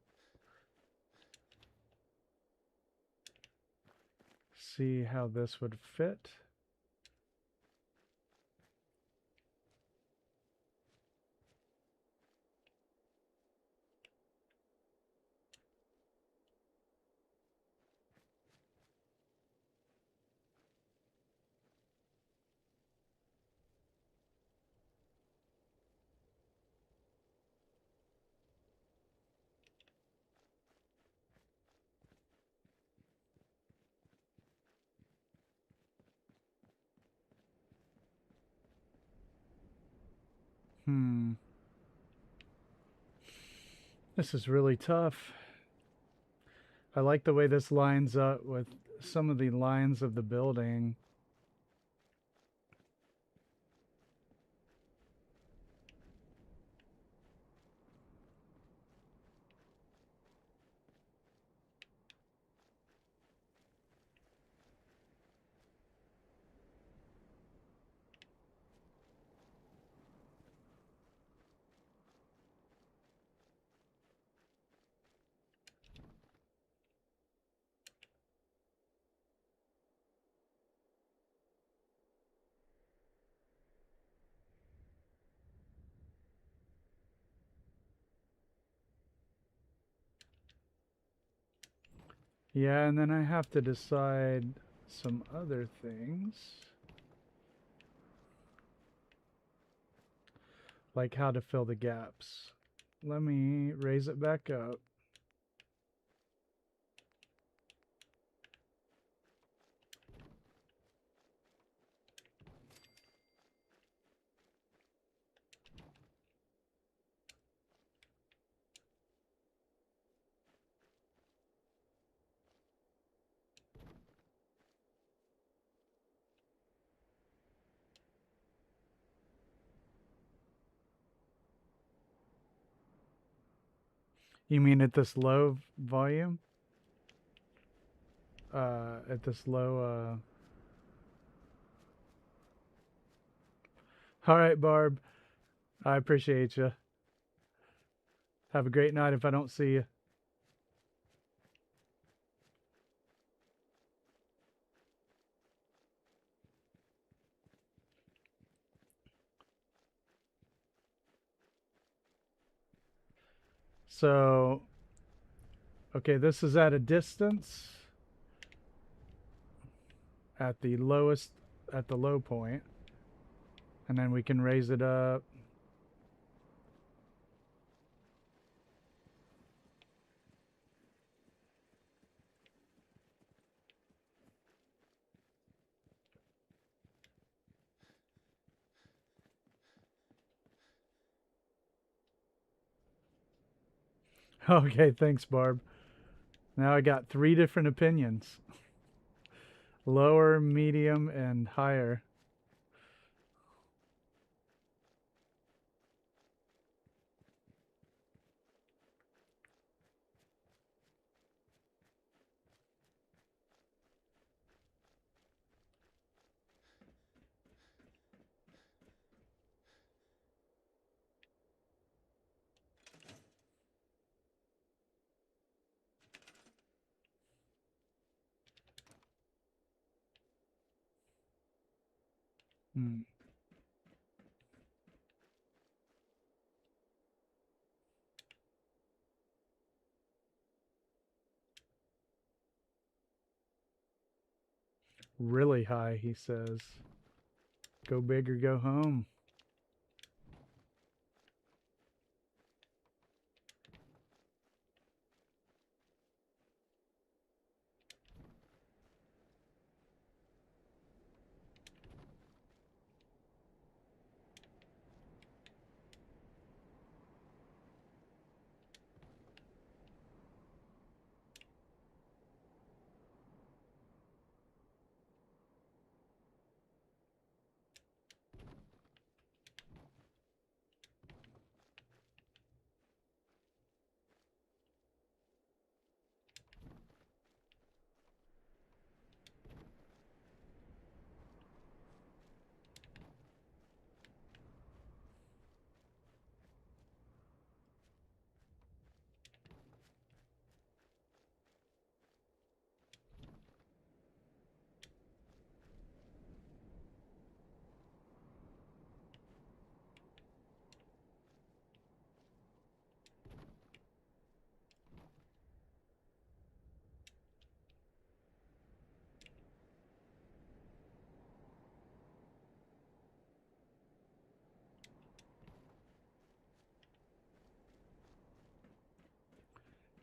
see how this would fit. This is really tough. I like the way this lines up with some of the lines of the building. Yeah, and then I have to decide some other things. Like how to fill the gaps. Let me raise it back up. You mean at this low volume? At this low, All right, Barb. I appreciate you. Have a great night if I don't see you. So, okay, this is at a distance at the lowest, at the low point, and then we can raise it up. Okay, thanks, Barb. Now I got 3 different opinions. Lower, medium, and higher. Hmm. Really high, he says. Go big or go home.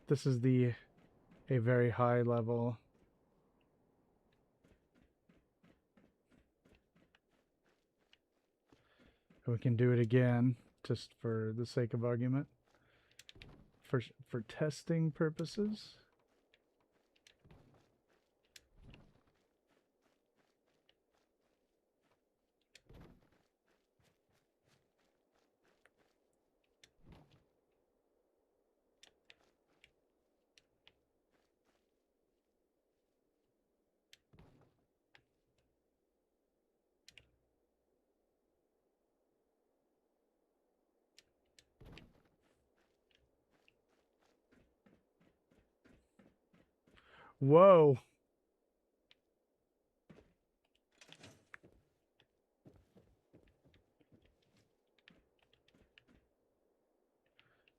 This is a very high level. We can do it again, just for the sake of argument. For testing purposes. Whoa.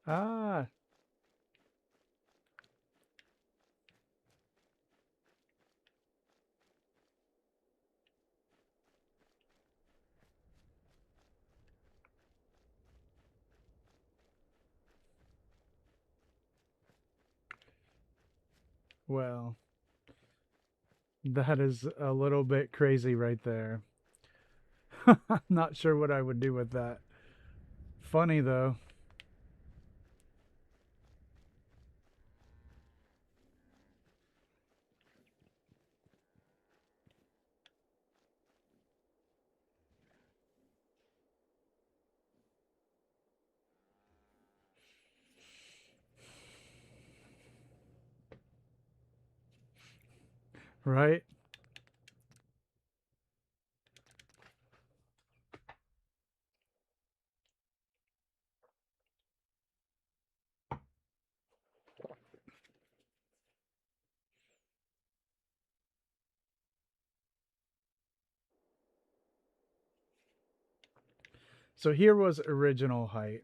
Ah. Well, that is a little bit crazy right there. Not sure what I would do with that. Funny though. Right? So here was original height.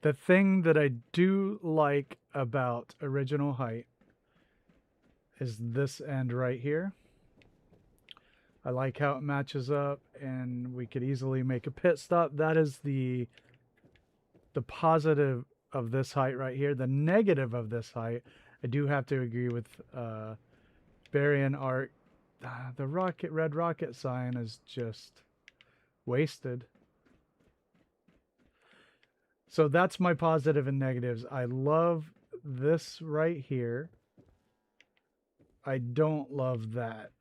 The thing that I do like about original height is this end right here. I like how it matches up, and we could easily make a pit stop. That is the positive of this height right here. The negative of this height, I do have to agree with Barry and Art. The Red Rocket sign is just wasted. So that's my positive and negatives. I love this right here. I don't love that.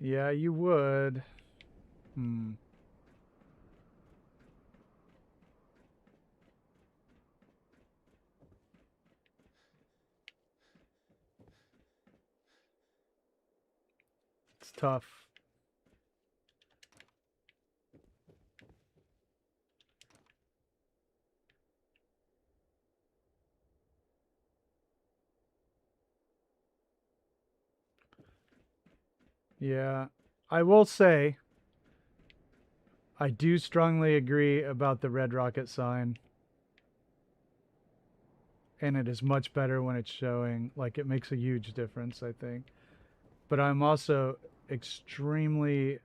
Yeah, you would. Hmm. It's tough. Yeah. I will say, I do strongly agree about the Red Rocket sign. And it is much better when it's showing. Like, it makes a huge difference, I think. But I'm also extremely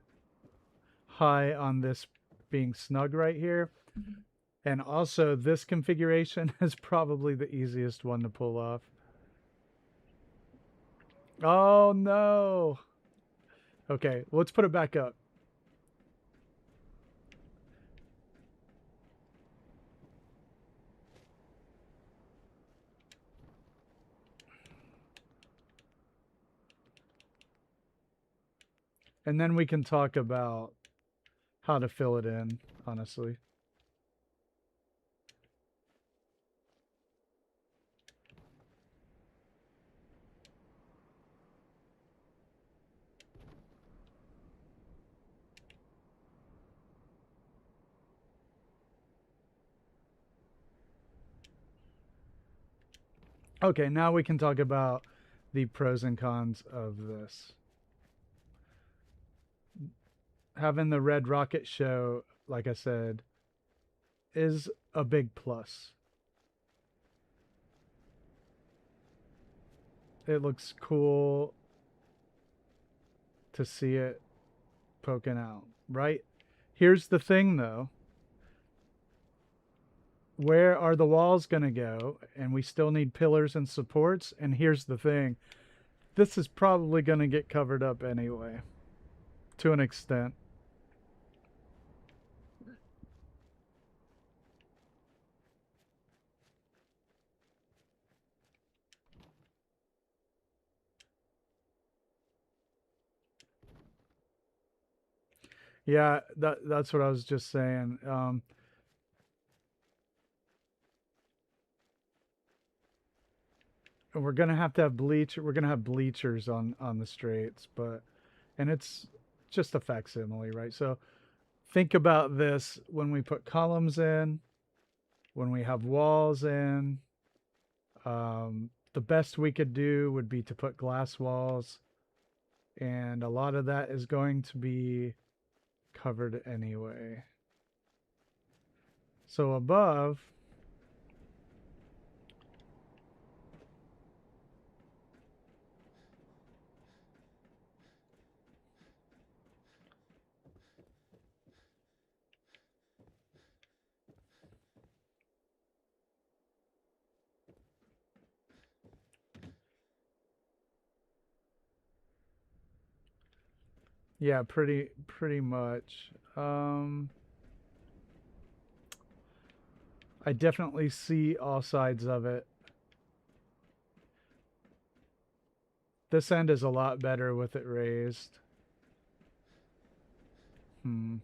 high on this being snug right here. And also, this configuration is probably the easiest one to pull off. Oh, no. Okay, let's put it back up. And then we can talk about how to fill it in, honestly. Okay, now we can talk about the pros and cons of this. Having the Red Rocket show, like I said, is a big plus. It looks cool to see it poking out, right? Here's the thing though. Where are the walls going to go? And we still need pillars and supports. And here's the thing. This is probably going to get covered up anyway, to an extent. Yeah, that's what I was just saying. We're gonna have to have We're gonna have bleachers on the straights, and it's just a facsimile, right? So think about this when we put columns in, when we have walls in. The best we could do would be to put glass walls, and a lot of that is going to be covered anyway. So above, Yeah, pretty much. I definitely see all sides of it. This end is a lot better with it raised. Hmm.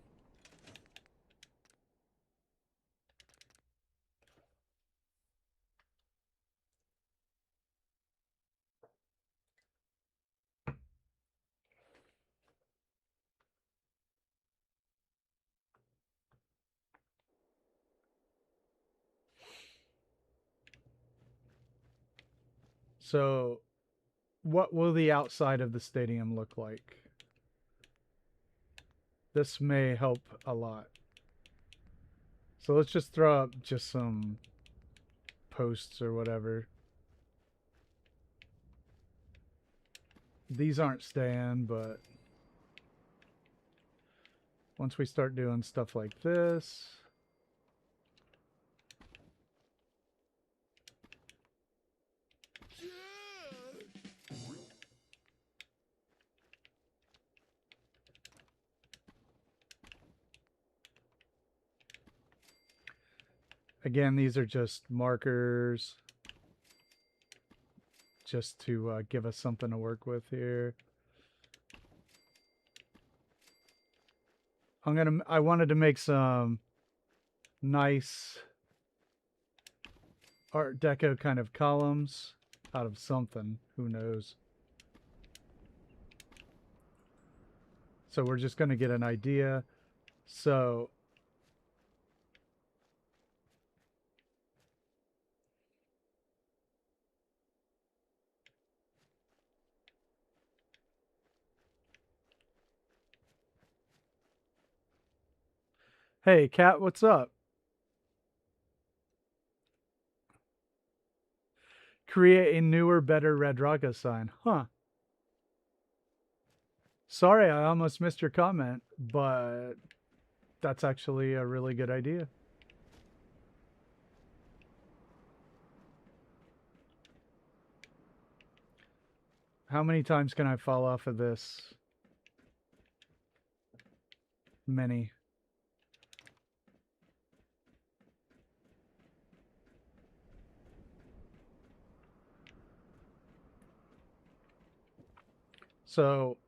So, what will the outside of the stadium look like? This may help a lot. So let's just throw up just some posts or whatever. These aren't staying, but once we start doing stuff like this, again, these are just markers just to give us something to work with here. I wanted to make some nice Art Deco kind of columns out of something. Who knows? So we're just going to get an idea. So hey, Kat, what's up? Create a newer, better Red Rocket sign. Huh. Sorry, I almost missed your comment, but that's actually a really good idea. How many times can I fall off of this? Many. So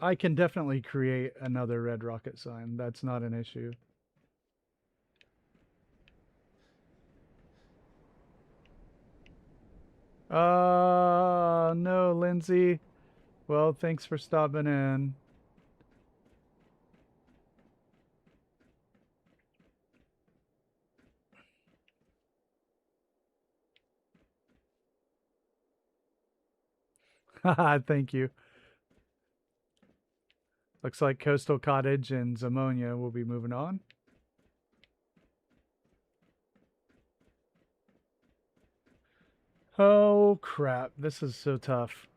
I can definitely create another Red Rocket sign. That's not an issue. No, Lindsay. Well, thanks for stopping in. Haha, thank you. Looks like Coastal Cottage and Zamonia will be moving on. Oh, crap. This is so tough.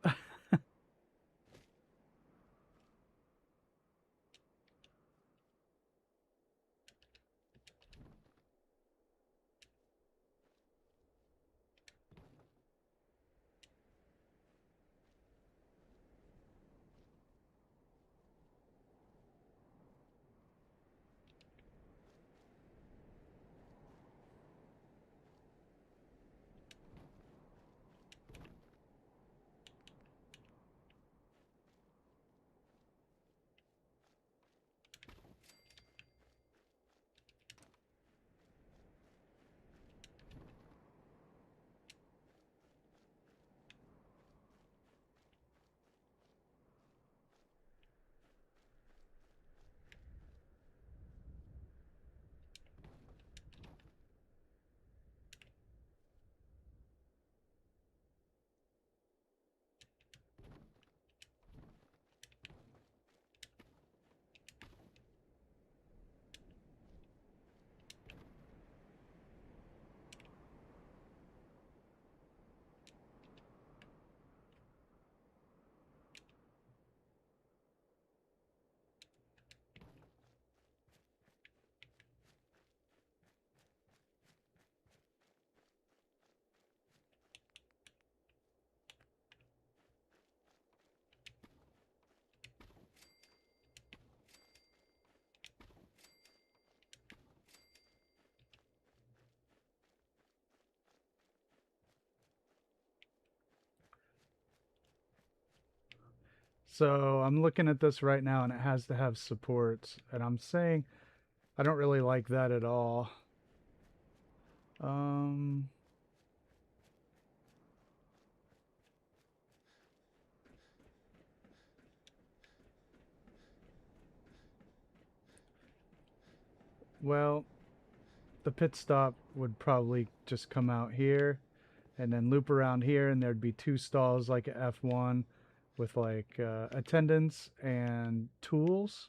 So I'm looking at this right now and it has to have supports. And I'm saying I don't really like that at all. Well, the pit stop would probably just come out here and then loop around here, and there'd be two stalls like a F1 with like attendants and tools.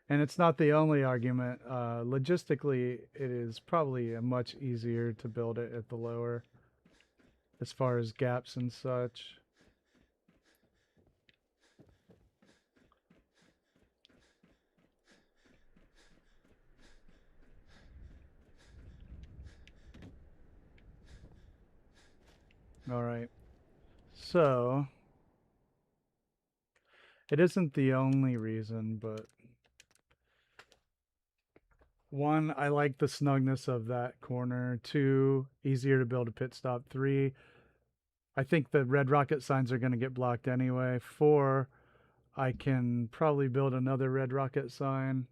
And it's not the only argument. Logistically, it is probably much easier to build it at the lower as far as gaps and such. All right. So it isn't the only reason, but one, I like the snugness of that corner. Two, easier to build a pit stop. Three, I think the Red Rocket signs are going to get blocked anyway. Four, I can probably build another Red Rocket sign.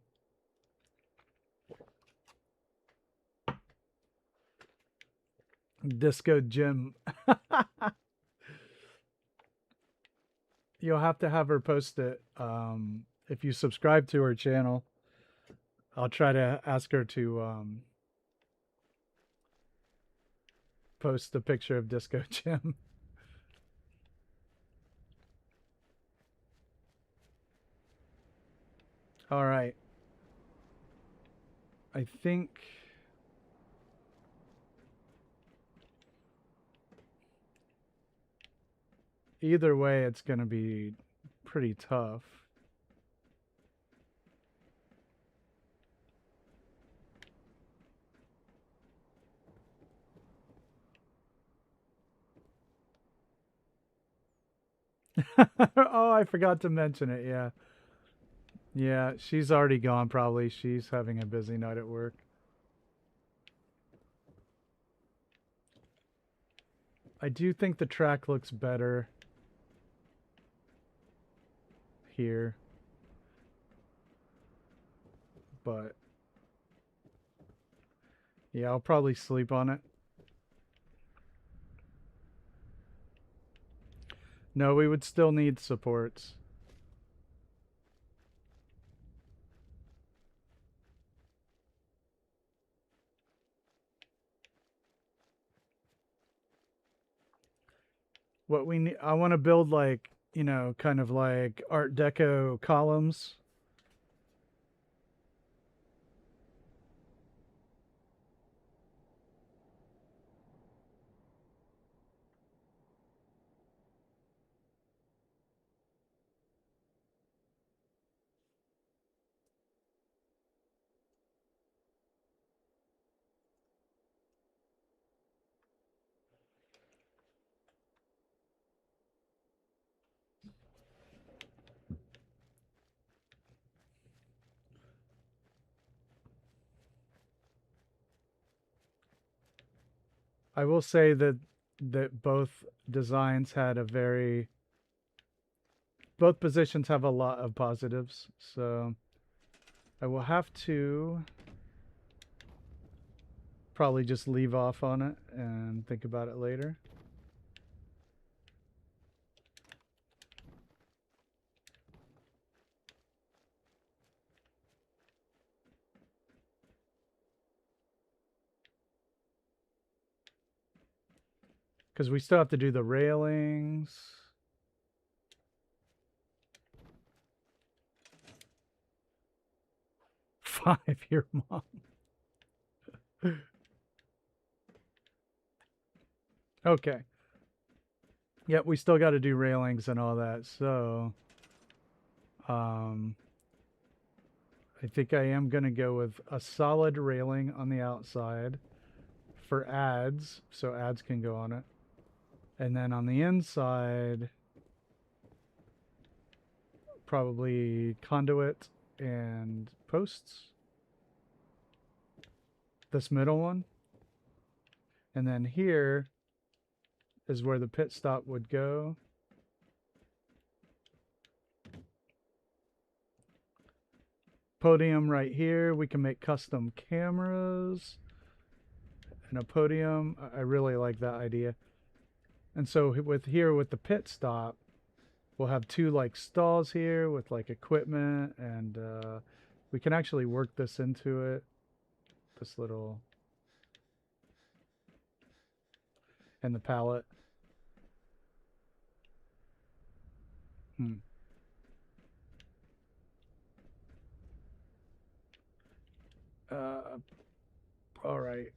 Disco Jim. You'll have to have her post it. If you subscribe to her channel, I'll try to ask her to post a picture of Disco Jim. All right. I think either way, it's going to be pretty tough. Oh, I forgot to mention it. Yeah. Yeah, she's already gone probably. She's having a busy night at work. I do think the track looks better here. But yeah, I'll probably sleep on it. No, we would still need supports. What we need, I want to build like, you know, kind of like Art Deco columns. I will say that both designs had a very, both positions have a lot of positives. So I will have to probably just leave off on it and think about it later. Because we still have to do the railings. Five-year mom. Okay. Yep, we still got to do railings and all that. So, I think I am going to go with a solid railing on the outside for ads, so ads can go on it. And then on the inside, probably conduit and posts. This middle one. And then here, is where the pit stop would go. Podium right here. We can make custom cameras and a podium. I really like that idea. And so with the pit stop, we'll have two like stalls here with like equipment, and we can actually work this into it. This little and the pallet. Uh, all right.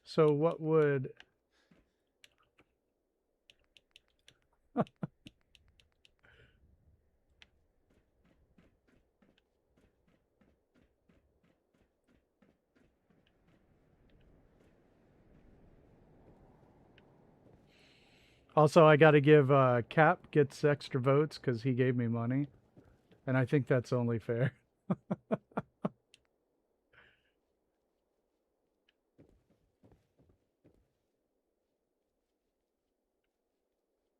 So what would also I got to give Cap gets extra votes because he gave me money, and I think that's only fair.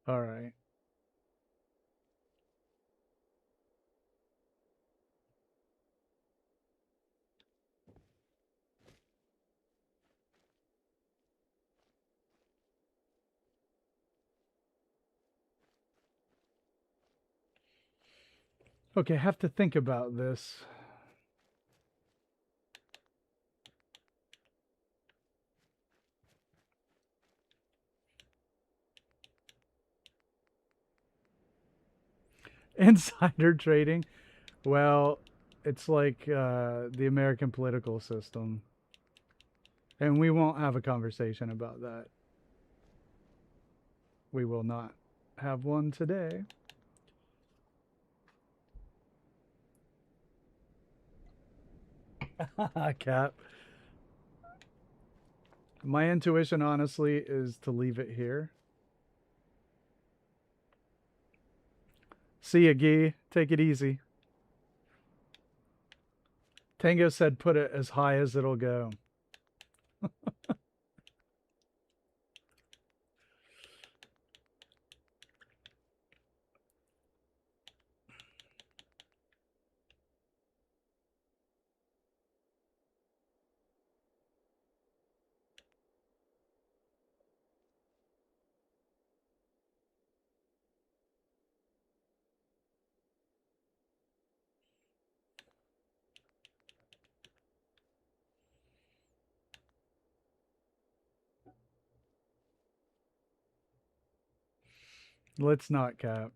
All right. Okay, I have to think about this. Insider trading. Well, it's like the American political system. And we won't have a conversation about that. We will not have one today. Cap. My intuition, honestly, is to leave it here. See ya, Gee. Take it easy. Tango said put it as high as it'll go. Let's not, Cap.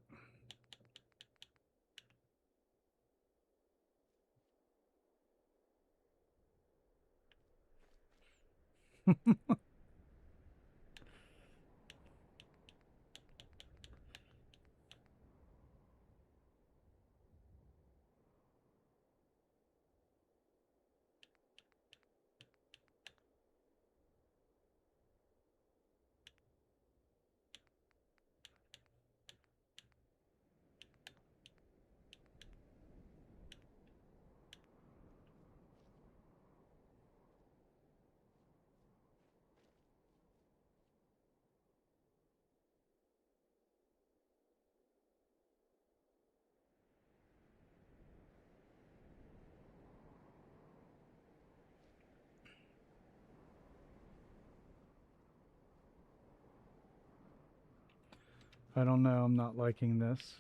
I don't know. I'm not liking this.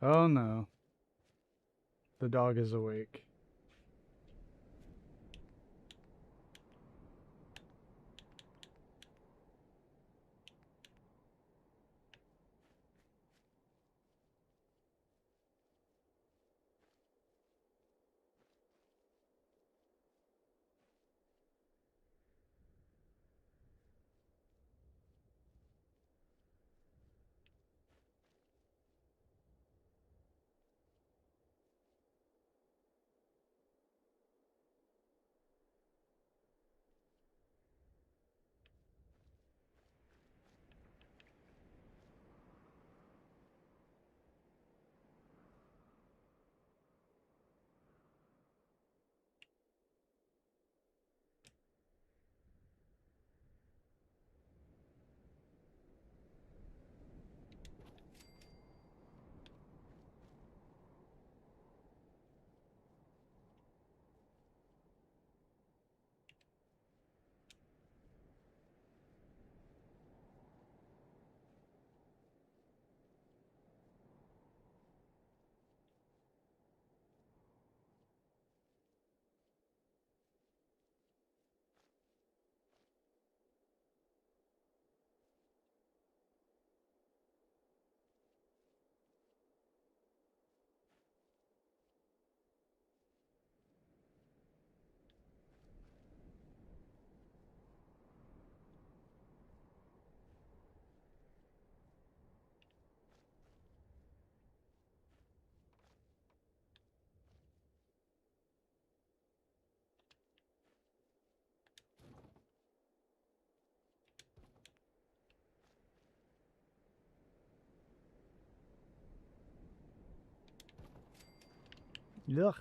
Oh no. The dog is awake. Ugh.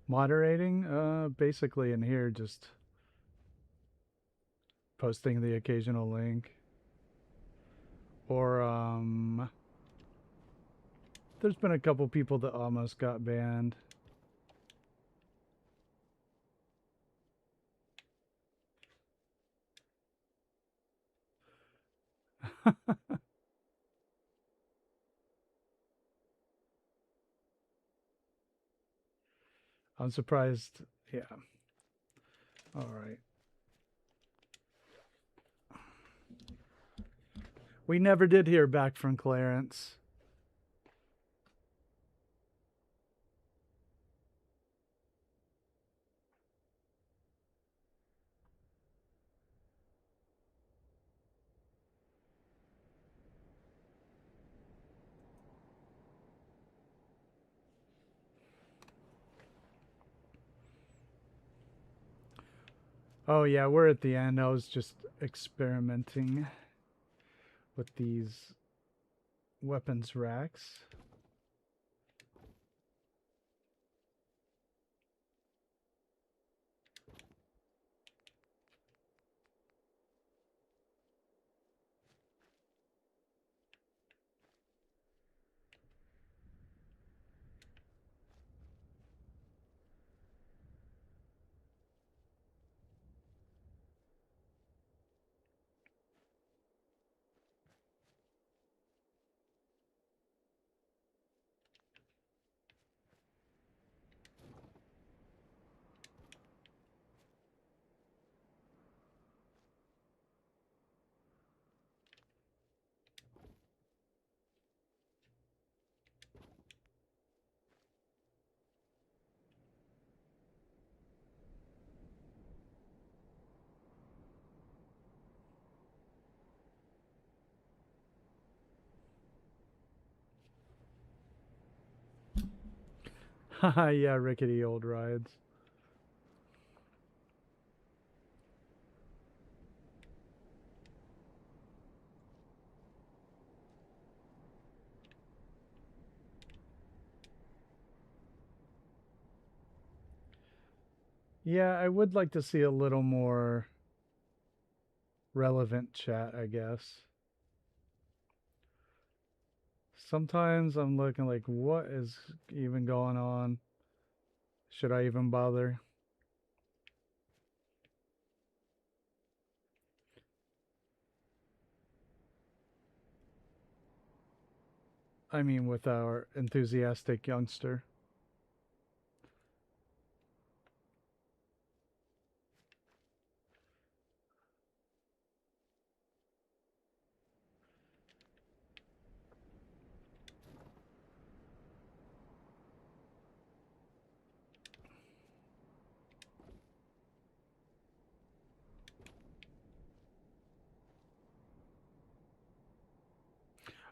Moderating, basically in here, just posting the occasional link. Or, there's been a couple people that almost got banned. I'm surprised. Yeah. All right. We never did hear back from Clarence. Oh yeah, we're at the end. I was just experimenting with these weapons racks. Haha, yeah, rickety old rides. Yeah, I would like to see a little more relevant chat, I guess. Sometimes I'm looking like, what is even going on? Should I even bother? I mean, with our enthusiastic youngster.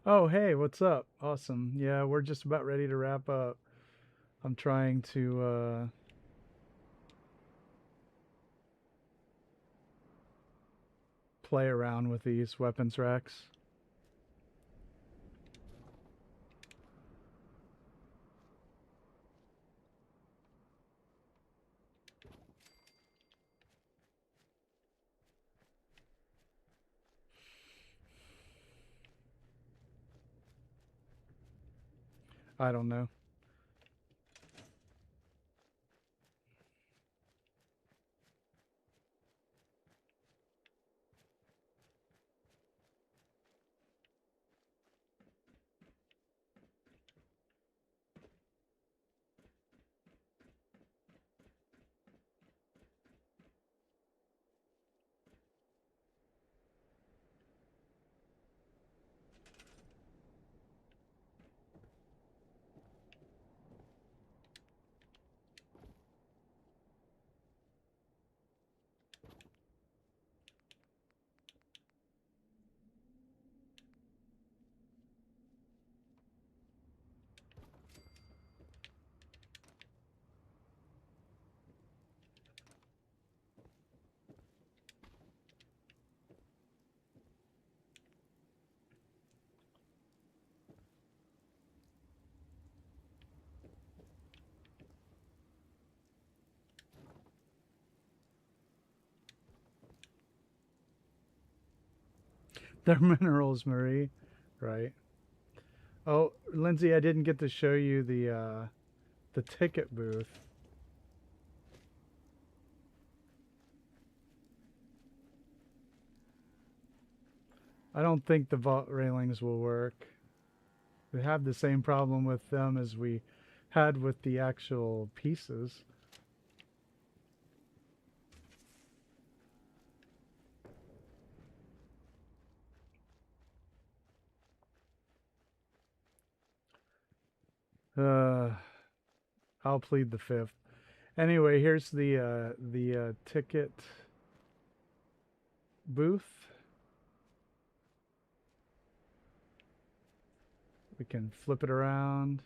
Oh, hey, what's up? Awesome. Yeah, we're just about ready to wrap up. I'm trying to play around with these weapons racks. I don't know. They're minerals, Marie. Right. Oh, Lindsay, I didn't get to show you the ticket booth. I don't think the vault railings will work. We have the same problem with them as we had with the actual pieces. Uh, I'll plead the fifth. Anyway, here's the ticket booth. We can flip it around.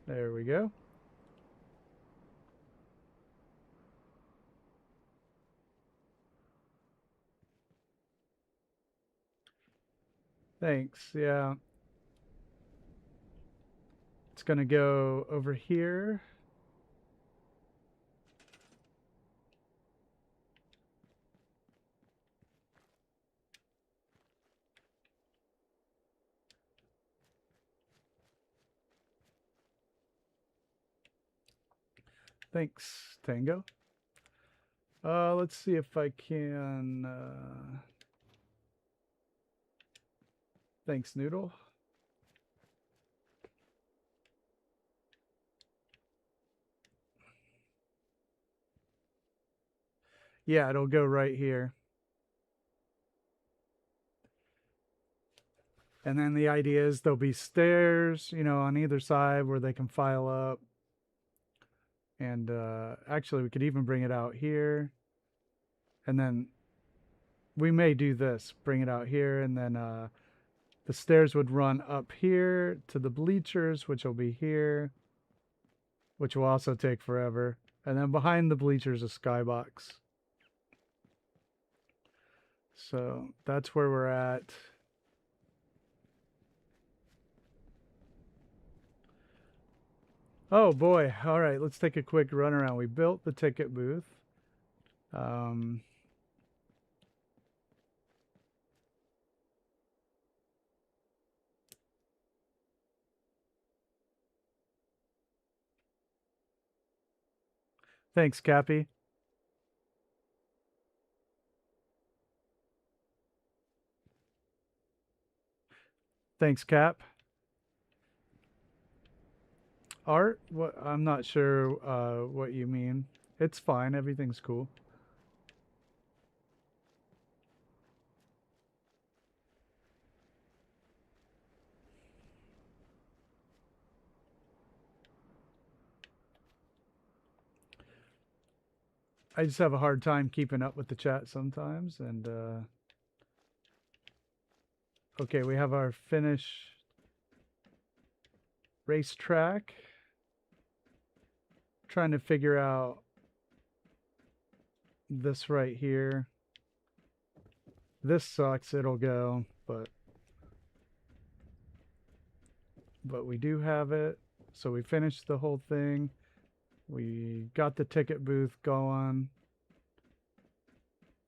There we go. Thanks. Yeah. It's going to go over here. Thanks, Tango. Let's see if I can. Thanks, Noodle. Yeah, it'll go right here. And then the idea is there'll be stairs, you know, on either side where they can file up. And actually, we could even bring it out here. And then we may do this, bring it out here, and then the stairs would run up here to the bleachers, which will be here, which will also take forever. And then behind the bleachers, a skybox. So that's where we're at. Oh boy. All right, let's take a quick run around. We built the ticket booth. Thanks, Cappy. Thanks, Cap. Art? What? I'm not sure what you mean. It's fine. Everything's cool. I just have a hard time keeping up with the chat sometimes. And okay, we have our finish racetrack. Trying to figure out this right here. This sucks. It'll go, but we do have it. So we finished the whole thing. We got the ticket booth going.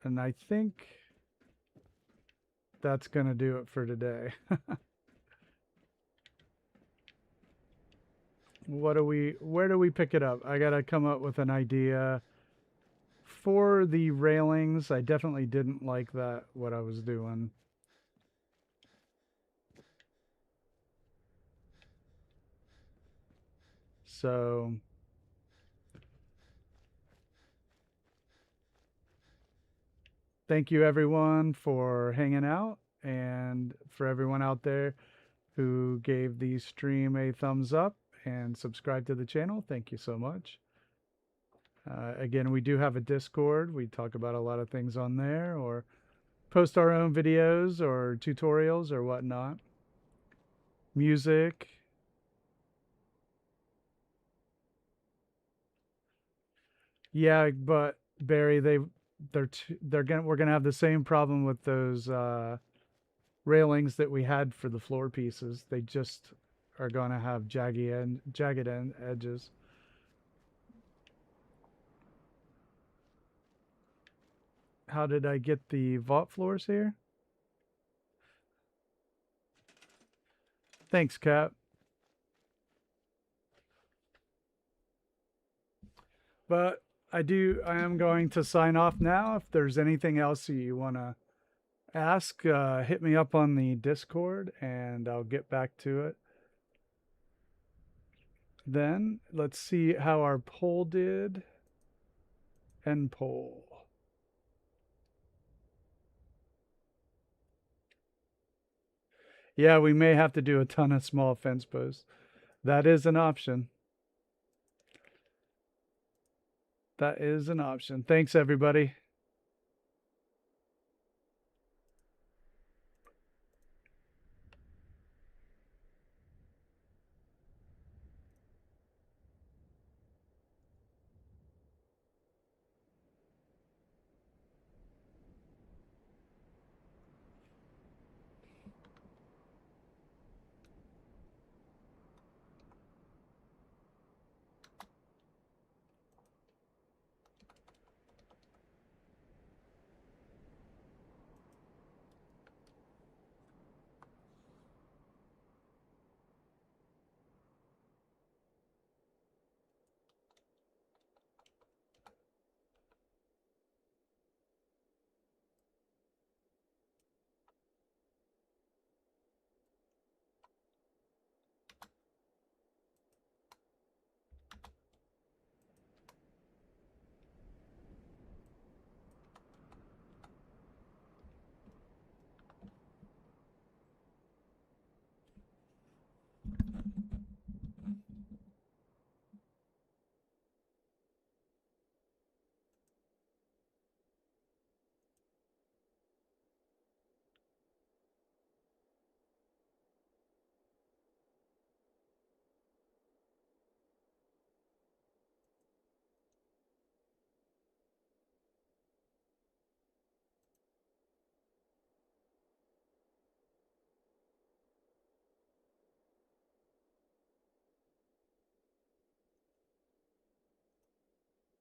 And I think that's going to do it for today. Where do we pick it up? I got to come up with an idea. For the railings, I definitely didn't like that, what I was doing. So thank you everyone for hanging out, and for everyone out there who gave the stream a thumbs up and subscribe to the channel. Thank you so much. Again, we do have a Discord. We talk about a lot of things on there, or post our own videos or tutorials or whatnot. Music. Yeah, but Barry, we're gonna have the same problem with those railings that we had for the floor pieces. They just are gonna have jagged edges. How did I get the vault floors here? Thanks, Cap. But I am going to sign off now. If there's anything else you want to ask, hit me up on the Discord and I'll get back to it. Then let's see how our poll did. End poll. Yeah, we may have to do a ton of small fence posts. That is an option. That is an option. Thanks, everybody.